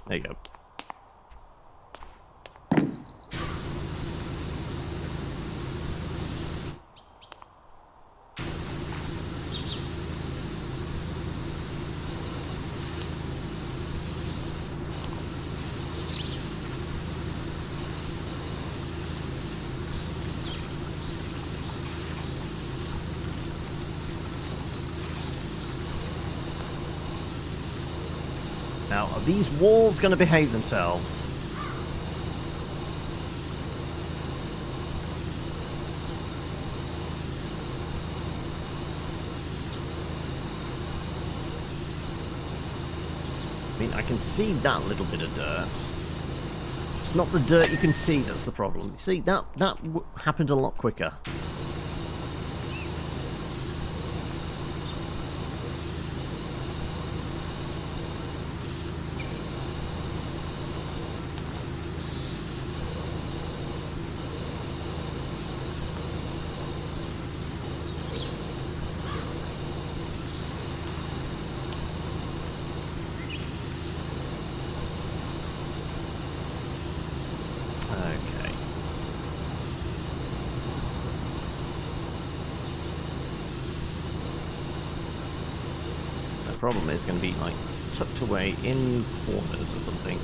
There you go. Now, are these walls going to behave themselves? I mean, I can see that little bit of dirt. It's not the dirt you can see that's the problem. You see, that happened a lot quicker. Problem is going to be like tucked away in corners or something.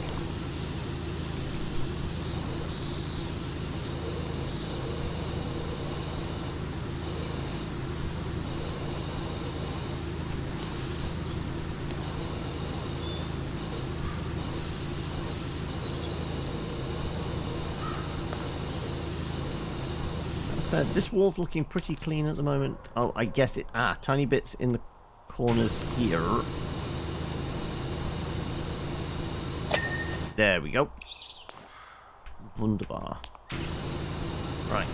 So this wall's looking pretty clean at the moment. Oh, I guess it. Tiny bits in the corners here. There we go. Wunderbar. Right.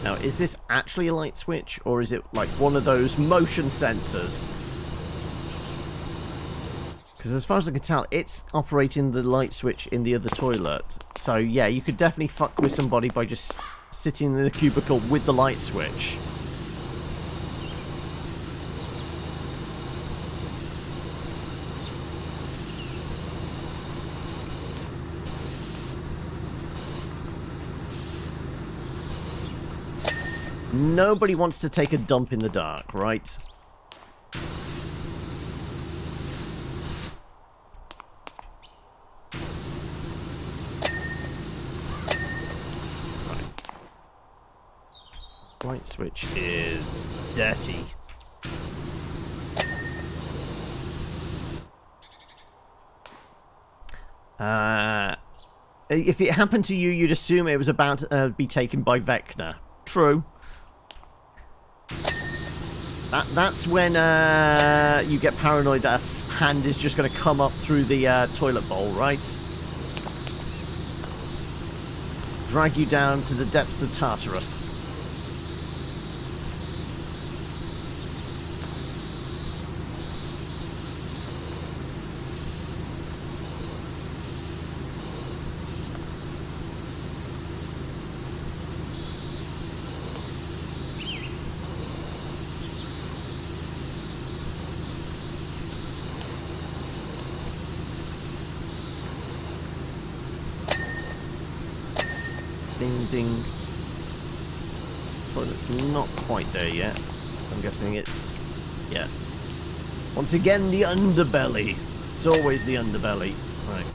Now, is this actually a light switch, or is it like one of those motion sensors? Because as far as I can tell, it's operating the light switch in the other toilet. So yeah, you could definitely fuck with somebody by just sitting in the cubicle with the light switch. Nobody wants to take a dump in the dark, right? Light switch is dirty. If it happened to you, you'd assume it was about to be taken by Vecna. True. That's when you get paranoid that a hand is just going to come up through the toilet bowl, right? Drag you down to the depths of Tartarus. Ding ding. Toilet's not quite there yet. I'm guessing it's... yeah. Once again, the underbelly. It's always the underbelly. Right.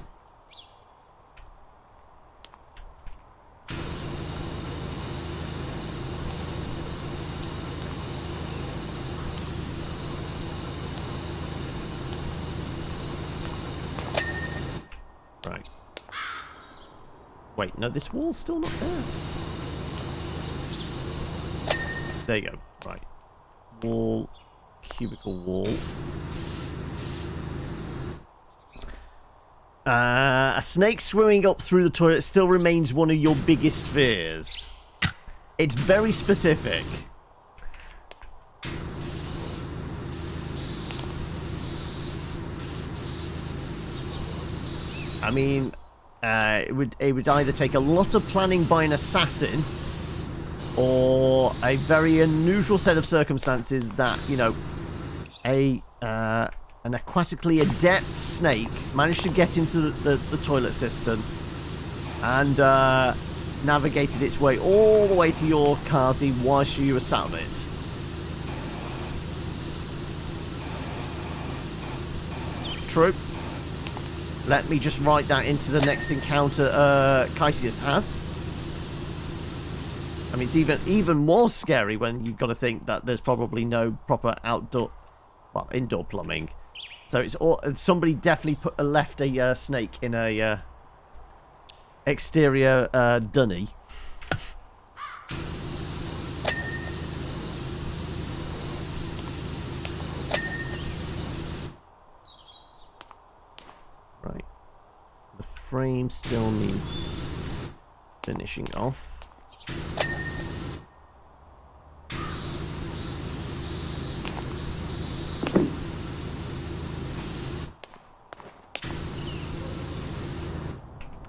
Wait, no, this wall's still not there. There you go. Right. Wall. Cubicle wall. A snake swimming up through the toilet still remains one of your biggest fears. It's very specific. I mean, it would either take a lot of planning by an assassin or a very unusual set of circumstances that, you know, an aquatically adept snake managed to get into the toilet system and navigated its way all the way to your Kazi whilst you were sat on it. True. Let me just write that into the next encounter Caesius has. I mean, it's even more scary when you've got to think that there's probably no proper indoor plumbing. So it's somebody definitely left a snake in a exterior dunny. Right. The frame still needs finishing off.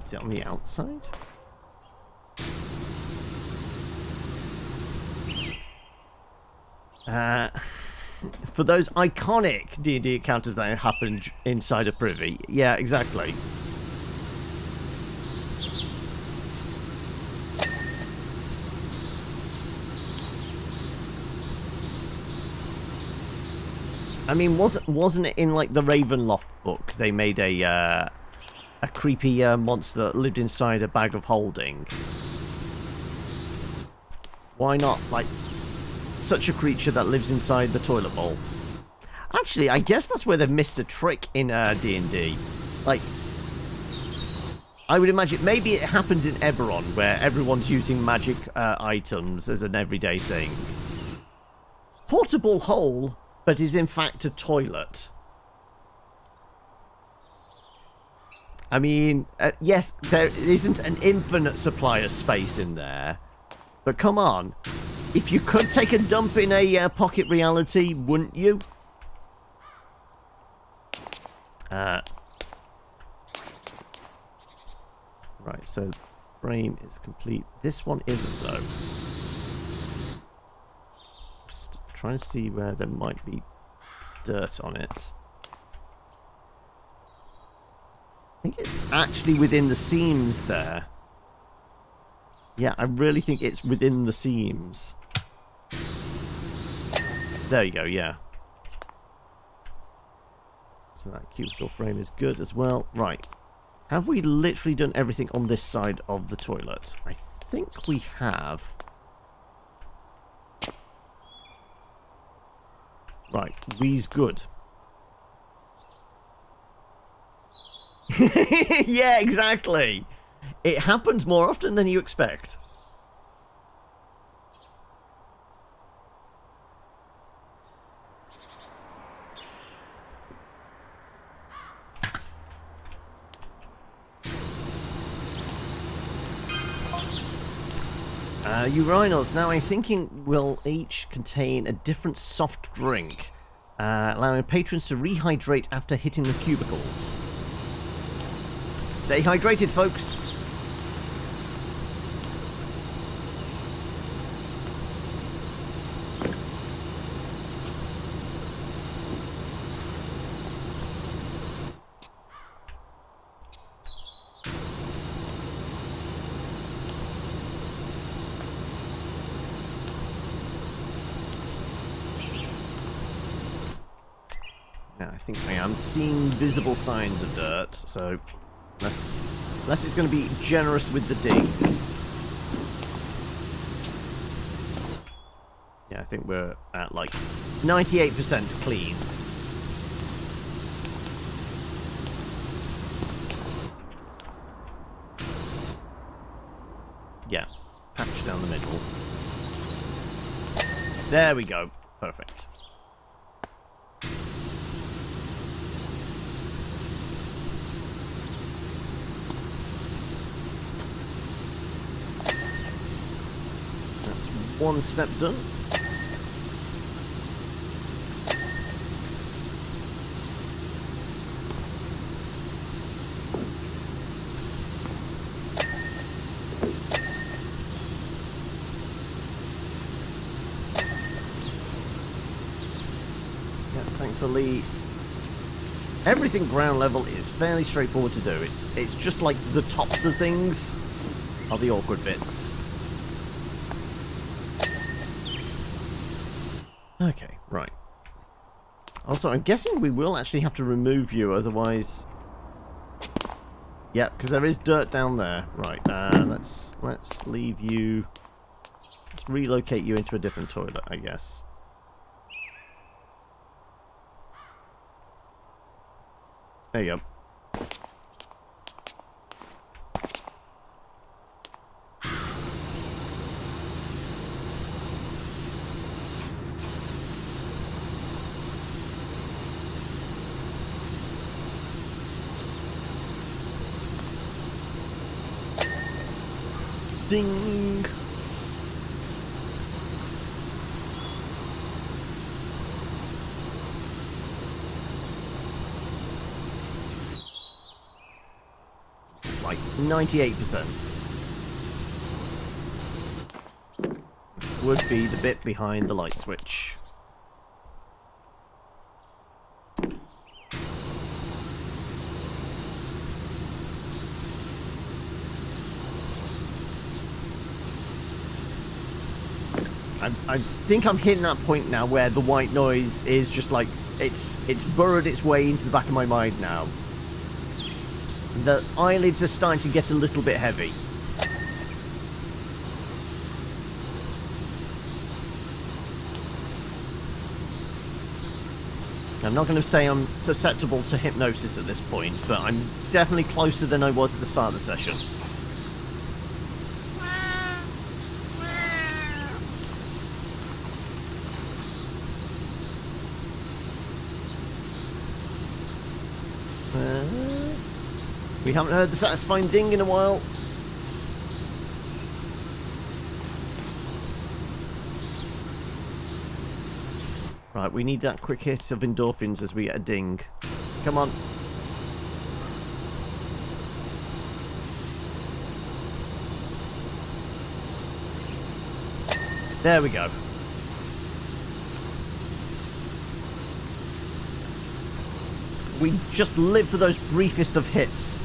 Is it on the outside? For those iconic D&D encounters that happened inside a privy. Yeah, exactly. I mean, wasn't it in like the Ravenloft book? They made a creepy monster that lived inside a bag of holding. Why not, like, such a creature that lives inside the toilet bowl? Actually, I guess that's where they've missed a trick in D&D. Like, I would imagine maybe it happens in Eberron, where everyone's using magic items as an everyday thing. Portable hole, but is in fact a toilet. I mean, yes, there isn't an infinite supply of space in there. But come on. If you could take a dump in a pocket reality, wouldn't you? Right, so frame is complete. This one isn't, though. Just trying to see where there might be dirt on it. I think it's actually within the seams there. Yeah, I really think it's within the seams. There you go, yeah. So that cubicle frame is good as well. Right. Have we literally done everything on this side of the toilet? I think we have. Right, we's good. Yeah, exactly. It happens more often than you expect. Urinals. Now I'm thinking will each contain a different soft drink, allowing patrons to rehydrate after hitting the cubicles. Stay hydrated, folks. Now, I think I am seeing visible signs of dirt, so unless it's going to be generous with the dig. Yeah, I think we're at like 98% clean. There we go. Perfect. That's one step done. Thankfully, everything ground level is fairly straightforward to do. It's just like the tops of things are the awkward bits. Okay, right. Also, I'm guessing we will actually have to remove you, otherwise... Yeah, because there is dirt down there. Right, let's leave you... Let's relocate you into a different toilet, I guess. There you go. Ding! Like 98%. Would be the bit behind the light switch. I think I'm hitting that point now where the white noise is just like it's burrowed its way into the back of my mind now. The eyelids are starting to get a little bit heavy. I'm not going to say I'm susceptible to hypnosis at this point, but I'm definitely closer than I was at the start of the session. We haven't heard the satisfying ding in a while. Right, we need that quick hit of endorphins as we get a ding. Come on. There we go. We just live for those briefest of hits.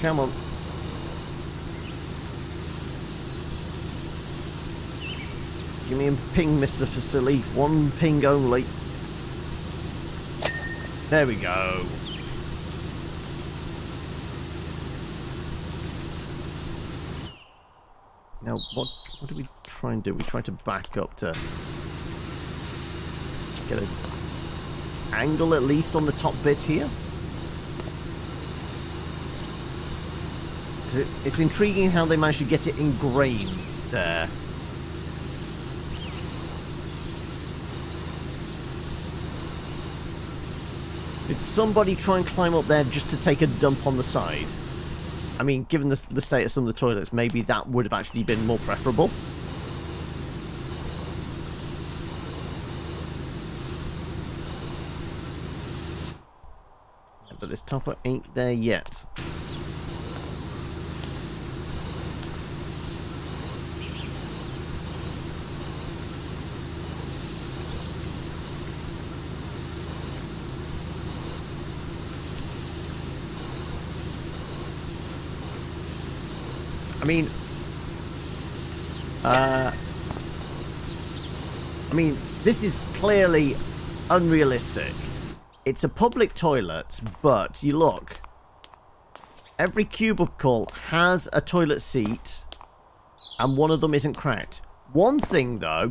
Come on. Give me a ping, Mr. Facility. One ping only. There we go. Now, what do we try and do? We try to back up to get an angle at least on the top bit here. It's intriguing how they managed to get it ingrained there. Did somebody try and climb up there just to take a dump on the side? I mean, given the state of some of the toilets, maybe that would have actually been more preferable. But this topper ain't there yet. I mean, this is clearly unrealistic. It's a public toilet, but you look. Every cubicle has a toilet seat and one of them isn't cracked. One thing, though.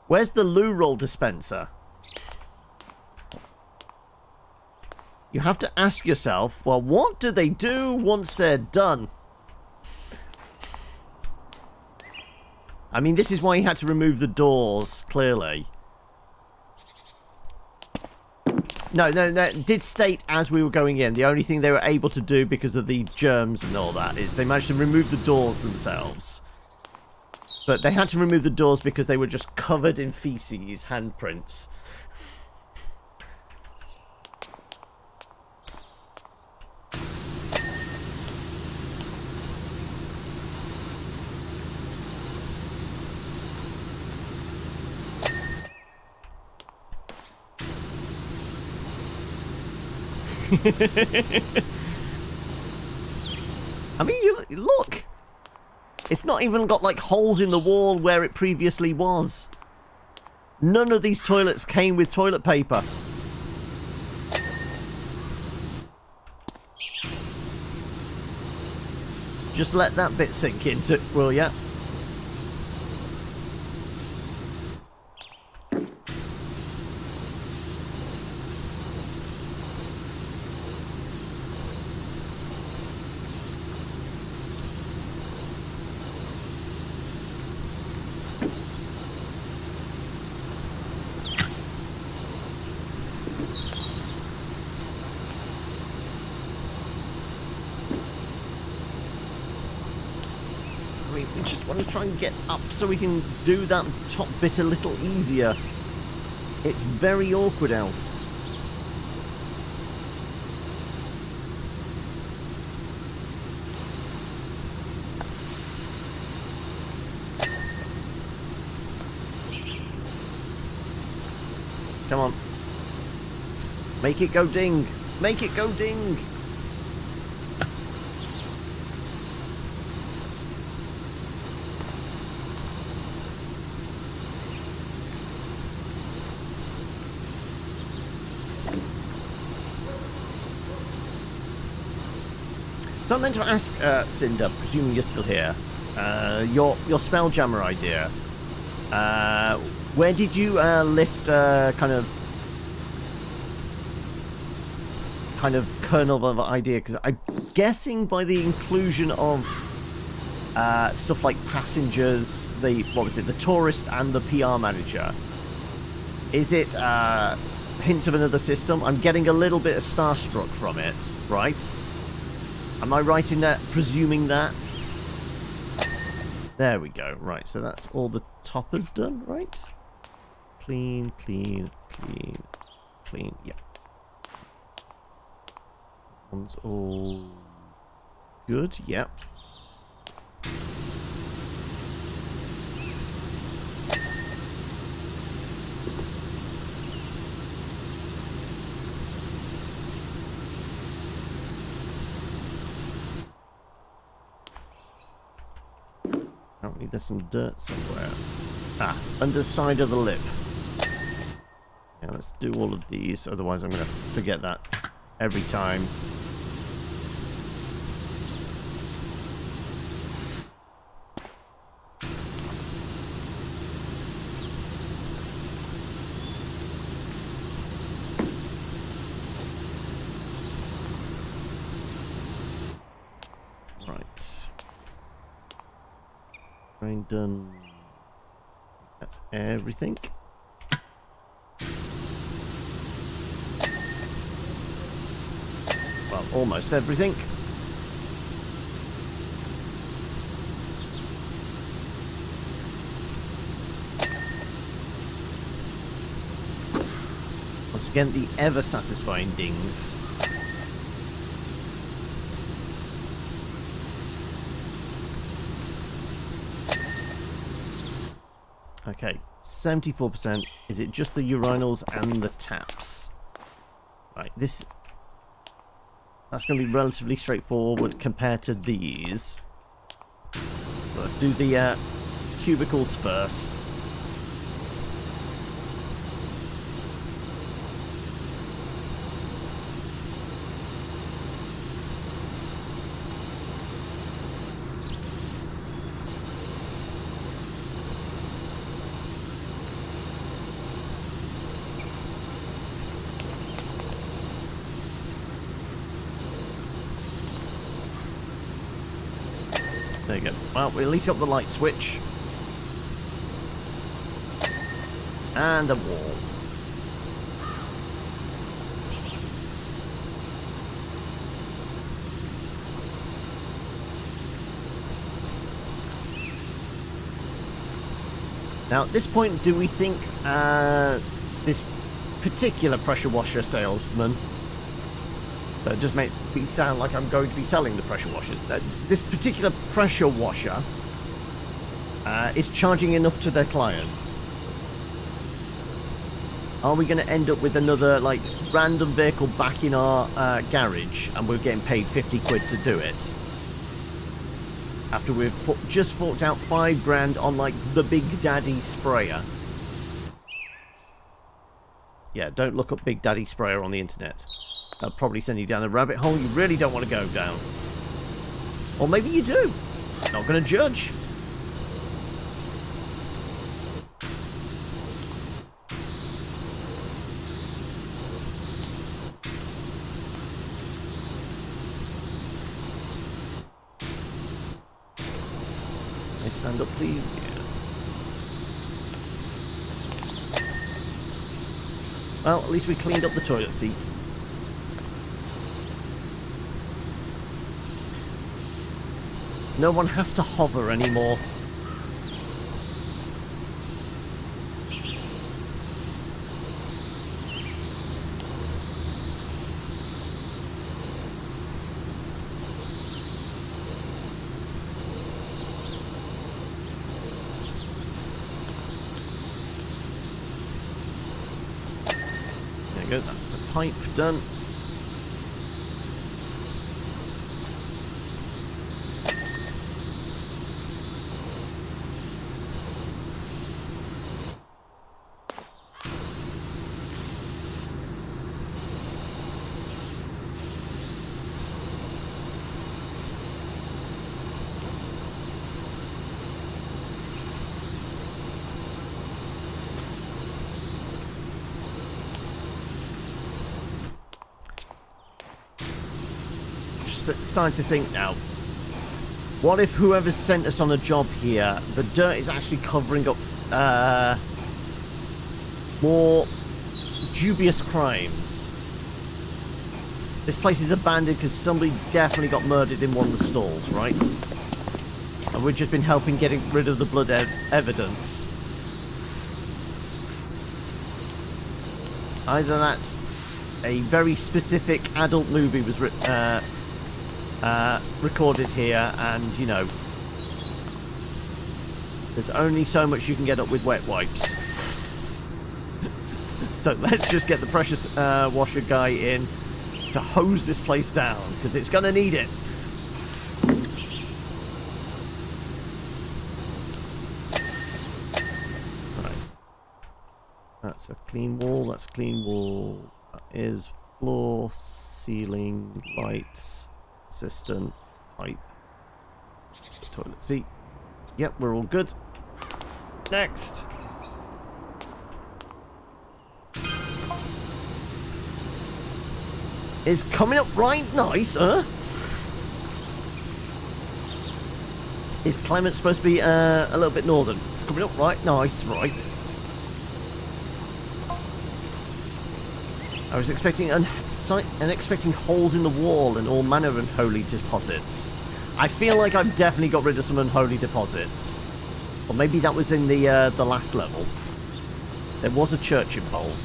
Where's the loo roll dispenser? You have to ask yourself, well, what do they do once they're done? I mean, this is why he had to remove the doors, clearly. No, it did state as we were going in, the only thing they were able to do because of the germs and all that is they managed to remove the doors themselves. But they had to remove the doors because they were just covered in feces, handprints. I mean, look! It's not even got, like, holes in the wall where it previously was. None of these toilets came with toilet paper. Just let that bit sink into, will ya? We just want to try and get up so we can do that top bit a little easier. It's very awkward else. Come on. Make it go ding. Make it go ding. So I meant to ask Cinder, presuming you're still here, your Spelljammer idea. Where did you lift kind of kernel of idea? Because I'm guessing by the inclusion of stuff like passengers, the tourist and the PR manager, is it hints of another system? I'm getting a little bit of Starstruck from it, right? Am I right in that, presuming that? There we go. Right, so that's all the toppers done, right? Clean, clean, clean, clean. Yeah. One's all good. Yep. Apparently there's some dirt somewhere. Ah, underside of the lip. Yeah, let's do all of these, otherwise I'm going to forget that every time. Done. That's everything. Well, almost everything. Once again, the ever satisfying dings. Okay, 74%. Is it just the urinals and the taps? Right, that's going to be relatively straightforward compared to these. So let's do the cubicles first. There you go. Well, we at least got the light switch. And a wall. Now, at this point, do we think this particular pressure washer salesman, so it just makes me sound like I'm going to be selling the pressure washers, this particular pressure washer is charging enough to their clients? Are we going to end up with another, like, random vehicle back in our garage and we're getting paid 50 quid to do it? After we've just forked out $5 on, like, the Big Daddy sprayer. Yeah, don't look up Big Daddy sprayer on the internet. That'll probably send you down a rabbit hole you really don't want to go down. Or maybe you do. Not going to judge. Stand up, please. Yeah. Well, at least we cleaned up the toilet seats. No one has to hover anymore. Good, that's the pipe done. Starting to think now, what if whoever sent us on a job here, the dirt is actually covering up more dubious crimes? This place is abandoned because somebody definitely got murdered in one of the stalls, right? And we've just been helping getting rid of the blood evidence. Either that a very specific adult movie was recorded here, and, you know, there's only so much you can get up with wet wipes. So let's just get the pressure washer guy in to hose this place down, because it's going to need it. Right. That's a clean wall, that's a clean wall. That is floor, ceiling, lights, cistern, pipe, toilet seat. Yep, we're all good. Next. Is coming up right nice, huh? Is climate supposed to be a little bit northern? It's coming up right nice, right? I was expecting unexpected holes in the wall and all manner of unholy deposits. I feel like I've definitely got rid of some unholy deposits. Or maybe that was in the last level. There was a church involved.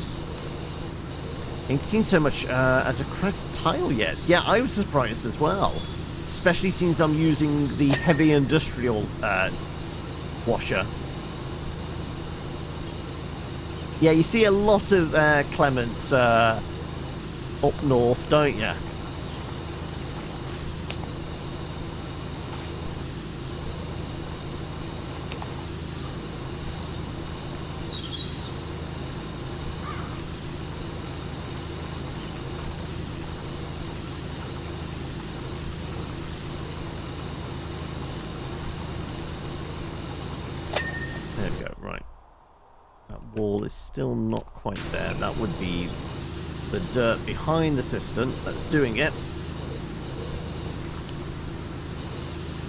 I ain't seen so much as a cracked tile yet. Yeah, I was surprised as well. Especially since I'm using the heavy industrial washer. Yeah, you see a lot of Clements up north, don't you? There we go, right. That wall is still not quite there. That would be the dirt behind the cistern that's doing it.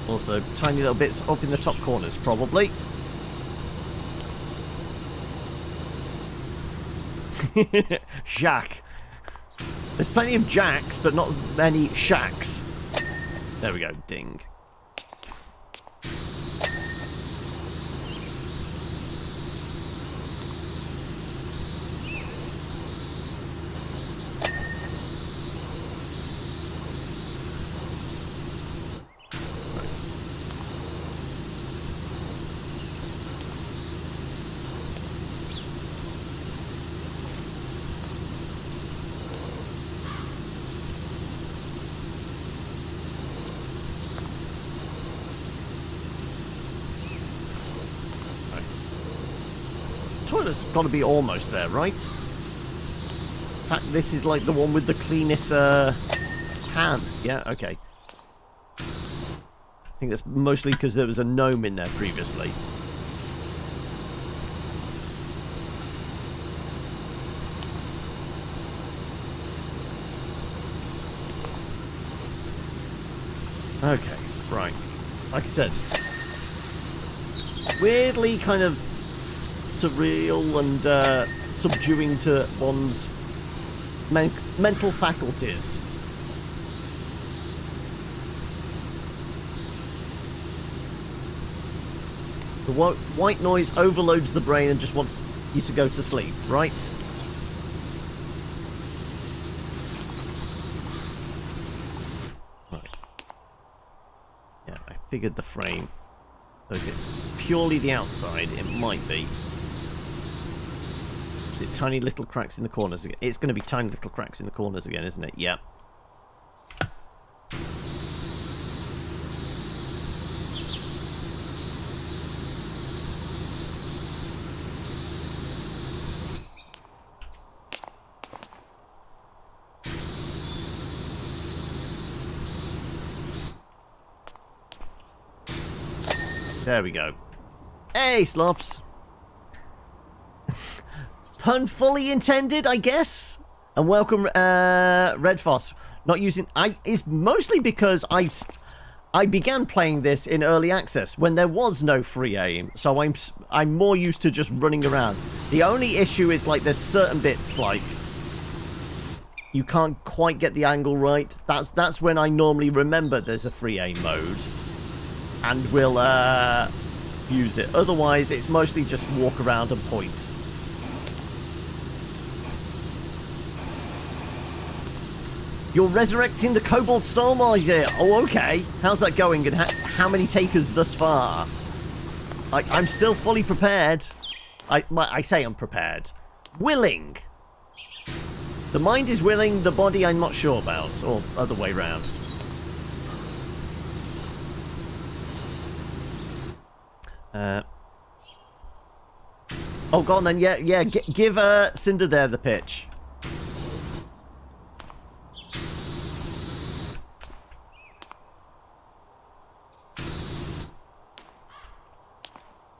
Also, tiny little bits up in the top corners, probably. Jack. There's plenty of jacks, but not many shacks. There we go, ding. Toilet's got to be almost there, right? In fact, this is like the one with the cleanest pan. Yeah, okay. I think that's mostly because there was a gnome in there previously. Okay, right. Like I said, weirdly kind of surreal and subduing to one's mental faculties. The white noise overloads the brain and just wants you to go to sleep, right? Right. Yeah, I figured the frame. So if it's purely the outside, it might be. Is it tiny little cracks in the corners again? It's going to be tiny little cracks in the corners again, isn't it? Yeah. There we go. Hey, Slops! Pun fully intended, I guess? And welcome, Red Foss. Not using... It's mostly because I began playing this in early access when there was no free aim, so I'm more used to just running around. The only issue is, like, there's certain bits, like, you can't quite get the angle right. That's when I normally remember there's a free aim mode. And we'll use it. Otherwise, it's mostly just walk around and point. You're resurrecting the Cobalt Storm idea. Oh, okay. How's that going? And how many takers thus far? I'm still fully prepared. I say I'm prepared. Willing. The mind is willing. The body I'm not sure about. Or other way round. Oh, go on then. Yeah. Give Cinder there the pitch.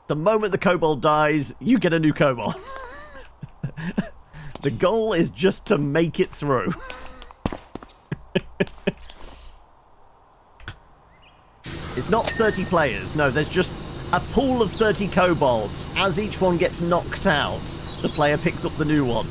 The moment the kobold dies, you get a new kobold. The goal is just to make it through. It's not 30 players. No, there's just a pool of 30 kobolds. As each one gets knocked out, the player picks up the new one.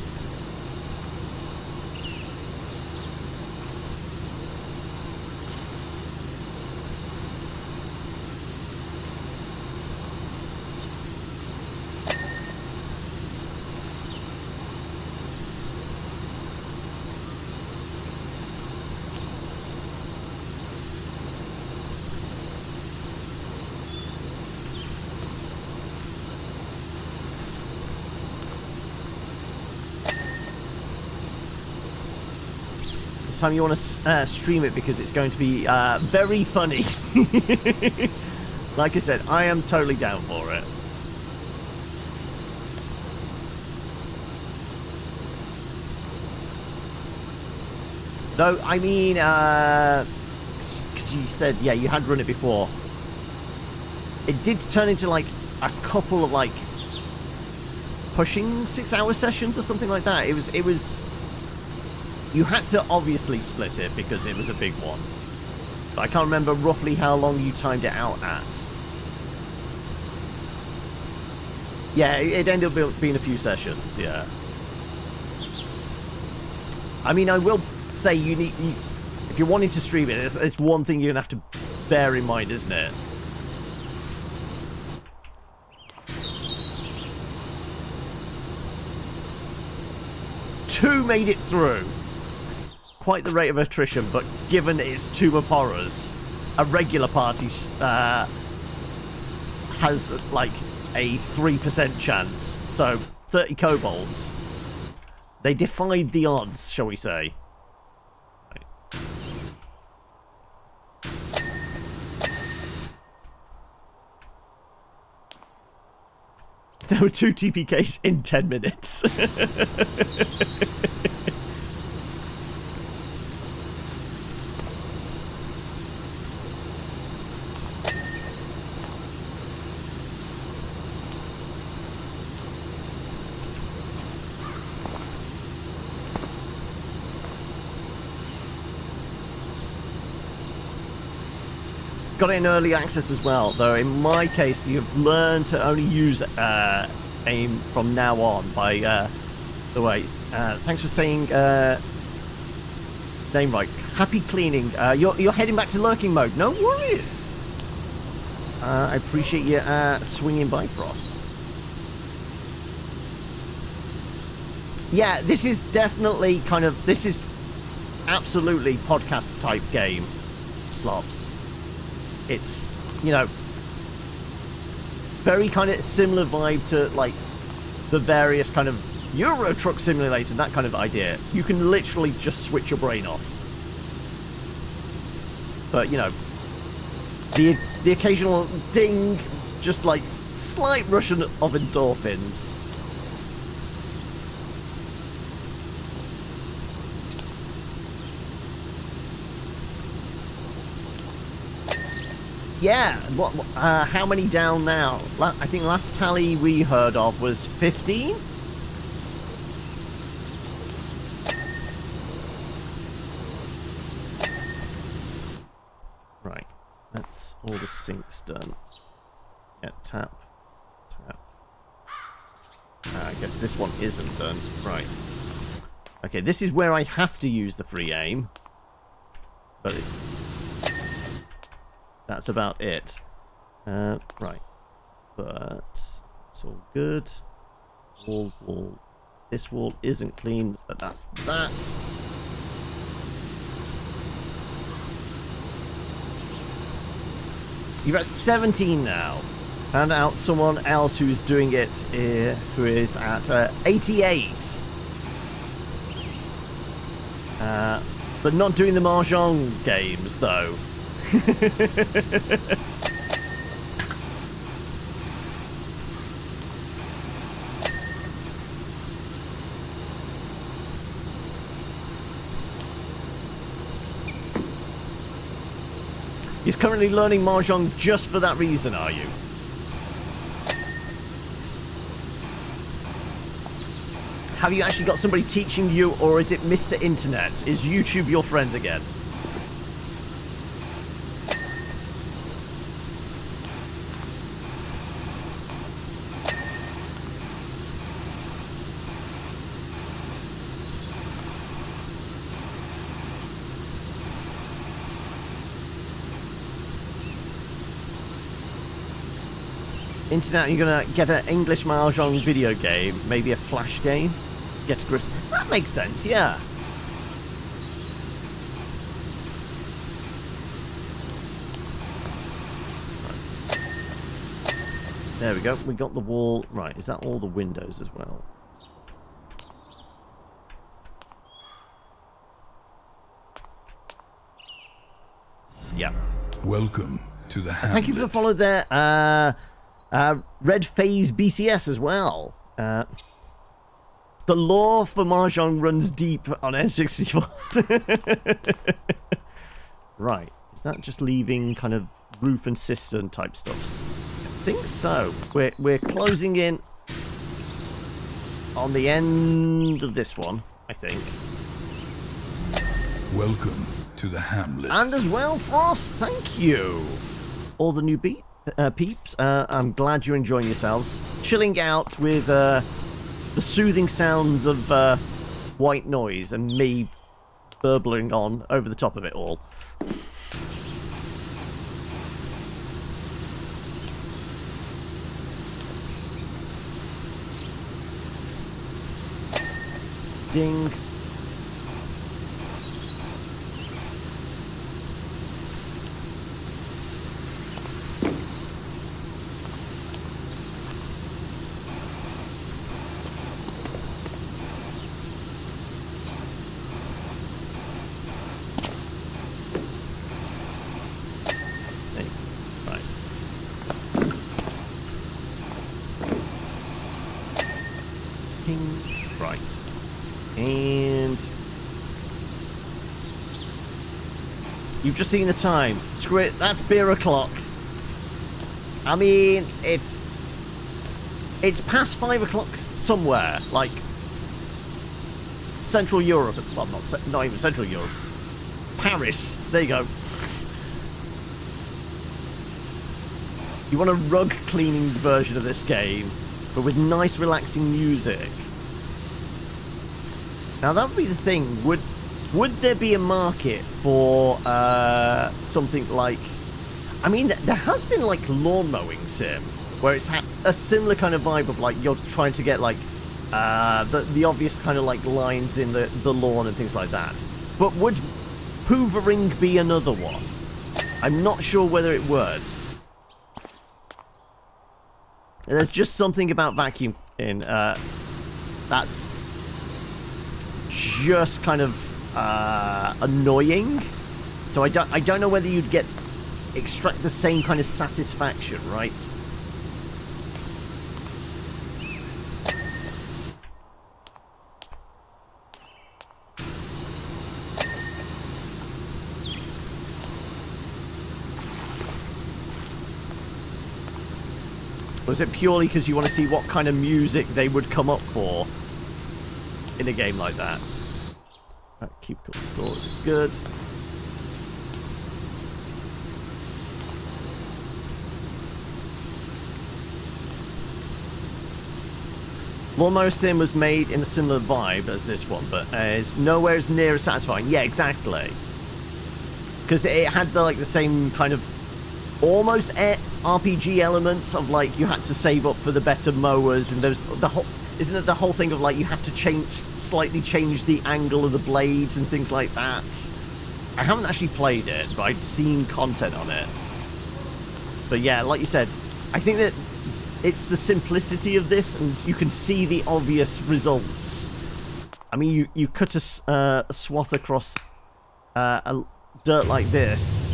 Time you want to stream it because it's going to be very funny. Like I said, I am totally down for it. Though, I mean, because you said, yeah, you had run it before. It did turn into like a couple of like pushing 6-hour sessions or something like that. It was. You had to obviously split it because it was a big one. I can't remember roughly how long you timed it out at. Yeah, it ended up being a few sessions, yeah. I mean, I will say if you're wanting to stream it, it's one thing you're going to have to bear in mind, isn't it? Two made it through. Quite the rate of attrition, but given it's Tomb of Horrors, a regular party has like a 3% chance. So 30 kobolds. They defied the odds, shall we say. Right. There were 2 TPKs in 10 minutes. Got it in early access as well, though in my case you've learned to only use aim from now on by the way. Thanks for saying name right. Happy cleaning. You're heading back to lurking mode. No worries. I appreciate you swinging by, Frost. Yeah, this is definitely this is absolutely podcast type game, Slobs. It's, you know, very kind of similar vibe to, like, the various kind of Euro Truck Simulator, that kind of idea. You can literally just switch your brain off. But, you know, the occasional ding, just, like, slight rush of endorphins. Yeah, how many down now? I think last tally we heard of was 15? Right, that's all the sinks done. Yeah, tap. I guess this one isn't done. Right. Okay, this is where I have to use the free aim. But that's about it. Right. But it's all good. Wall. This wall isn't clean, but that's that. You're at 17 now. Found out someone else who's doing it who is at 88. But not doing the Mahjong games, though. He's currently learning Mahjong just for that reason, are you? Have you actually got somebody teaching you, or is it Mr. Internet? Is YouTube your friend again? Internet, you're gonna get an English Mahjong video game, maybe a Flash game. Get to grips. That makes sense, yeah. Right. There we go. We got the wall. Right, is that all the windows as well? Yeah. Welcome to the Hamlet. Thank you for the follow there. Red Phase BCS as well. The lore for Mahjong runs deep on N64. Right. Is that just leaving kind of roof and cistern type stuffs? I think so. We're closing in on the end of this one, I think. Welcome to the hamlet. And as well, Frost, thank you. All the new peeps, I'm glad you're enjoying yourselves. Chilling out with the soothing sounds of white noise and me burbling on over the top of it all. Ding. And you've just seen the time. Screw it, that's beer o'clock. I mean, it's past 5 o'clock somewhere, like Central Europe. Well, not even Central Europe. Paris. There you go. You want a rug cleaning version of this game, but with nice, relaxing music. Now that would be the thing. Would there be a market for something like? I mean, there has been like lawn mowing sim, where it's had a similar kind of vibe of like you're trying to get like the obvious kind of like lines in the lawn and things like that. But would hoovering be another one? I'm not sure whether it would. There's just something about vacuum in that's just kind of annoying. So I don't know whether you'd extract the same kind of satisfaction, right? Was it purely because you want to see what kind of music they would come up for in a game like that? That cubicle door is good. Lawnmower Sim was made in a similar vibe as this one, but is nowhere as near as satisfying. Yeah, exactly. Because it had the same kind of almost RPG elements of like you had to save up for the better mowers, and there's the whole. Isn't it the whole thing of like you have to slightly change the angle of the blades and things like that? I haven't actually played it, but I'd seen content on it. But yeah, like you said, I think that it's the simplicity of this, and you can see the obvious results. I mean, you cut a swath across a dirt like this,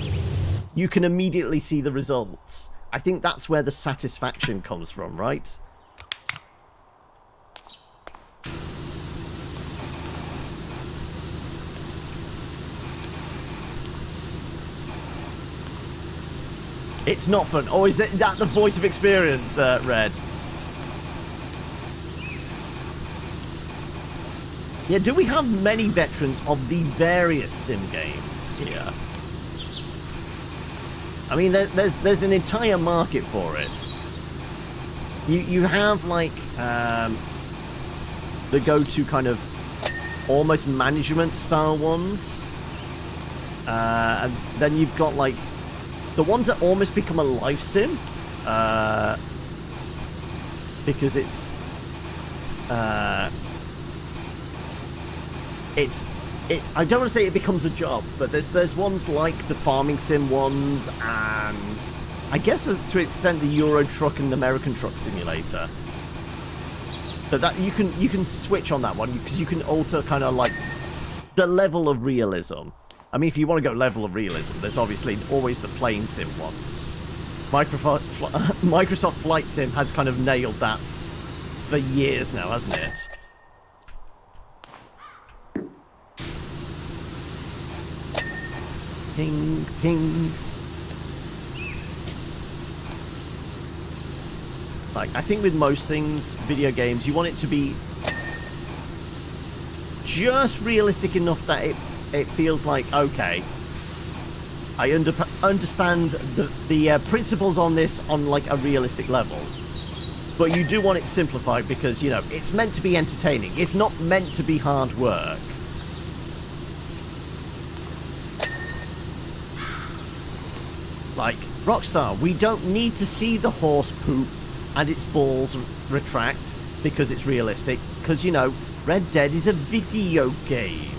you can immediately see the results. I think that's where the satisfaction comes from, right? It's not fun. Oh, is that the voice of experience, Red? Yeah, do we have many veterans of the various sim games here? I mean, there's an entire market for it. You have, like, the go-to kind of almost management-style ones. And then you've got, like, the ones that almost become a life sim, because I don't want to say it becomes a job, but there's ones like the farming sim ones, and I guess to an extent the Euro Truck and American Truck Simulator. But that you can switch on that one because you can alter kind of like the level of realism. I mean, if you want to go level of realism, there's obviously always the plane sim ones. Microsoft Flight Sim has kind of nailed that for years now, hasn't it? Ping, ping. Like, I think with most things, video games, you want it to be just realistic enough that it feels like, okay, I understand the principles on this on like a realistic level. But you do want it simplified because, you know, it's meant to be entertaining. It's not meant to be hard work. Like, Rockstar, we don't need to see the horse poop and its balls retract because it's realistic. Because, you know, Red Dead is a video game.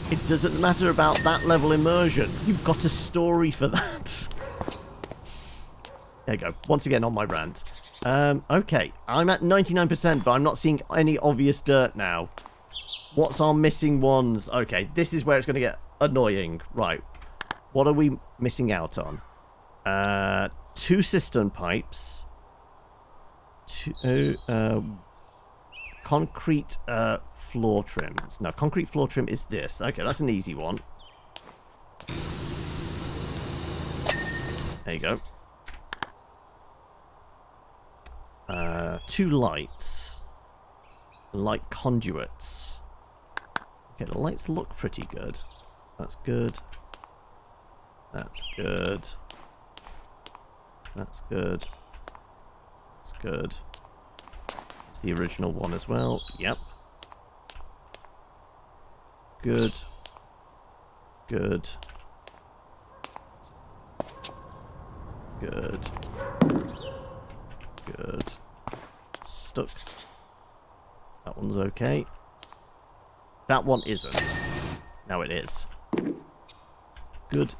It doesn't matter about that level immersion. You've got a story for that. There you go. Once again on my rant. Okay. I'm at 99%, but I'm not seeing any obvious dirt now. What's our missing ones? Okay, this is where it's going to get annoying. Right. What are we missing out on? 2 cistern pipes. 2 concrete floor trims. No, concrete floor trim is this. Okay, that's an easy one. There you go. 2 lights. Light conduits. Okay, the lights look pretty good. That's good. That's good. That's good. That's good. It's the original one as well. Yep. Good. Good. Good. Good. Stuck. That one's okay. That one isn't. Now it is. Good.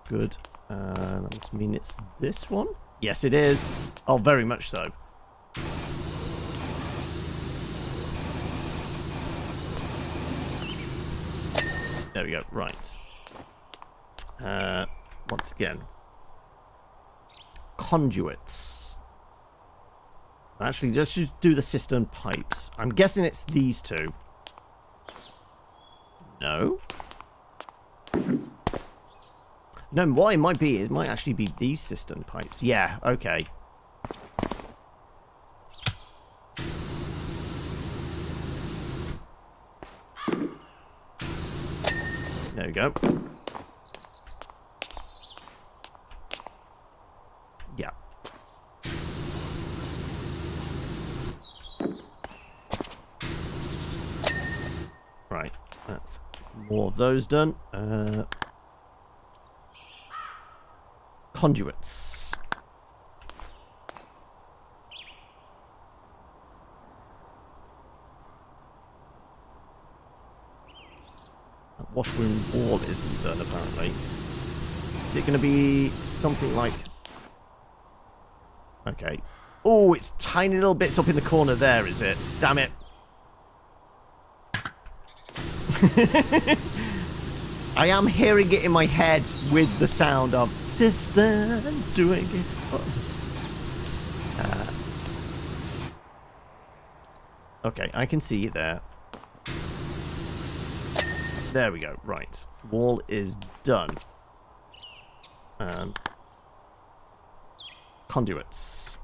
Good. That must mean it's this one? Yes, it is. Oh, very much so. There we go. Right. Once again. Conduits. Actually, let's just do the cistern pipes. I'm guessing it's these 2. No. No, what it might be, it might actually be these cistern pipes. Yeah, okay. There we go. Yeah. Right, that's more of those done. Conduits. That washroom wall isn't done, apparently. Is it going to be something like... Okay. Oh, it's tiny little bits up in the corner there, is it? Damn it. I am hearing it in my head with the sound of cisterns doing it. Okay, I can see it there. There we go. Right. Wall is done. Conduits.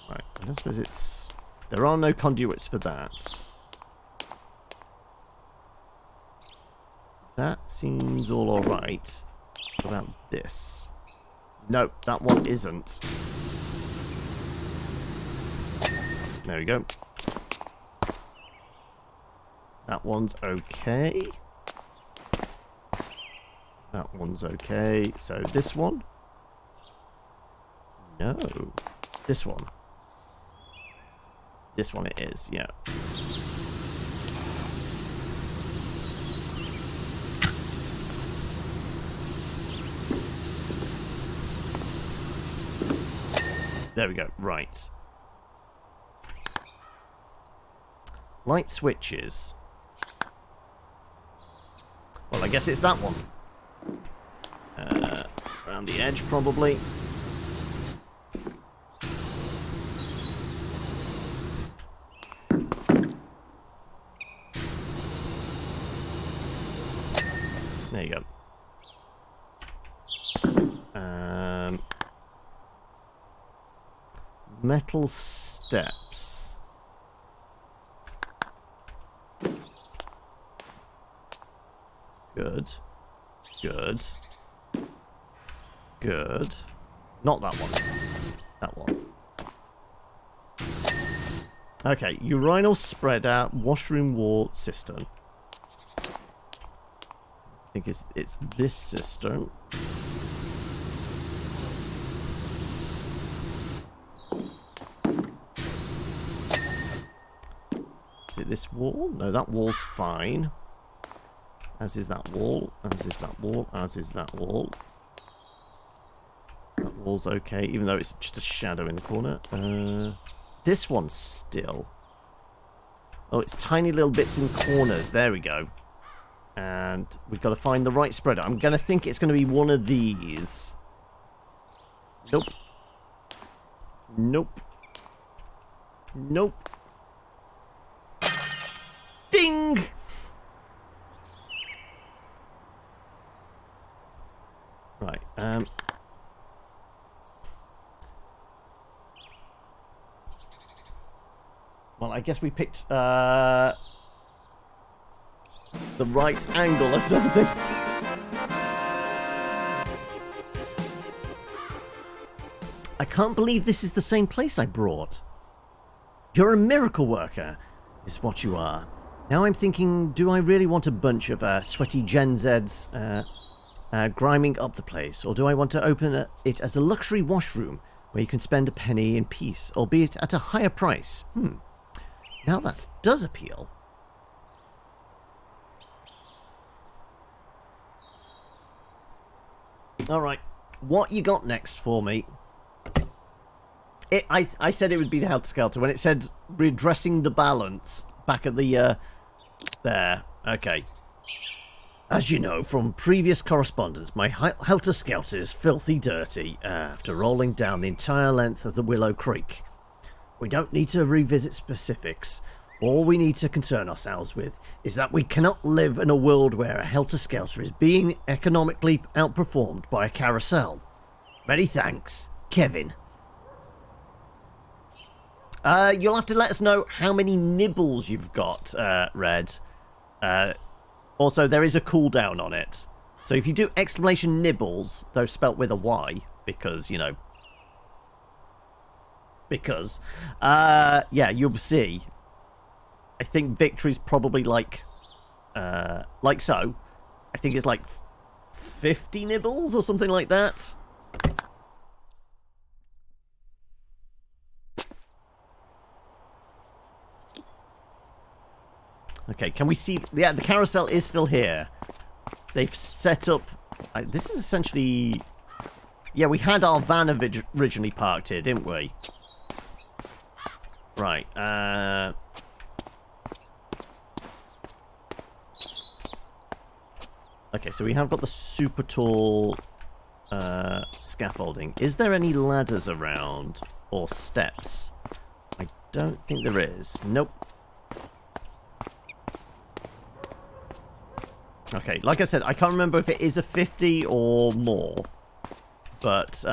Right. I don't suppose it's... There are no conduits for that. That seems all alright. What about this? No, that one isn't. There we go. That one's okay. That one's okay. So this one? No. This one. This one it is, yeah. There we go. Right. Light switches. Well, I guess it's that one. Around the edge, probably. There you go. Metal steps. Good. Good. Good. Not that one. That one. Okay, urinal spread out, washroom wall cistern. I think it's this cistern. Is it this wall? No, that wall's fine. As is that wall, as is that wall, as is that wall. That wall's okay, even though it's just a shadow in the corner. This one's still. Oh, it's tiny little bits in corners. There we go. And we've got to find the right spreader. I'm going to think it's going to be one of these. Nope. Nope. Nope. Ding! Right, well, I guess we picked, the right angle or something. I can't believe this is the same place I brought. You're a miracle worker, is what you are. Now I'm thinking, do I really want a bunch of, sweaty Gen Zs, griming up the place, or do I want to open it as a luxury washroom where you can spend a penny in peace, albeit at a higher price? Now that does appeal. Alright, what you got next for me? I said it would be the Helter Skelter when it said redressing the balance back at the, there. Okay. As you know from previous correspondence, my Helter Skelter is filthy dirty after rolling down the entire length of the Willow Creek. We don't need to revisit specifics. All we need to concern ourselves with is that we cannot live in a world where a Helter Skelter is being economically outperformed by a carousel. Many thanks, Kevin. You'll have to let us know how many nibbles you've got, Red. Also, there is a cooldown on it. So if you do exclamation nibbles, though spelt with a Y, because, you know... Because, yeah, you'll see. I think victory's probably like so. I think it's like 50 nibbles or something like that. Okay, can we see... Yeah, the carousel is still here. They've set up... this is essentially... Yeah, we had our van originally parked here, didn't we? Right, okay, so we have got the super tall scaffolding. Is there any ladders around? Or steps? I don't think there is. Nope. Okay, like I said, I can't remember if it is a 50 or more. But,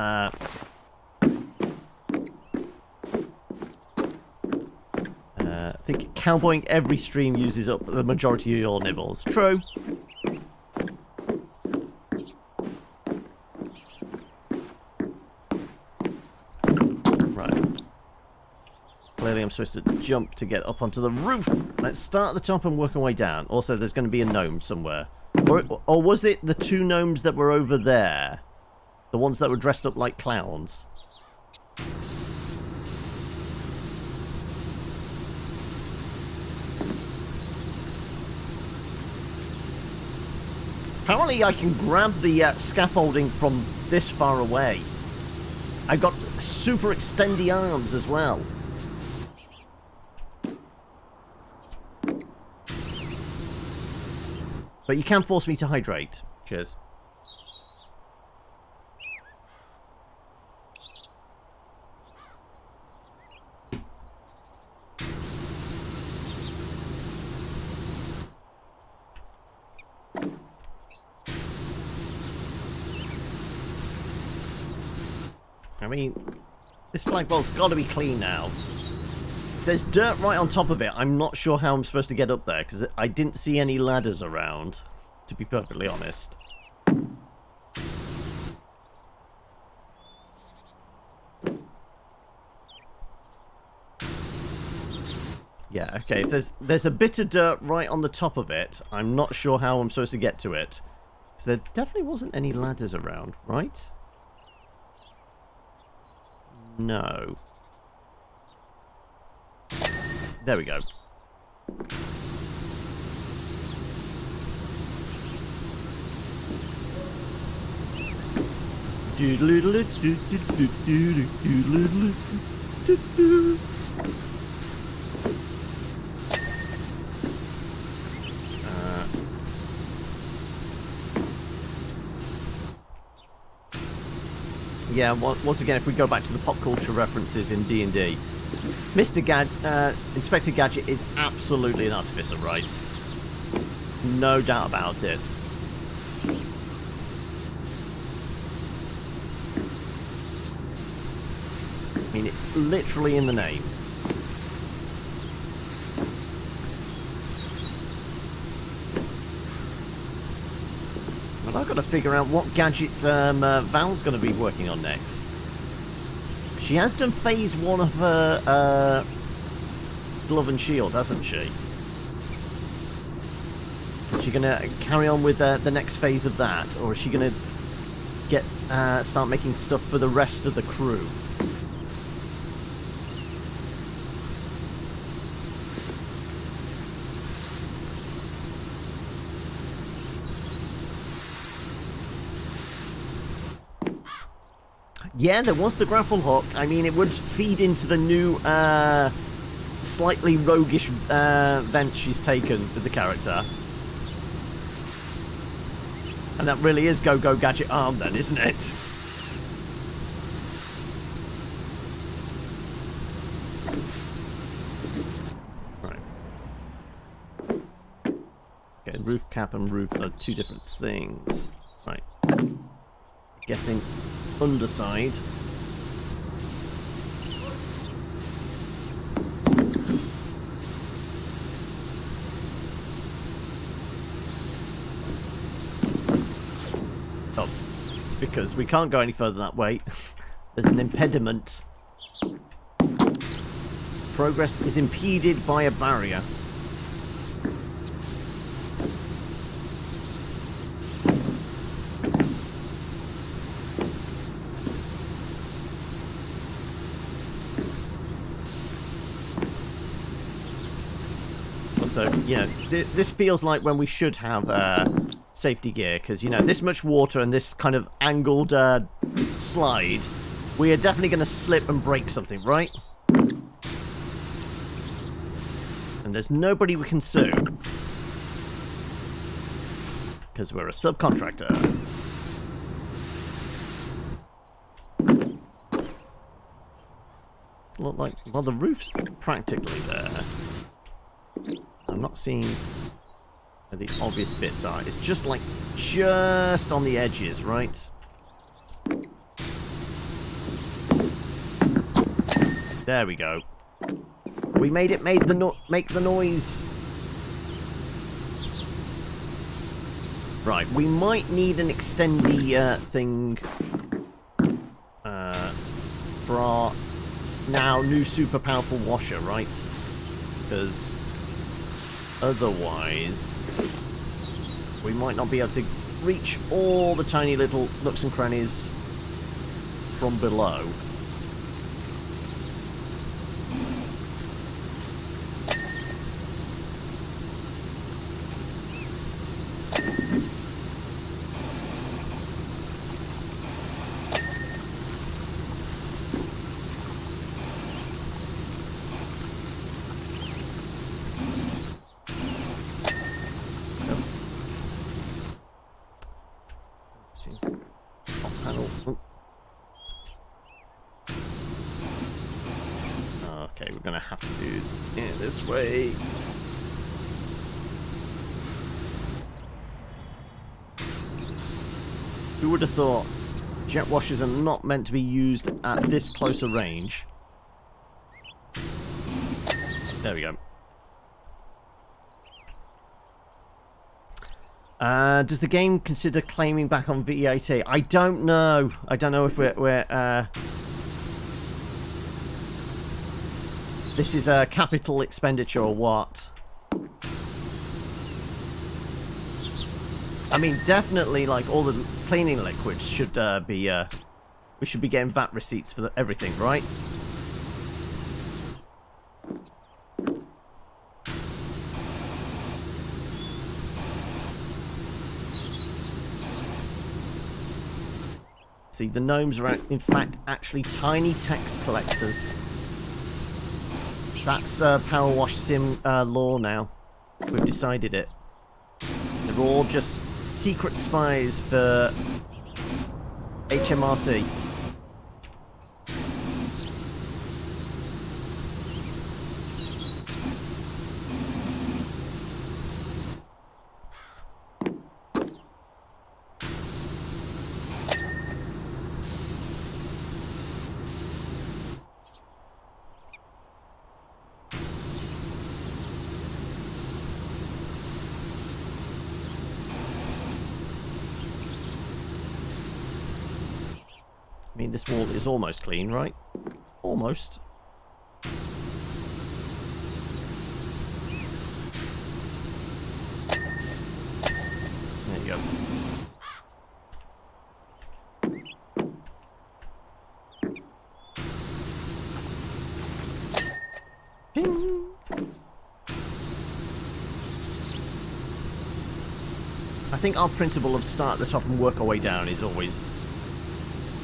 I think cowboying every stream uses up the majority of your nibbles. True. Right. Clearly I'm supposed to jump to get up onto the roof. Let's start at the top and work our way down. Also, there's going to be a gnome somewhere. Or was it the two gnomes that were over there? The ones that were dressed up like clowns? Apparently I can grab the scaffolding from this far away. I've got super extendy arms as well. But you can force me to hydrate. Cheers. I mean, this flagpole's got to be clean now. There's dirt right on top of it. I'm not sure how I'm supposed to get up there, because I didn't see any ladders around. to be perfectly honest. Yeah, okay, if there's a bit of dirt right on the top of it, I'm not sure how I'm supposed to get to it. So there definitely wasn't any ladders around, right? No. There we go. Yeah, once again, if we go back to the pop culture references in D&D, Inspector Gadget is absolutely an artificer, right? No doubt about it. I mean, it's literally in the name. But I've got to figure out what gadgets Val's going to be working on next. She has done phase 1 of her glove and shield, hasn't she? Is she going to carry on with the next phase of that? Or is she going to start making stuff for the rest of the crew? Yeah, there was the grapple hook. I mean, it would feed into the new, slightly roguish vent she's taken with the character. And that really is Go-Go Gadget arm then, isn't it? Right. Okay, roof cap and roof are two different things. Right. Guessing underside. Oh, it's because we can't go any further that way. There's an impediment. Progress is impeded by a barrier. So, yeah, this feels like when we should have safety gear, because, you know, this much water and this kind of angled slide, we are definitely going to slip and break something, right? And there's nobody we can sue, because we're a subcontractor. Look like, well, the roof's practically there. I'm not seeing where the obvious bits are. It's just like, just on the edges, right? There we go. We made it make the noise. Right, we might need an extendy thing for our now new super powerful washer, right? Because otherwise we might not be able to reach all the tiny little nooks and crannies from below. Okay, we're gonna have to do it this way. Who would have thought jet washers are not meant to be used at this closer range? There we go. Does the game consider claiming back on VAT? I don't know. I don't know if we're this is a capital expenditure or what. I mean, definitely, like, all the cleaning liquids should be, we should be getting VAT receipts for everything, right? See, the gnomes are, in fact, actually tiny tax collectors. That's PowerWash Sim law now. We've decided it. They're all just secret spies for HMRC. I mean, this wall is almost clean, right? Almost. There you go. Ping! I think our principle of start at the top and work our way down is always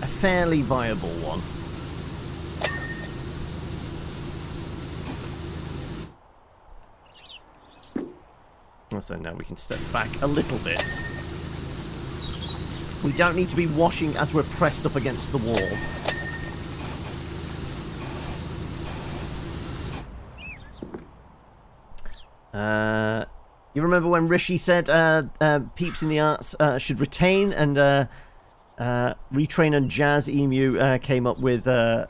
a fairly viable one. So now we can step back a little bit. We don't need to be washing as we're pressed up against the wall. You remember when Rishi said peeps in the arts should retain, and Retrain and Jazz Emu came up with the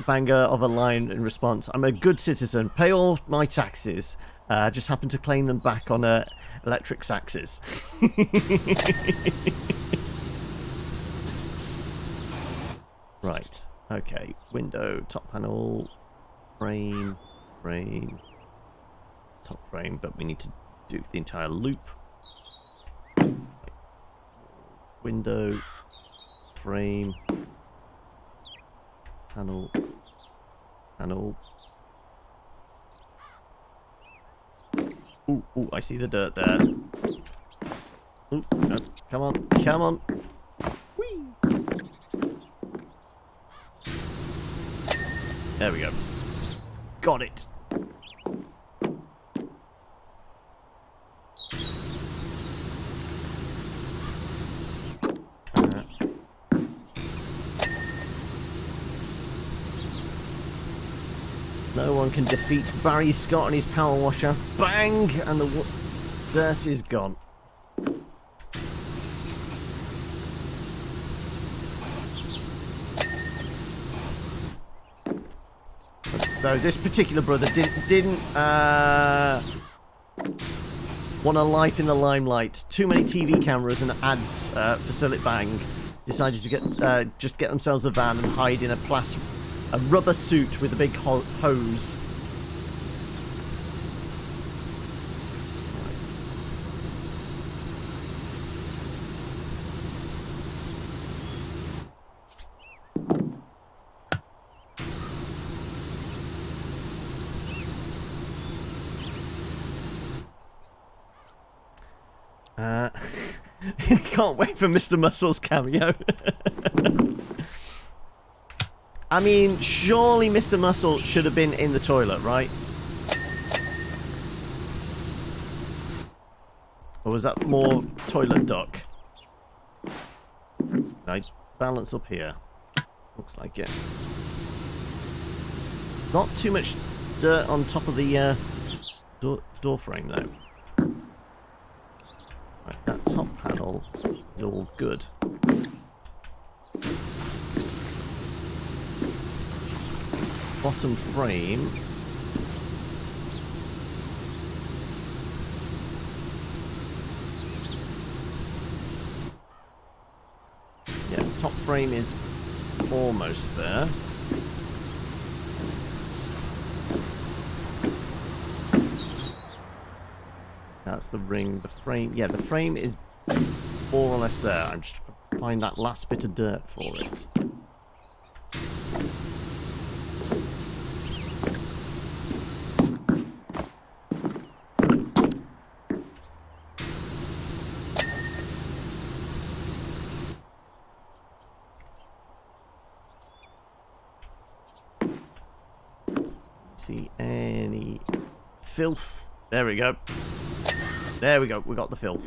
banger of a line in response. I'm a good citizen, pay all my taxes, just happen to claim them back on electric saxes. Right, okay, window, top panel, frame, top frame, but we need to do the entire loop. Window, frame, panel. Ooh, I see the dirt there. Ooh, no, come on. Whee! There we go. Got it. No one can defeat Barry Scott and his power washer. Bang! And the dirt is gone. So this particular brother didn't want a life in the limelight. Too many TV cameras and ads for Sillet Bang. Decided to just get themselves a van and hide in a rubber suit with a big hose. Can't wait for Mr. Muscle's cameo. I mean, surely Mr. Muscle should have been in the toilet, right? Or was that more toilet duck? Right, balance up here. Looks like it. Not too much dirt on top of the door frame, though. Right, that top panel is all good. Bottom frame. Yeah, top frame is almost there. That's the ring. The frame, yeah, the frame is more or less there. I'm just trying to find that last bit of dirt for it. See any filth? There we go. There we go. We got the filth.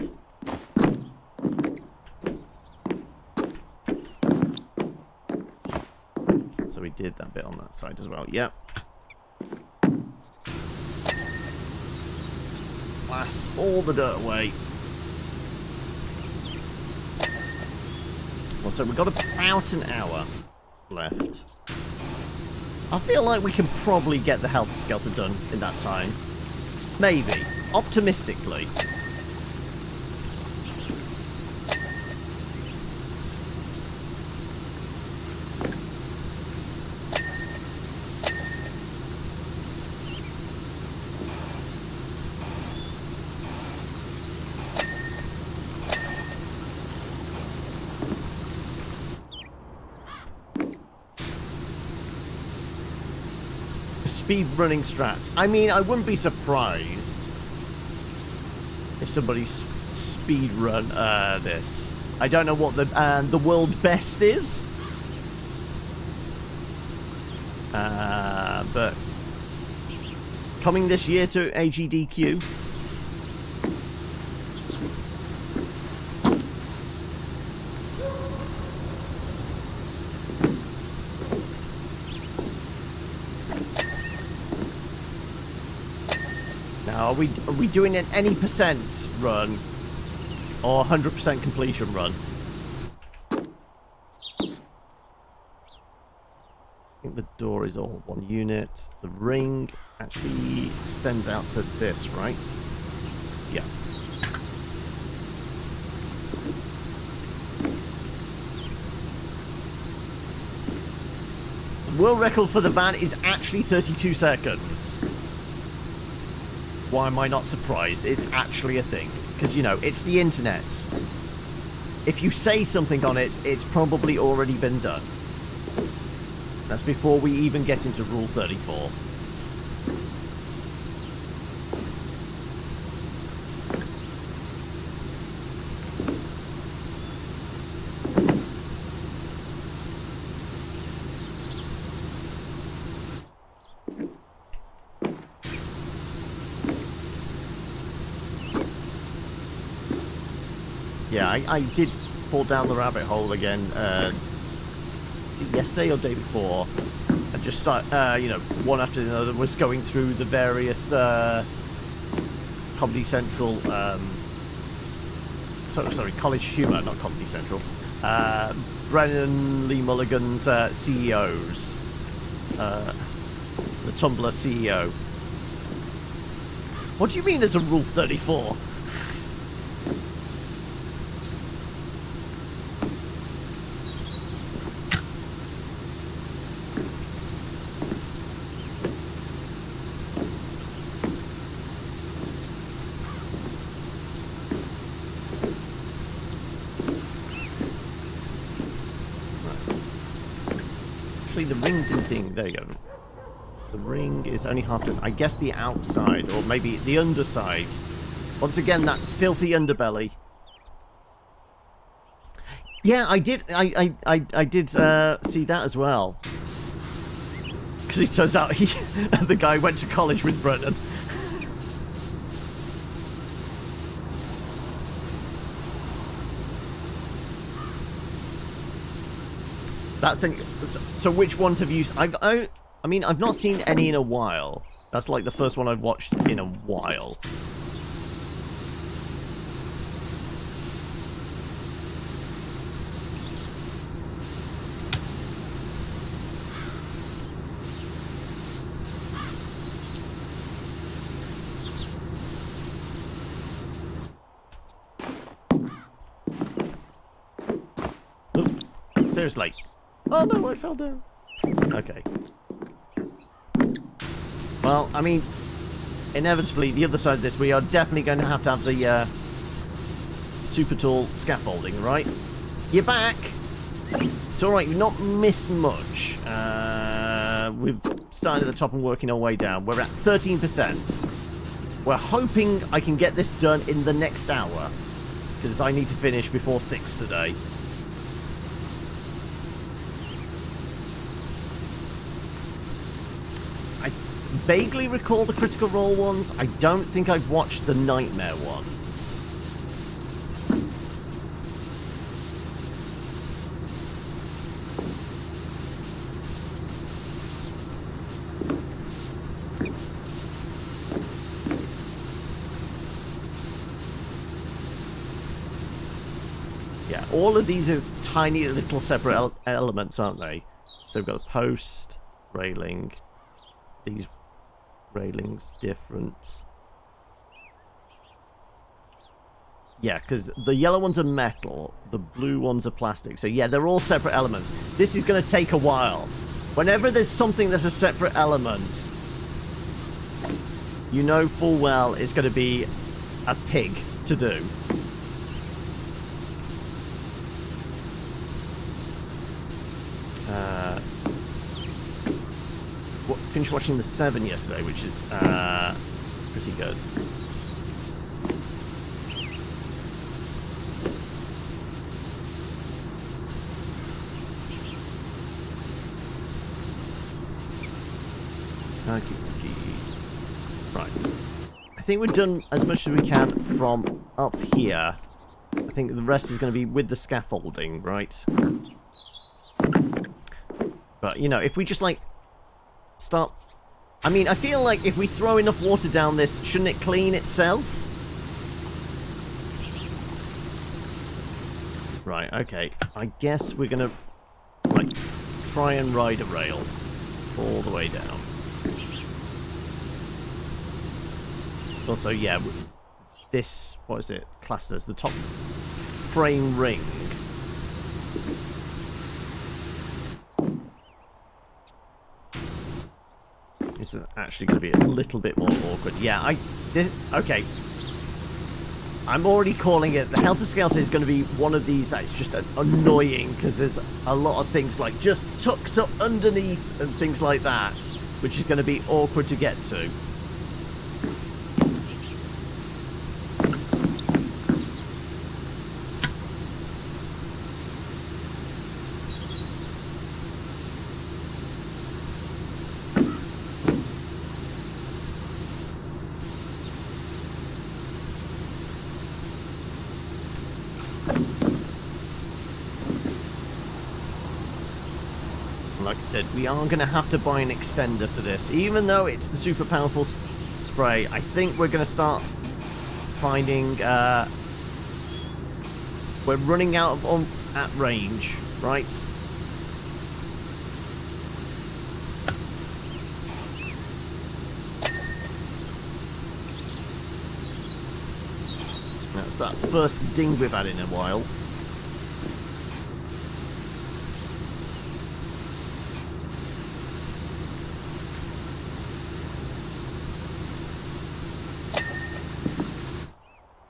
So we did that bit on that side as well. Yep. Blast all the dirt away. Well, so we've got about an hour left. I feel like we can probably get the Helter Skelter done in that time. Maybe. Optimistically. Speed running strats. I mean, I wouldn't be surprised if somebody's speed run this. I don't know what the world best is, but coming this year to AGDQ. Are we doing an any percent run or 100% completion run? I think the door is all one unit. The ring actually extends out to this, right? Yeah. The world record for the van is actually 32 seconds. Why am I not surprised? It's actually a thing. Because, you know, it's the internet. If you say something on it, it's probably already been done. That's before we even get into Rule 34. Yeah, I did fall down the rabbit hole again, yesterday or day before, and just start, you know, one after another was going through the various Comedy Central, sorry, College Humor, not Comedy Central, Brennan Lee Mulligan's CEOs, the Tumblr CEO. What do you mean there's a Rule 34? The ring thing, there you go. The ring is only half done. I guess the outside, or maybe the underside. Once again, that filthy underbelly. Yeah, I did. I did see that as well. Because it turns out the guy went to college with Brennan. That's an, so which ones have you... I mean, I've not seen any in a while. That's like the first one I've watched in a while. Seriously. Oh no, I fell down. Okay. Well, I mean, inevitably, the other side of this, we are definitely going to have the super tall scaffolding, right? You're back. It's alright, you've not missed much. We've started at the top and working our way down. We're at 13%. We're hoping I can get this done in the next hour, because I need to finish before 6 today. I vaguely recall the Critical Role ones. I don't think I've watched the Nightmare ones. Yeah, all of these are tiny little separate elements, aren't they? So we've got a post, railing, these railings different. Yeah, because the yellow ones are metal, the blue ones are plastic. So yeah, they're all separate elements. This is going to take a while. Whenever there's something that's a separate element, you know full well it's going to be a pig to do. Finished watching The 7 yesterday, which is pretty good. Right. I think we've done as much as we can from up here. I think the rest is going to be with the scaffolding, right? But, you know, if we just, like, start... I mean, I feel like if we throw enough water down this, shouldn't it clean itself? Right, okay. I guess we're going to, like, try and ride a rail all the way down. Also, yeah, this, what is it, classed as the top frame ring. This is actually going to be a little bit more awkward. Yeah, okay. I'm already calling it. The Helter Skelter is going to be one of these that's just annoying because there's a lot of things like just tucked up underneath and things like that, which is going to be awkward to get to. Like I said, we are going to have to buy an extender for this. Even though it's the super powerful spray, I think we're going to start finding... we're running out of oomph at range, right? That's that first ding we've had in a while.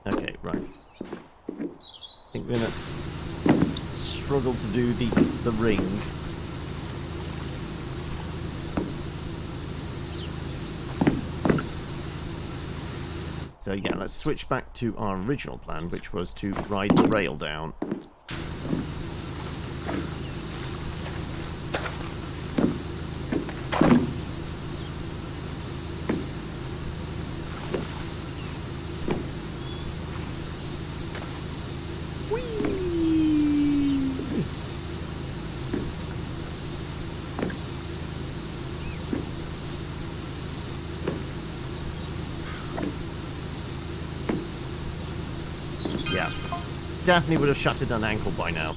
Okay, right. I think we're gonna struggle to do the ring. So yeah, let's switch back to our original plan, which was to ride the rail down. Yeah, definitely would have shattered an ankle by now.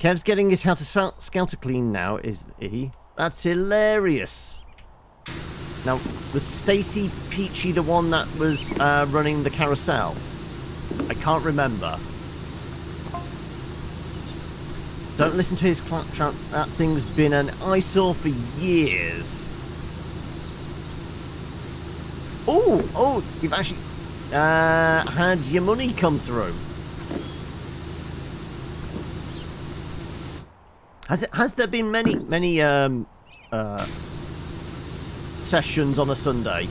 Kev's getting his Helter Skelter clean now, is he? That's hilarious. Now, was Stacy Peachy the one that was running the carousel? I can't remember. Don't listen to his claptrap. That thing's been an eyesore for years. Oh, you've actually had your money come through. Has there been many sessions on a Sunday?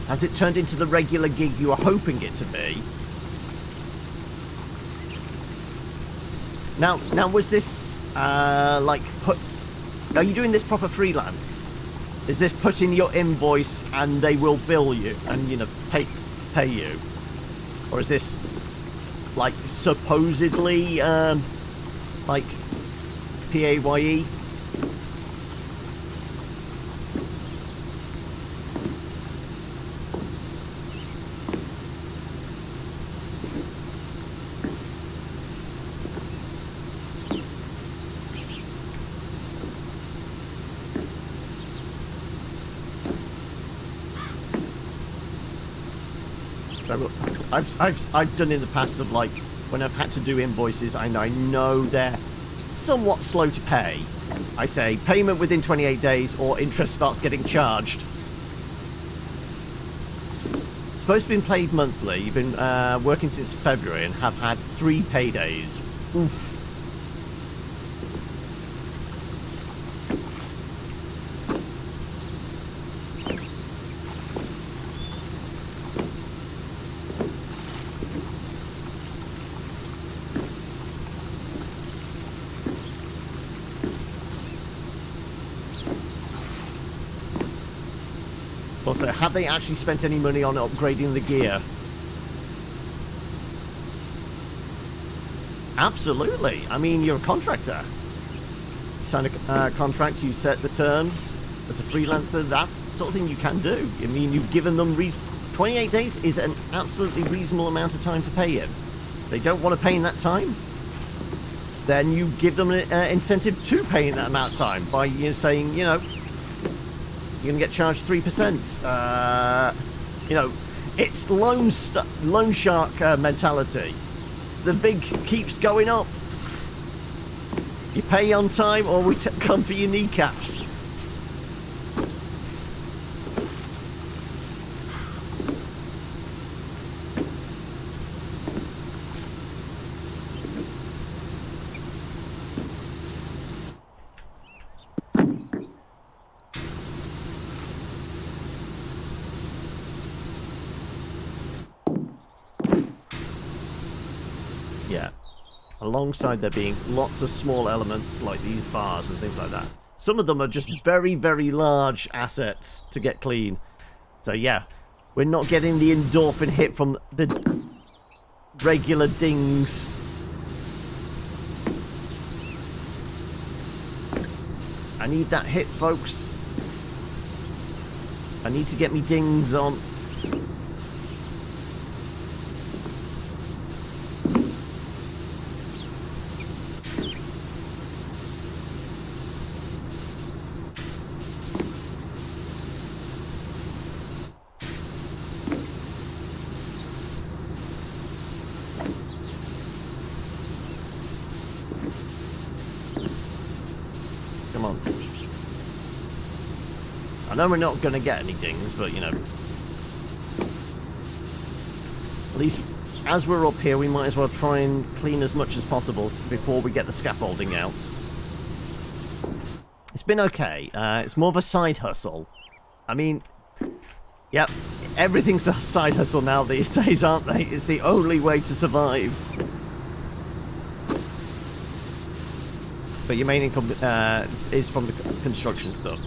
Has it turned into the regular gig you were hoping it to be? Now was this like are you doing this proper freelance? Is this put in your invoice and they will bill you and pay you, or is this like supposedly like PAYE? I've done in the past of like when I've had to do invoices and I know they're somewhat slow to pay. I say payment within 28 days or interest starts getting charged. It's supposed to be paid monthly. You've been working since February and have had 3 paydays. Oof. Also, have they actually spent any money on upgrading the gear? Absolutely. I mean, you're a contractor. You sign a contract, you set the terms. As a freelancer, that's the sort of thing you can do. I mean, you've given them 28 days is an absolutely reasonable amount of time to pay in. They don't want to pay in that time, then you give them an incentive to pay in that amount of time by saying, you're going to get charged 3%. It's loan shark mentality. The vig keeps going up. You pay on time or we come for your kneecaps. Alongside there being lots of small elements like these bars and things like that. Some of them are just very, very large assets to get clean. So yeah, we're not getting the endorphin hit from the regular dings. I need that hit, folks. I need to get me dings on. I know we're not going to get any dings, but, at least as we're up here, we might as well try and clean as much as possible before we get the scaffolding out. It's been okay. It's more of a side hustle. I mean, yep, everything's a side hustle now these days, aren't they? It's the only way to survive. But your main income is from the construction stuff.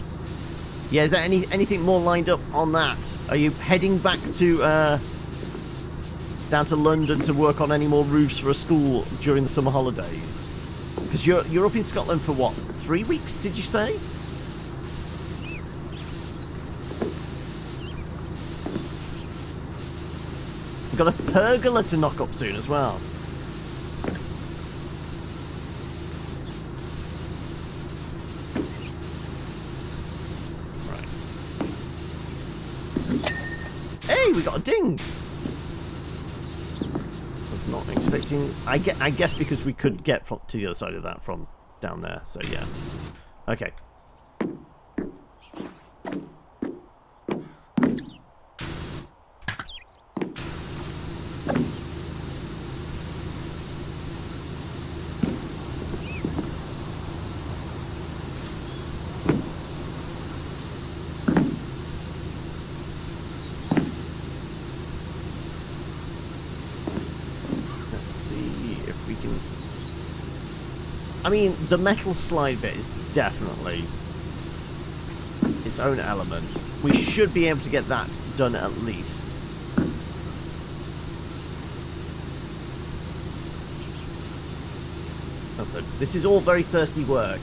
Yeah, is there anything more lined up on that? Are you heading back to down to London to work on any more roofs for a school during the summer holidays? Because you're up in Scotland for what, 3 weeks? Did you say? We've got a pergola to knock up soon as well. we got a ding. Was not expecting. I guess because we could get to the other side of that from down there. So yeah. Okay. I mean, the metal slide bit is definitely its own element. We should be able to get that done at least. Also, this is all very thirsty work.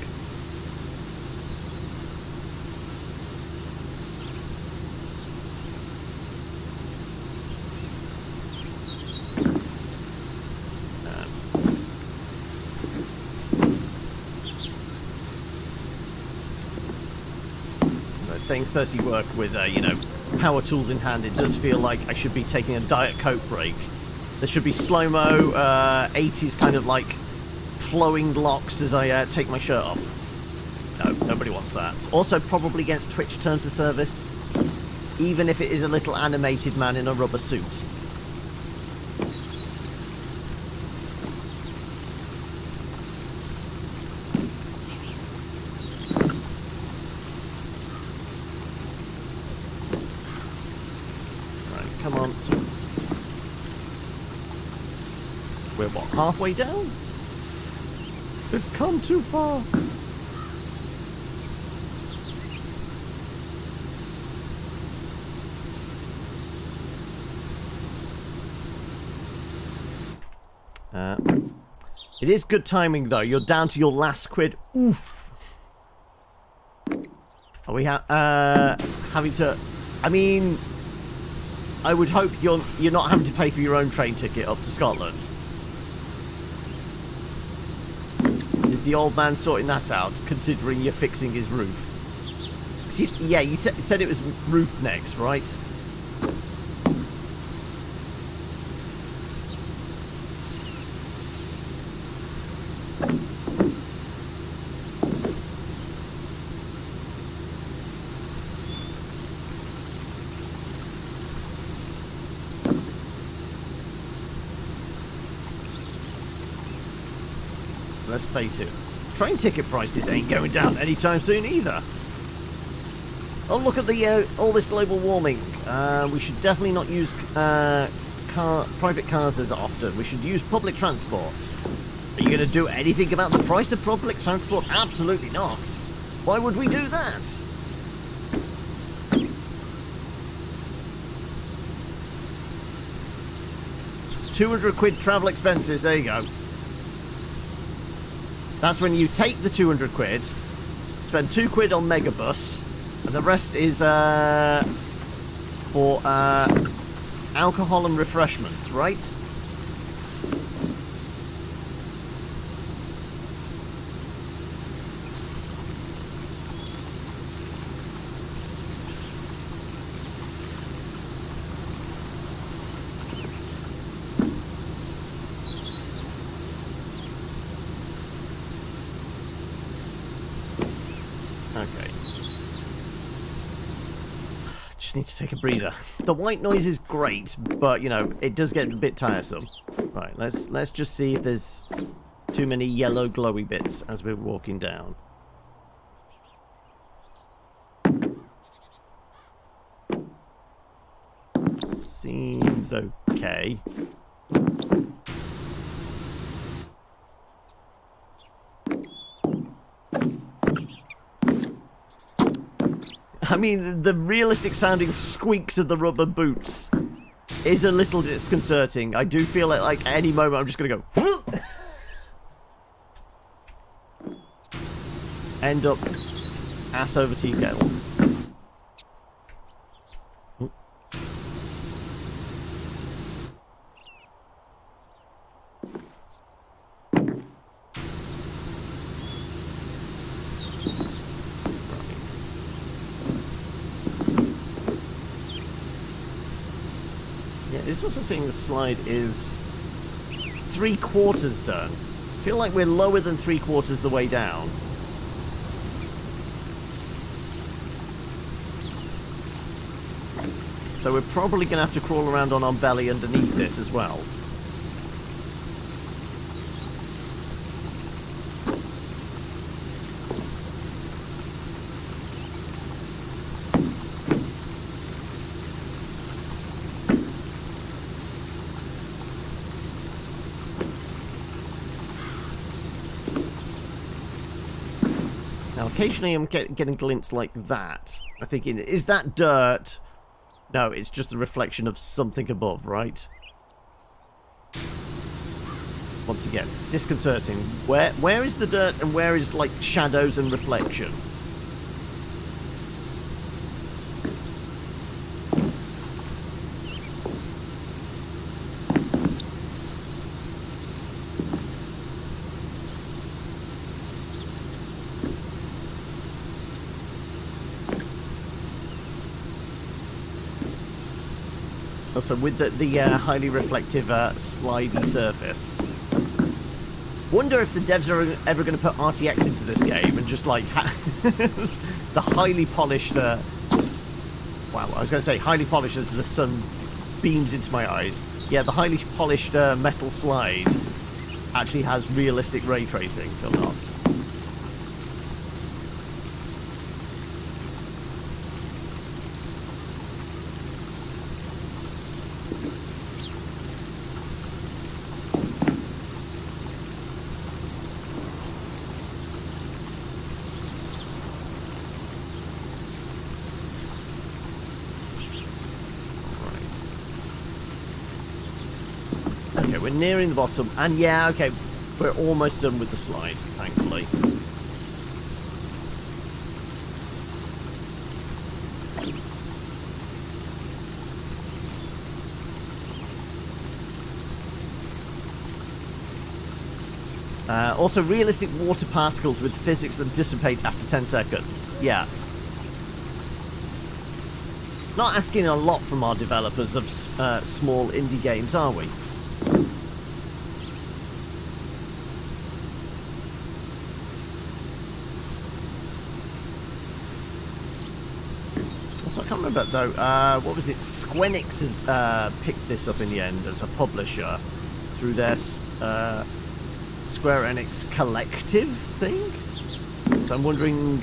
Saying thirsty work with, you know, power tools in hand, it does feel like I should be taking a Diet Coke break. There should be slow-mo, 80s kind of like flowing locks as I take my shirt off. No, nobody wants that. Also probably against Twitch terms of service, even if it is a little animated man in a rubber suit. Come on. We're what, halfway down? We've come too far. It is good timing though. You're down to your last quid. Oof. Are we having to? I mean, I would hope you're not having to pay for your own train ticket up to Scotland. Is the old man sorting that out, considering you're fixing his roof? Yeah, you said it was roof next, right? Let's face it, train ticket prices ain't going down anytime soon either. Oh, look at the all this global warming. We should definitely not use private cars as often. We should use public transport. Are you going to do anything about the price of public transport? Absolutely not. Why would we do that? £200 travel expenses. There you go. That's when you take the £200, spend £2 on Megabus, and the rest is for alcohol and refreshments, right? Okay. Just need to take a breather. The white noise is great, but you know, it does get a bit tiresome. Right, let's just see if there's too many yellow glowy bits as we're walking down. Seems okay. I mean, the realistic sounding squeaks of the rubber boots is a little disconcerting. I do feel like at any moment I'm just going to go end up ass over tea kettle. Yeah, it's also saying the slide is 3/4 done. I feel like we're lower than 3/4 the way down. So we're probably going to have to crawl around on our belly underneath it as well. Now, occasionally I'm getting a glimpse like that. I'm thinking, is that dirt? No, it's just a reflection of something above, right? Once again, disconcerting. Where is the dirt and where is, like, shadows and reflection? Also, with the highly reflective slidey surface. Wonder if the devs are ever going to put RTX into this game and just like the highly polished. Wow, I was going to say highly polished as the sun beams into my eyes. Yeah, the highly polished metal slide actually has realistic ray tracing or not. Okay, we're nearing the bottom, and yeah, okay, we're almost done with the slide, thankfully. Also, realistic water particles with physics that dissipate after 10 seconds. Yeah. Not asking a lot from our developers of small indie games, are we? So I can't remember though. What was it? Square Enix has picked this up in the end as a publisher through their Square Enix Collective thing. So I'm wondering.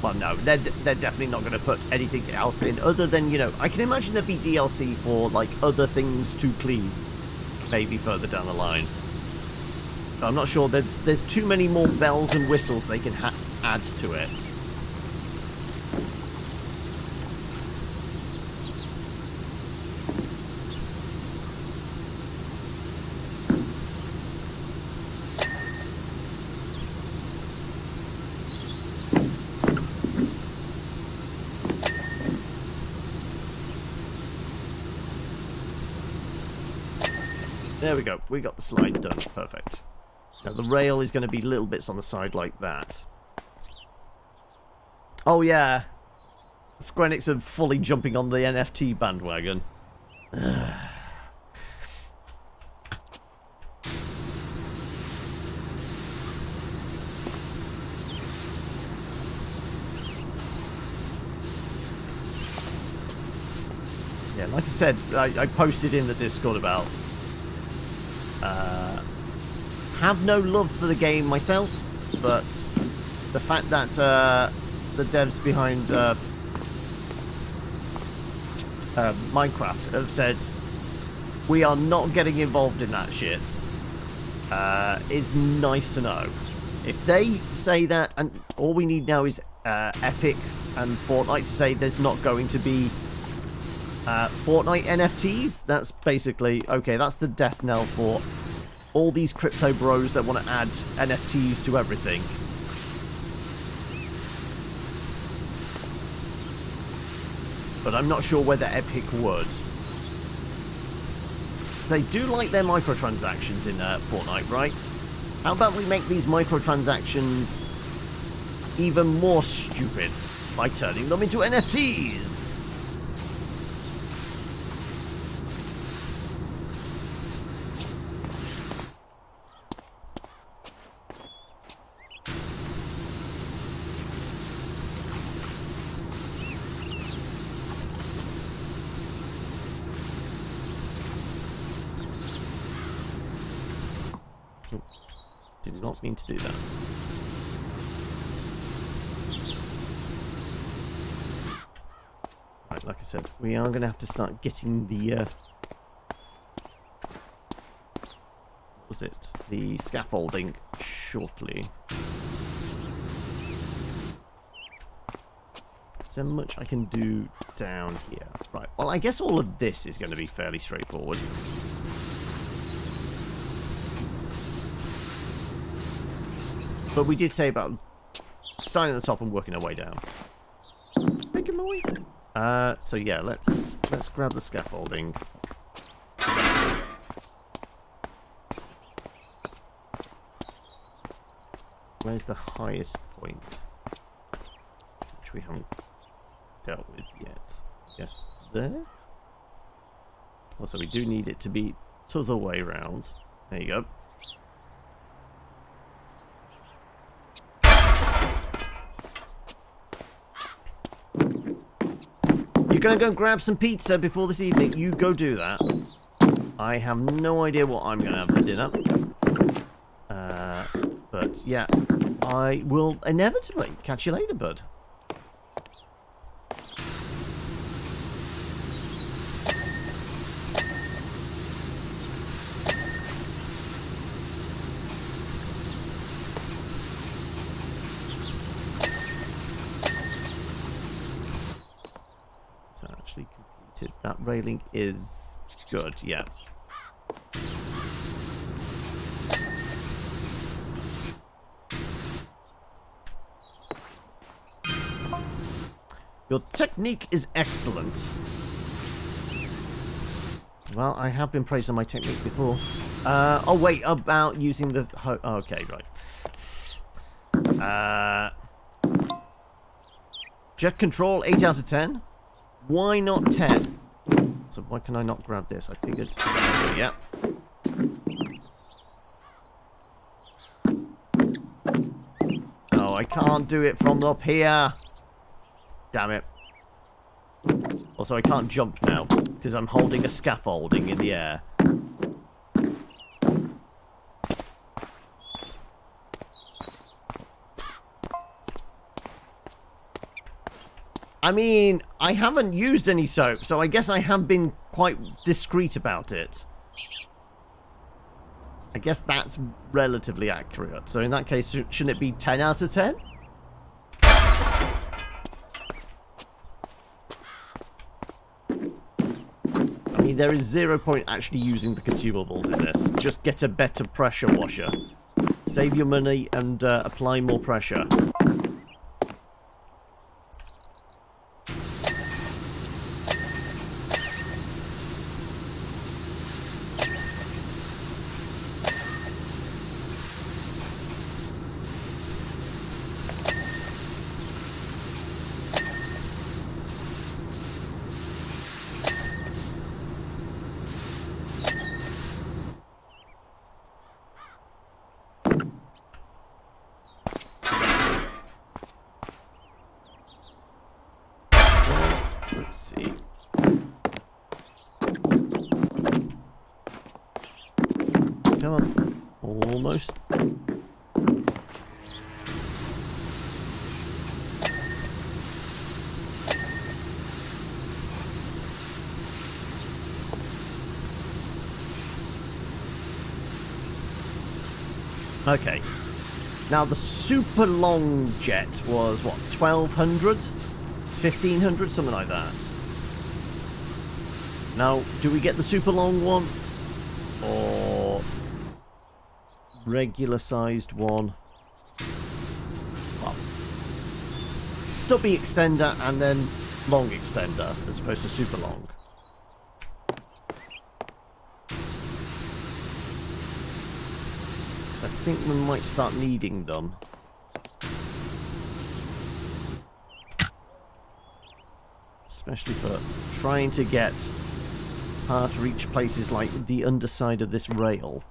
Well, no, they're definitely not going to put anything else in other than, you know, I can imagine there'd be DLC for like other things to clean, maybe further down the line. But I'm not sure. There's too many more bells and whistles they can add to it. There we go. We got the slide done. Perfect. Now the rail is going to be little bits on the side like that. Oh yeah. Square Enix are fully jumping on the NFT bandwagon. Yeah, like I said, I posted in the Discord about have no love for the game myself, but the fact that the devs behind Minecraft have said we are not getting involved in that shit is nice to know. If they say that, and all we need now is Epic and Fortnite to say there's not going to be Fortnite NFTs, that's basically, okay, that's the death knell for all these crypto bros that want to add NFTs to everything. But I'm not sure whether Epic would. They do like their microtransactions in Fortnite, right? How about we make these microtransactions even more stupid by turning them into NFTs? Oh, did not mean to do that. Right, like I said, we are going to have to start getting the... what was it? The scaffolding shortly. Is there much I can do down here? Right, well, I guess all of this is going to be fairly straightforward. But we did say about starting at the top and working our way down. Making my way. So yeah, let's grab the scaffolding. Where's the highest point? Which we haven't dealt with yet. Yes, there? Also, we do need it to be to the way round. There you go. You're gonna go grab some pizza before this evening. You go do that. I have no idea what I'm gonna have for dinner. But yeah, I will inevitably catch you later, bud. So actually completed. That railing is good, yeah. Your technique is excellent. Well, I have been praised on my technique before. Oh wait, about using the... Oh, okay, right. Jet control, 8 out of 10. Why not 10? So why can I not grab this? I figured... Yeah. Oh, I can't do it from up here. Damn it. Also, I can't jump now, because I'm holding a scaffolding in the air. I mean, I haven't used any soap, so I guess I have been quite discreet about it. I guess that's relatively accurate. So in that case, shouldn't it be 10 out of 10? I mean, there is 0 point actually using the consumables in this. Just get a better pressure washer. Save your money and apply more pressure. Let's see. Come on. Almost. Okay. Now the super long jet was what, 1200? 1500, something like that. Now, do we get the super long one? Or regular sized one? Well, stubby extender and then long extender as opposed to super long. So I think we might start needing them. Especially for trying to get hard to reach places like the underside of this rail.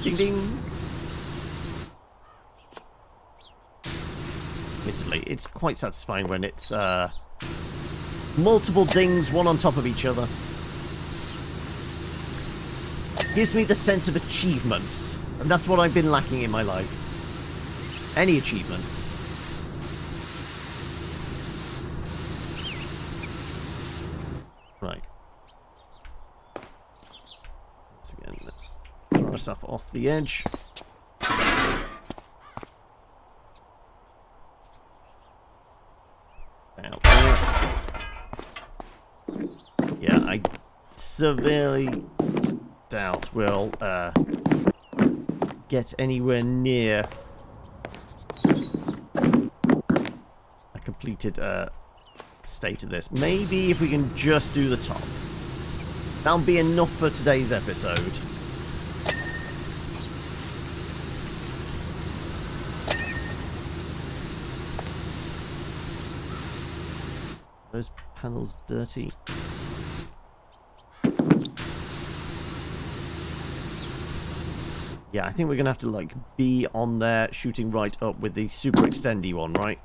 Ding ding. Admittedly, it's quite satisfying when it's multiple dings, one on top of each other. Gives me the sense of achievement, and that's what I've been lacking in my life. Any achievements. Right. Once again, let's throw ourselves off the edge. Out there. Yeah, I severely doubt we'll get anywhere near a completed state of this. Maybe if we can just do the top. That'll be enough for today's episode. Those panels dirty. Yeah, I think we're gonna have to like be on there shooting right up with the super extendy one, right?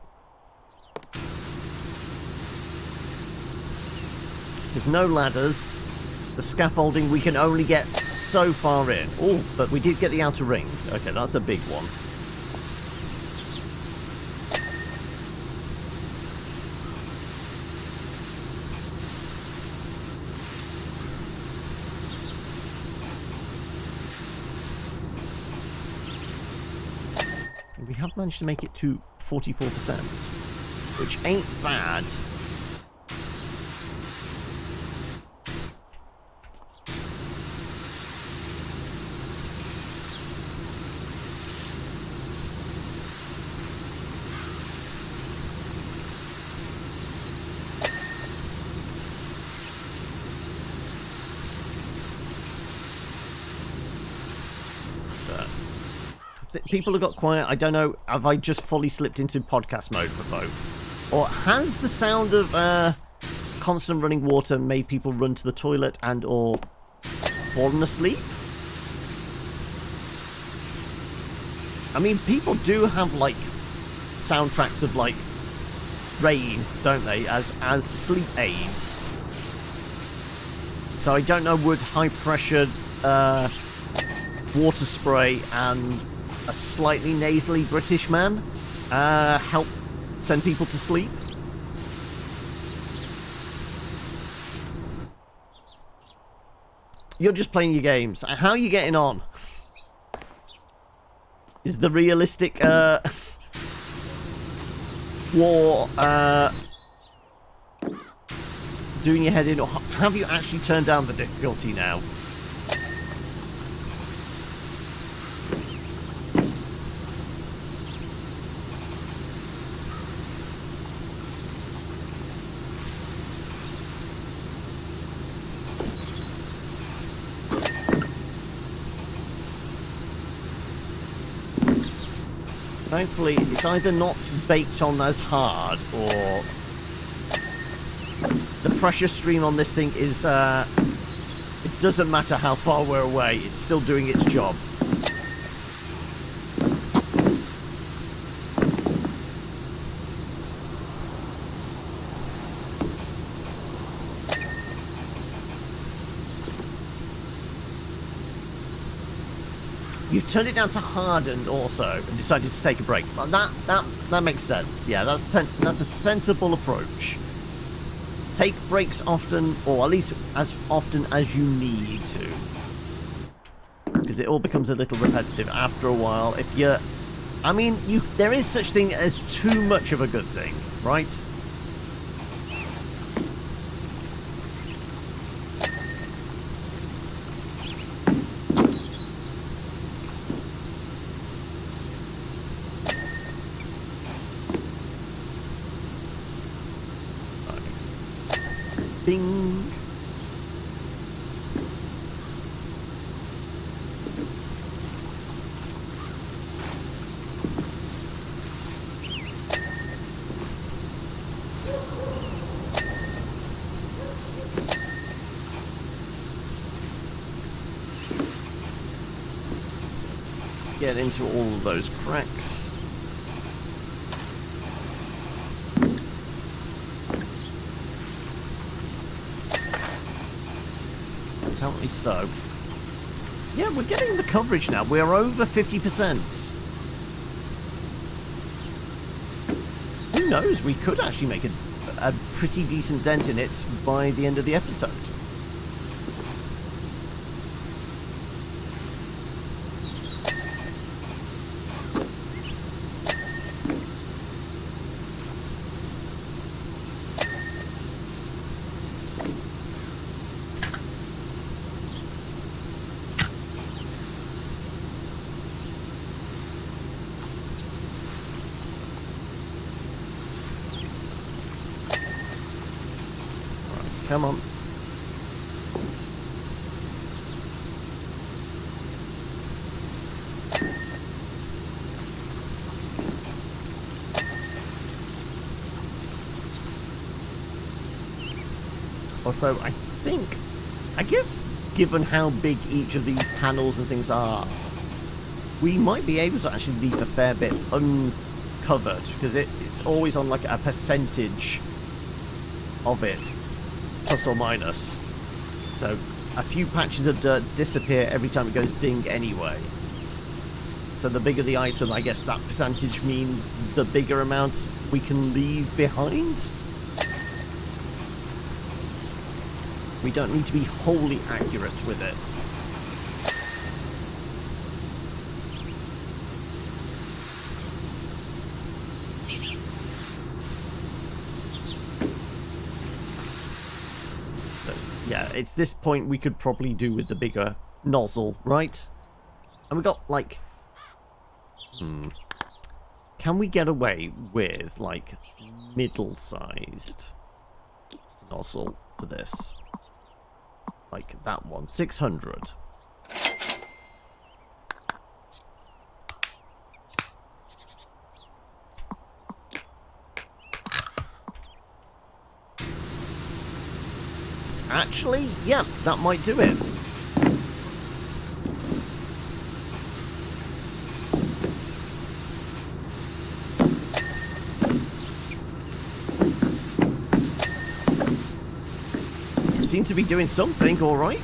There's no ladders. The scaffolding, we can only get so far in. Oh, but we did get the outer ring. Okay, that's a big one. We have managed to make it to 44%, which ain't bad. People have got quiet. I don't know. Have I just fully slipped into podcast mode for both? Or has the sound of constant running water made people run to the toilet and or fallen asleep? I mean, people do have, like, soundtracks of, like, rain, don't they, as sleep aids. So I don't know, would high-pressured water spray and a slightly nasally British man help send people to sleep? You're just playing your games. How are you getting on? Is the realistic war doing your head in, or have you actually turned down the difficulty now? Thankfully, it's either not baked on as hard, or the pressure stream on this thing is, it doesn't matter how far we're away, it's still doing its job. You've turned it down to hardened also, and decided to take a break. Well, that makes sense. Yeah, that's a sensible approach. Take breaks often, or at least as often as you need to, because it all becomes a little repetitive after a while. If you're, I mean, there is such thing as too much of a good thing, right? Bing. get into all of those cracks. Apparently so. Yeah, we're getting the coverage now. We're over 50%. Who knows? We could actually make a pretty decent dent in it by the end of the episode. Come on. Also, I guess, given how big each of these panels and things are, we might be able to actually leave a fair bit uncovered, because it's always on like a percentage of it. Plus or minus. So a few patches of dirt disappear every time it goes ding anyway. So the bigger the item, I guess that percentage means the bigger amount we can leave behind. We don't need to be wholly accurate with it. Yeah, it's this point we could probably do with the bigger nozzle, right? And we got, like... Can we get away with, like, middle-sized nozzle for this? Like that one, 600. Actually, yeah, that might do it. It seems to be doing something, all right.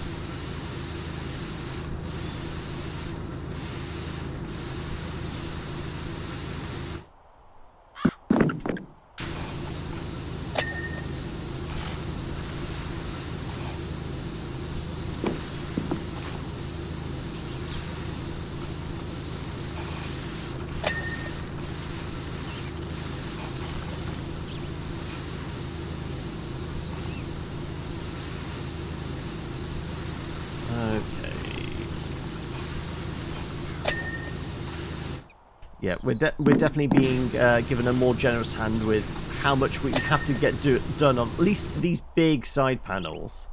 Yeah, we're definitely being given a more generous hand with how much we have to get done on at least these big side panels.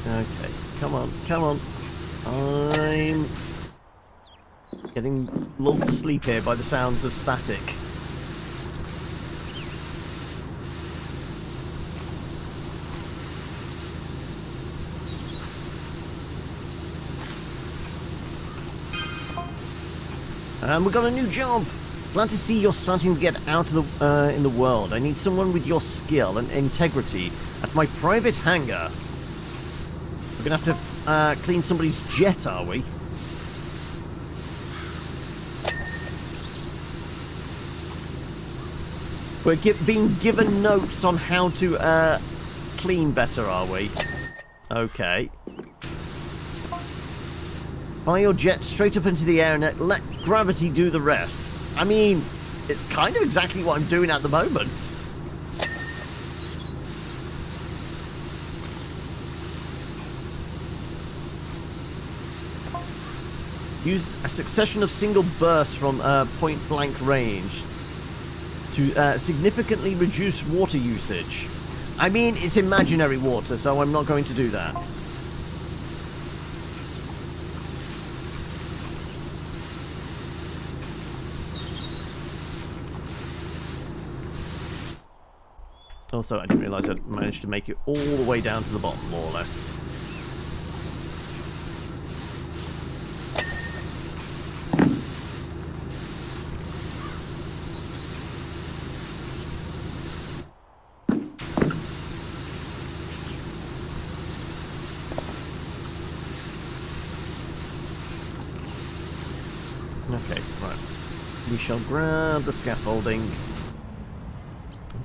Okay, come on, come on. I'm getting lulled to sleep here by the sounds of static. And we got a new job. Glad to see you're starting to get out of the in the world. I need someone with your skill and integrity at my private hangar. We're gonna have to clean somebody's jet, are we? We're being given notes on how to clean better, are we? Okay. Fire your jet straight up into the air and let gravity do the rest. I mean, it's kind of exactly what I'm doing at the moment. Use a succession of single bursts from point-blank range to significantly reduce water usage. I mean, it's imaginary water, so I'm not going to do that. Also, I didn't realise I'd managed to make it all the way down to the bottom, more or less. Okay, right. We shall grab the scaffolding.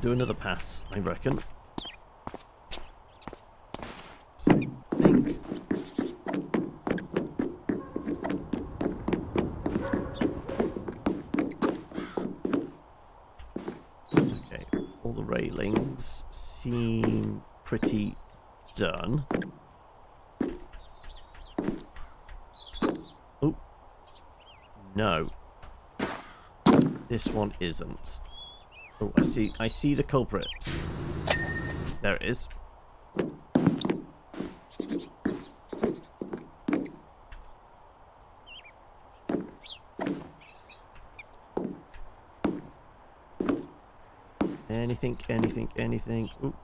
Do another pass, I reckon. So, think. Okay, all the railings seem pretty done. Oh, no. This one isn't. Oh, I see the culprit. There it is. Anything. Ooh.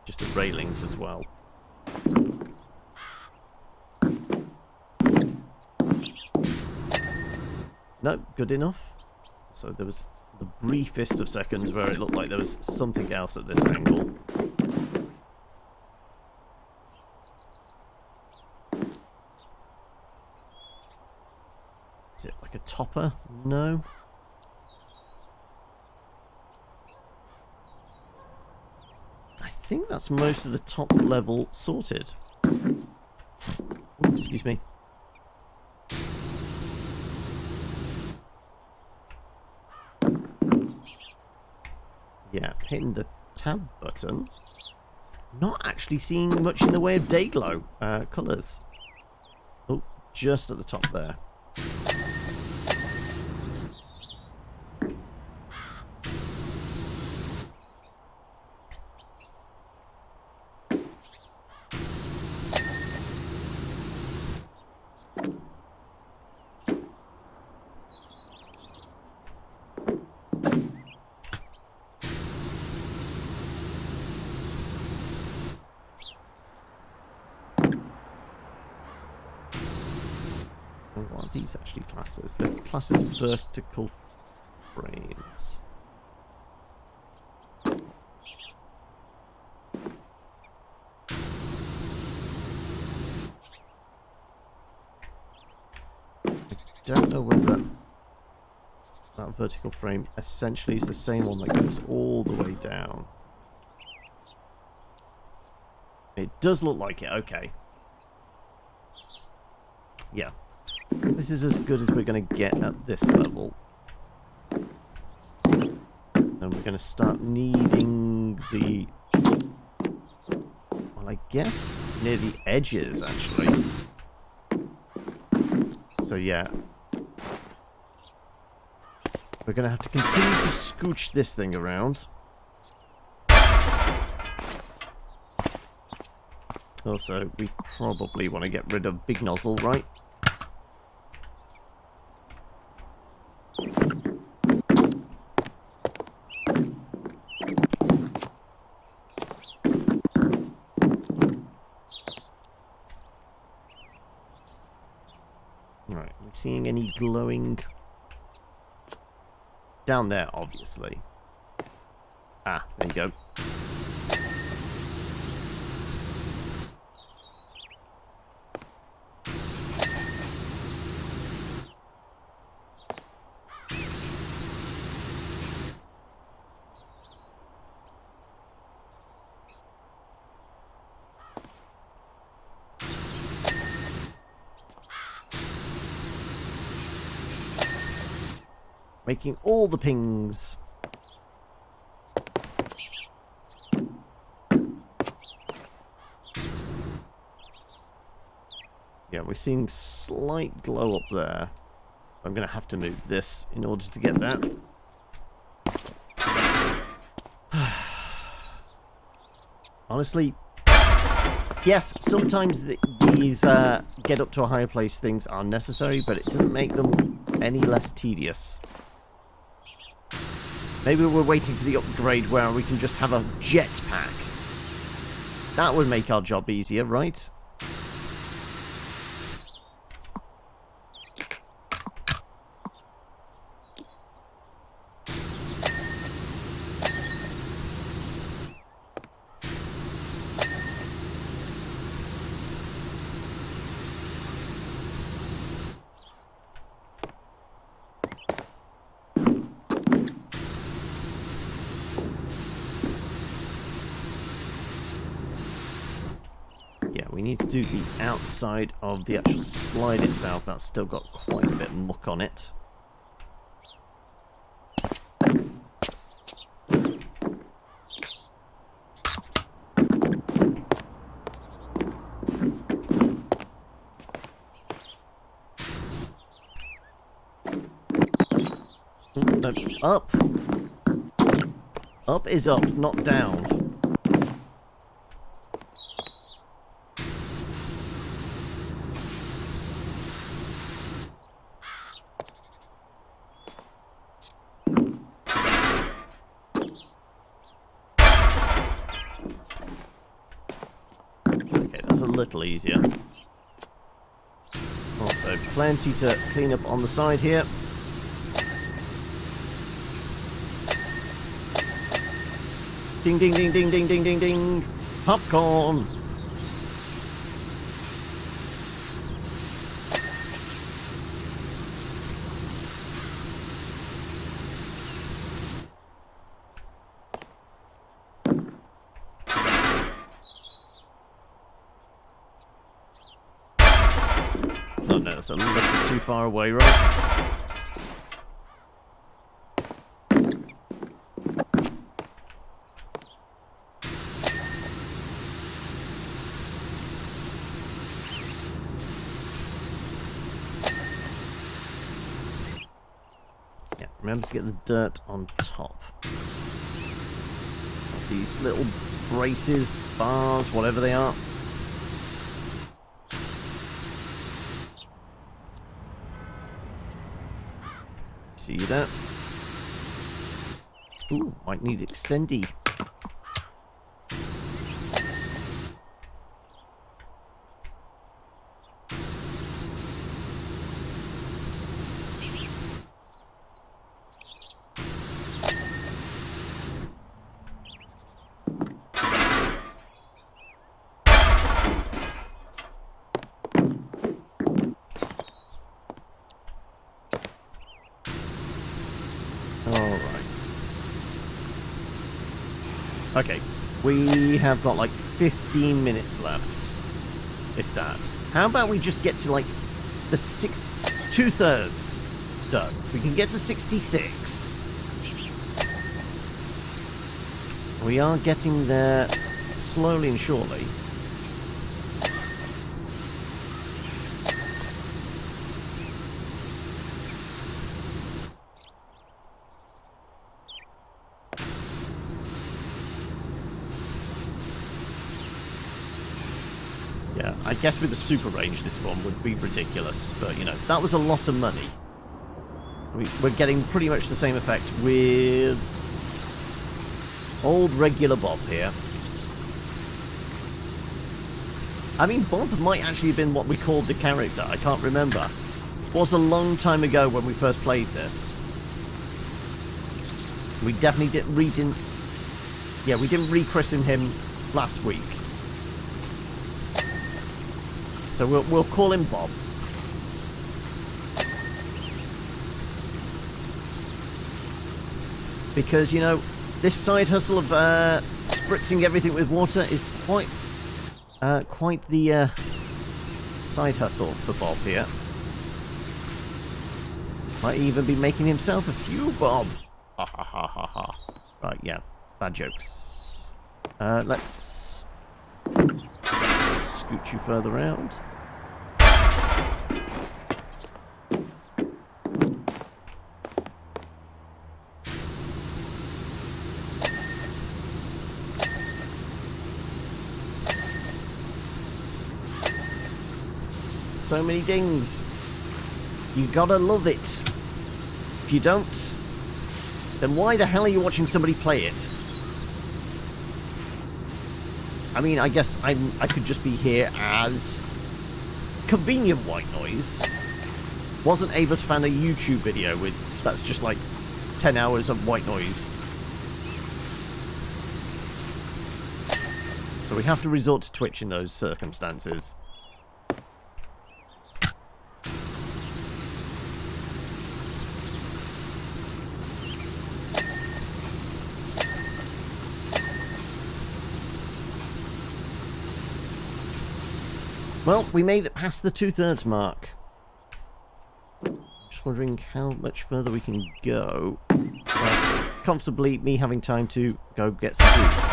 Just the railings as well. No, good enough. So there was the briefest of seconds where it looked like there was something else at this angle. Is it like a topper? No. I think that's most of the top level sorted. Ooh, excuse me. Yeah, hitting the tab button. Not actually seeing much in the way of day glow colours. Oh, just at the top there. What are these actually classes? They're classes vertical frames. I don't know whether that vertical frame essentially is the same one that goes all the way down. It does look like it, okay. Yeah. This is as good as we're going to get at this level. And we're going to start needing the... well, I guess near the edges, actually. So, yeah. We're going to have to continue to scooch this thing around. Also, we probably want to get rid of Big Nozzle, right? Alright, are we seeing any glowing... down there, obviously. Ah, there you go. Making all the pings. Yeah, we're seeing slight glow up there. I'm going to have to move this in order to get that. Honestly, yes, sometimes these get up to a higher place things are necessary, but it doesn't make them any less tedious. Maybe we're waiting for the upgrade where we can just have a jetpack. That would make our job easier, right? We need to do the outside of the actual slide itself. That's still got quite a bit of muck on it. No, up! Up is up, not down. A little easier. Also, plenty to clean up on the side here. Ding, ding, ding, ding, ding, ding, ding, ding. Popcorn. Oh no, that's a little too far away, right? Yeah, remember to get the dirt on top. These little braces, bars, whatever they are. See you there. Ooh, might need extendy. Okay, we have got like 15 minutes left, if that. How about we just get to like the 2/3 done? We can get to 66. We are getting there slowly and surely. Yeah, I guess with the super range this one would be ridiculous, but you know, that was a lot of money. We're getting pretty much the same effect with old regular Bob here. I mean, Bob might actually have been what we called the character, I can't remember. It was a long time ago when we first played this. We definitely didn't rechristen him last week. So we'll call him Bob. Because, you know, this side hustle of spritzing everything with water is quite the side hustle for Bob here. Might even be making himself a few Bob. Ha ha ha ha ha. Right, yeah, bad jokes. Let's scoot you further around. So many dings. You gotta love it. If you don't, then why the hell are you watching somebody play it? I mean, I guess I could just be here as convenient white noise. Wasn't able to find a YouTube video with that's just like 10 hours of white noise. So we have to resort to Twitch in those circumstances. Well, we made it past the 2/3 mark. Just wondering how much further we can go. Comfortably, me having time to go get some food.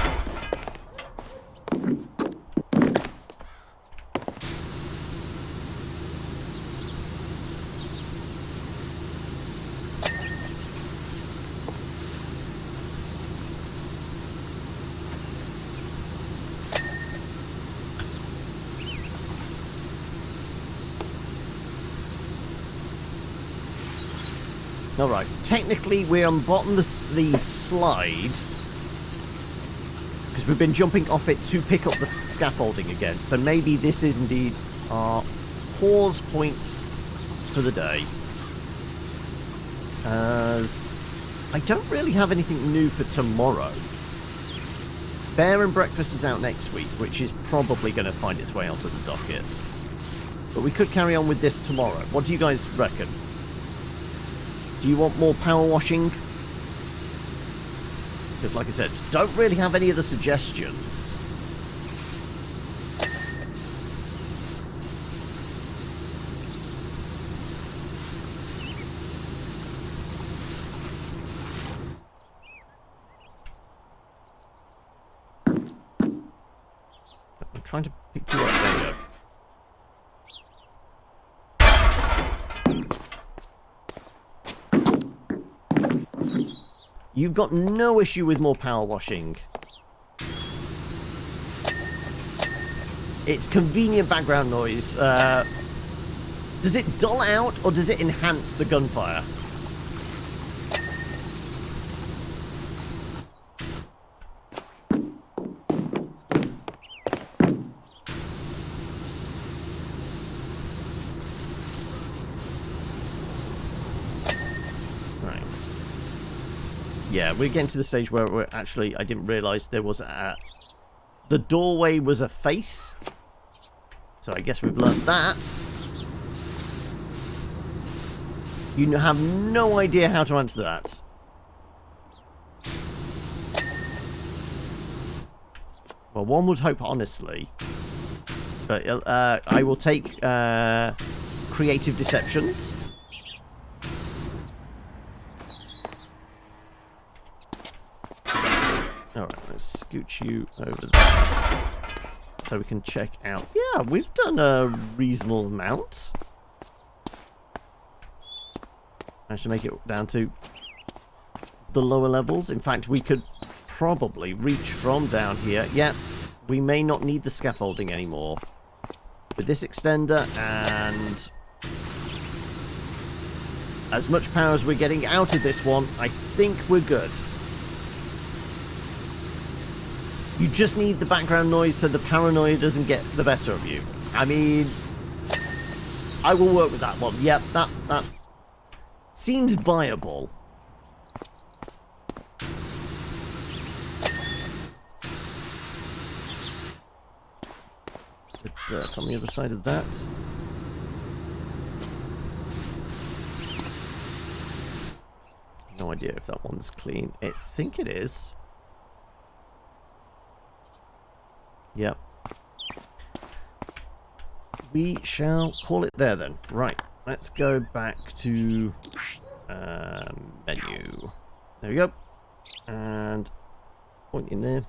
Alright, technically we're on the bottom of the slide because we've been jumping off it to pick up the scaffolding again. So maybe this is indeed our pause point for the day. As I don't really have anything new for tomorrow. Bear and Breakfast is out next week, which is probably going to find its way onto the docket. But we could carry on with this tomorrow. What do you guys reckon? Do you want more power washing? Because, like I said, don't really have any other suggestions. I'm trying to pick you up. There you go. You've got no issue with more power washing. It's convenient background noise. Does it dull out or does it enhance the gunfire? Yeah, we're getting to the stage where we're actually... I didn't realise there was a... The doorway was a face. So I guess we've learned that. You have no idea how to answer that. Well, one would hope, honestly. But I will take creative deceptions. Alright, let's scooch you over there so we can check out. Yeah, we've done a reasonable amount. Managed to make it down to the lower levels. In fact, we could probably reach from down here. Yeah, we may not need the scaffolding anymore. With this extender and as much power as we're getting out of this one, I think we're good. You just need the background noise so the paranoia doesn't get the better of you. I mean, I will work with that one. Yep, that seems viable. The dirt on the other side of that. No idea if that one's clean. I think it is. Yep. We shall call it there then. Right, let's go back to menu. There we go. And point in there.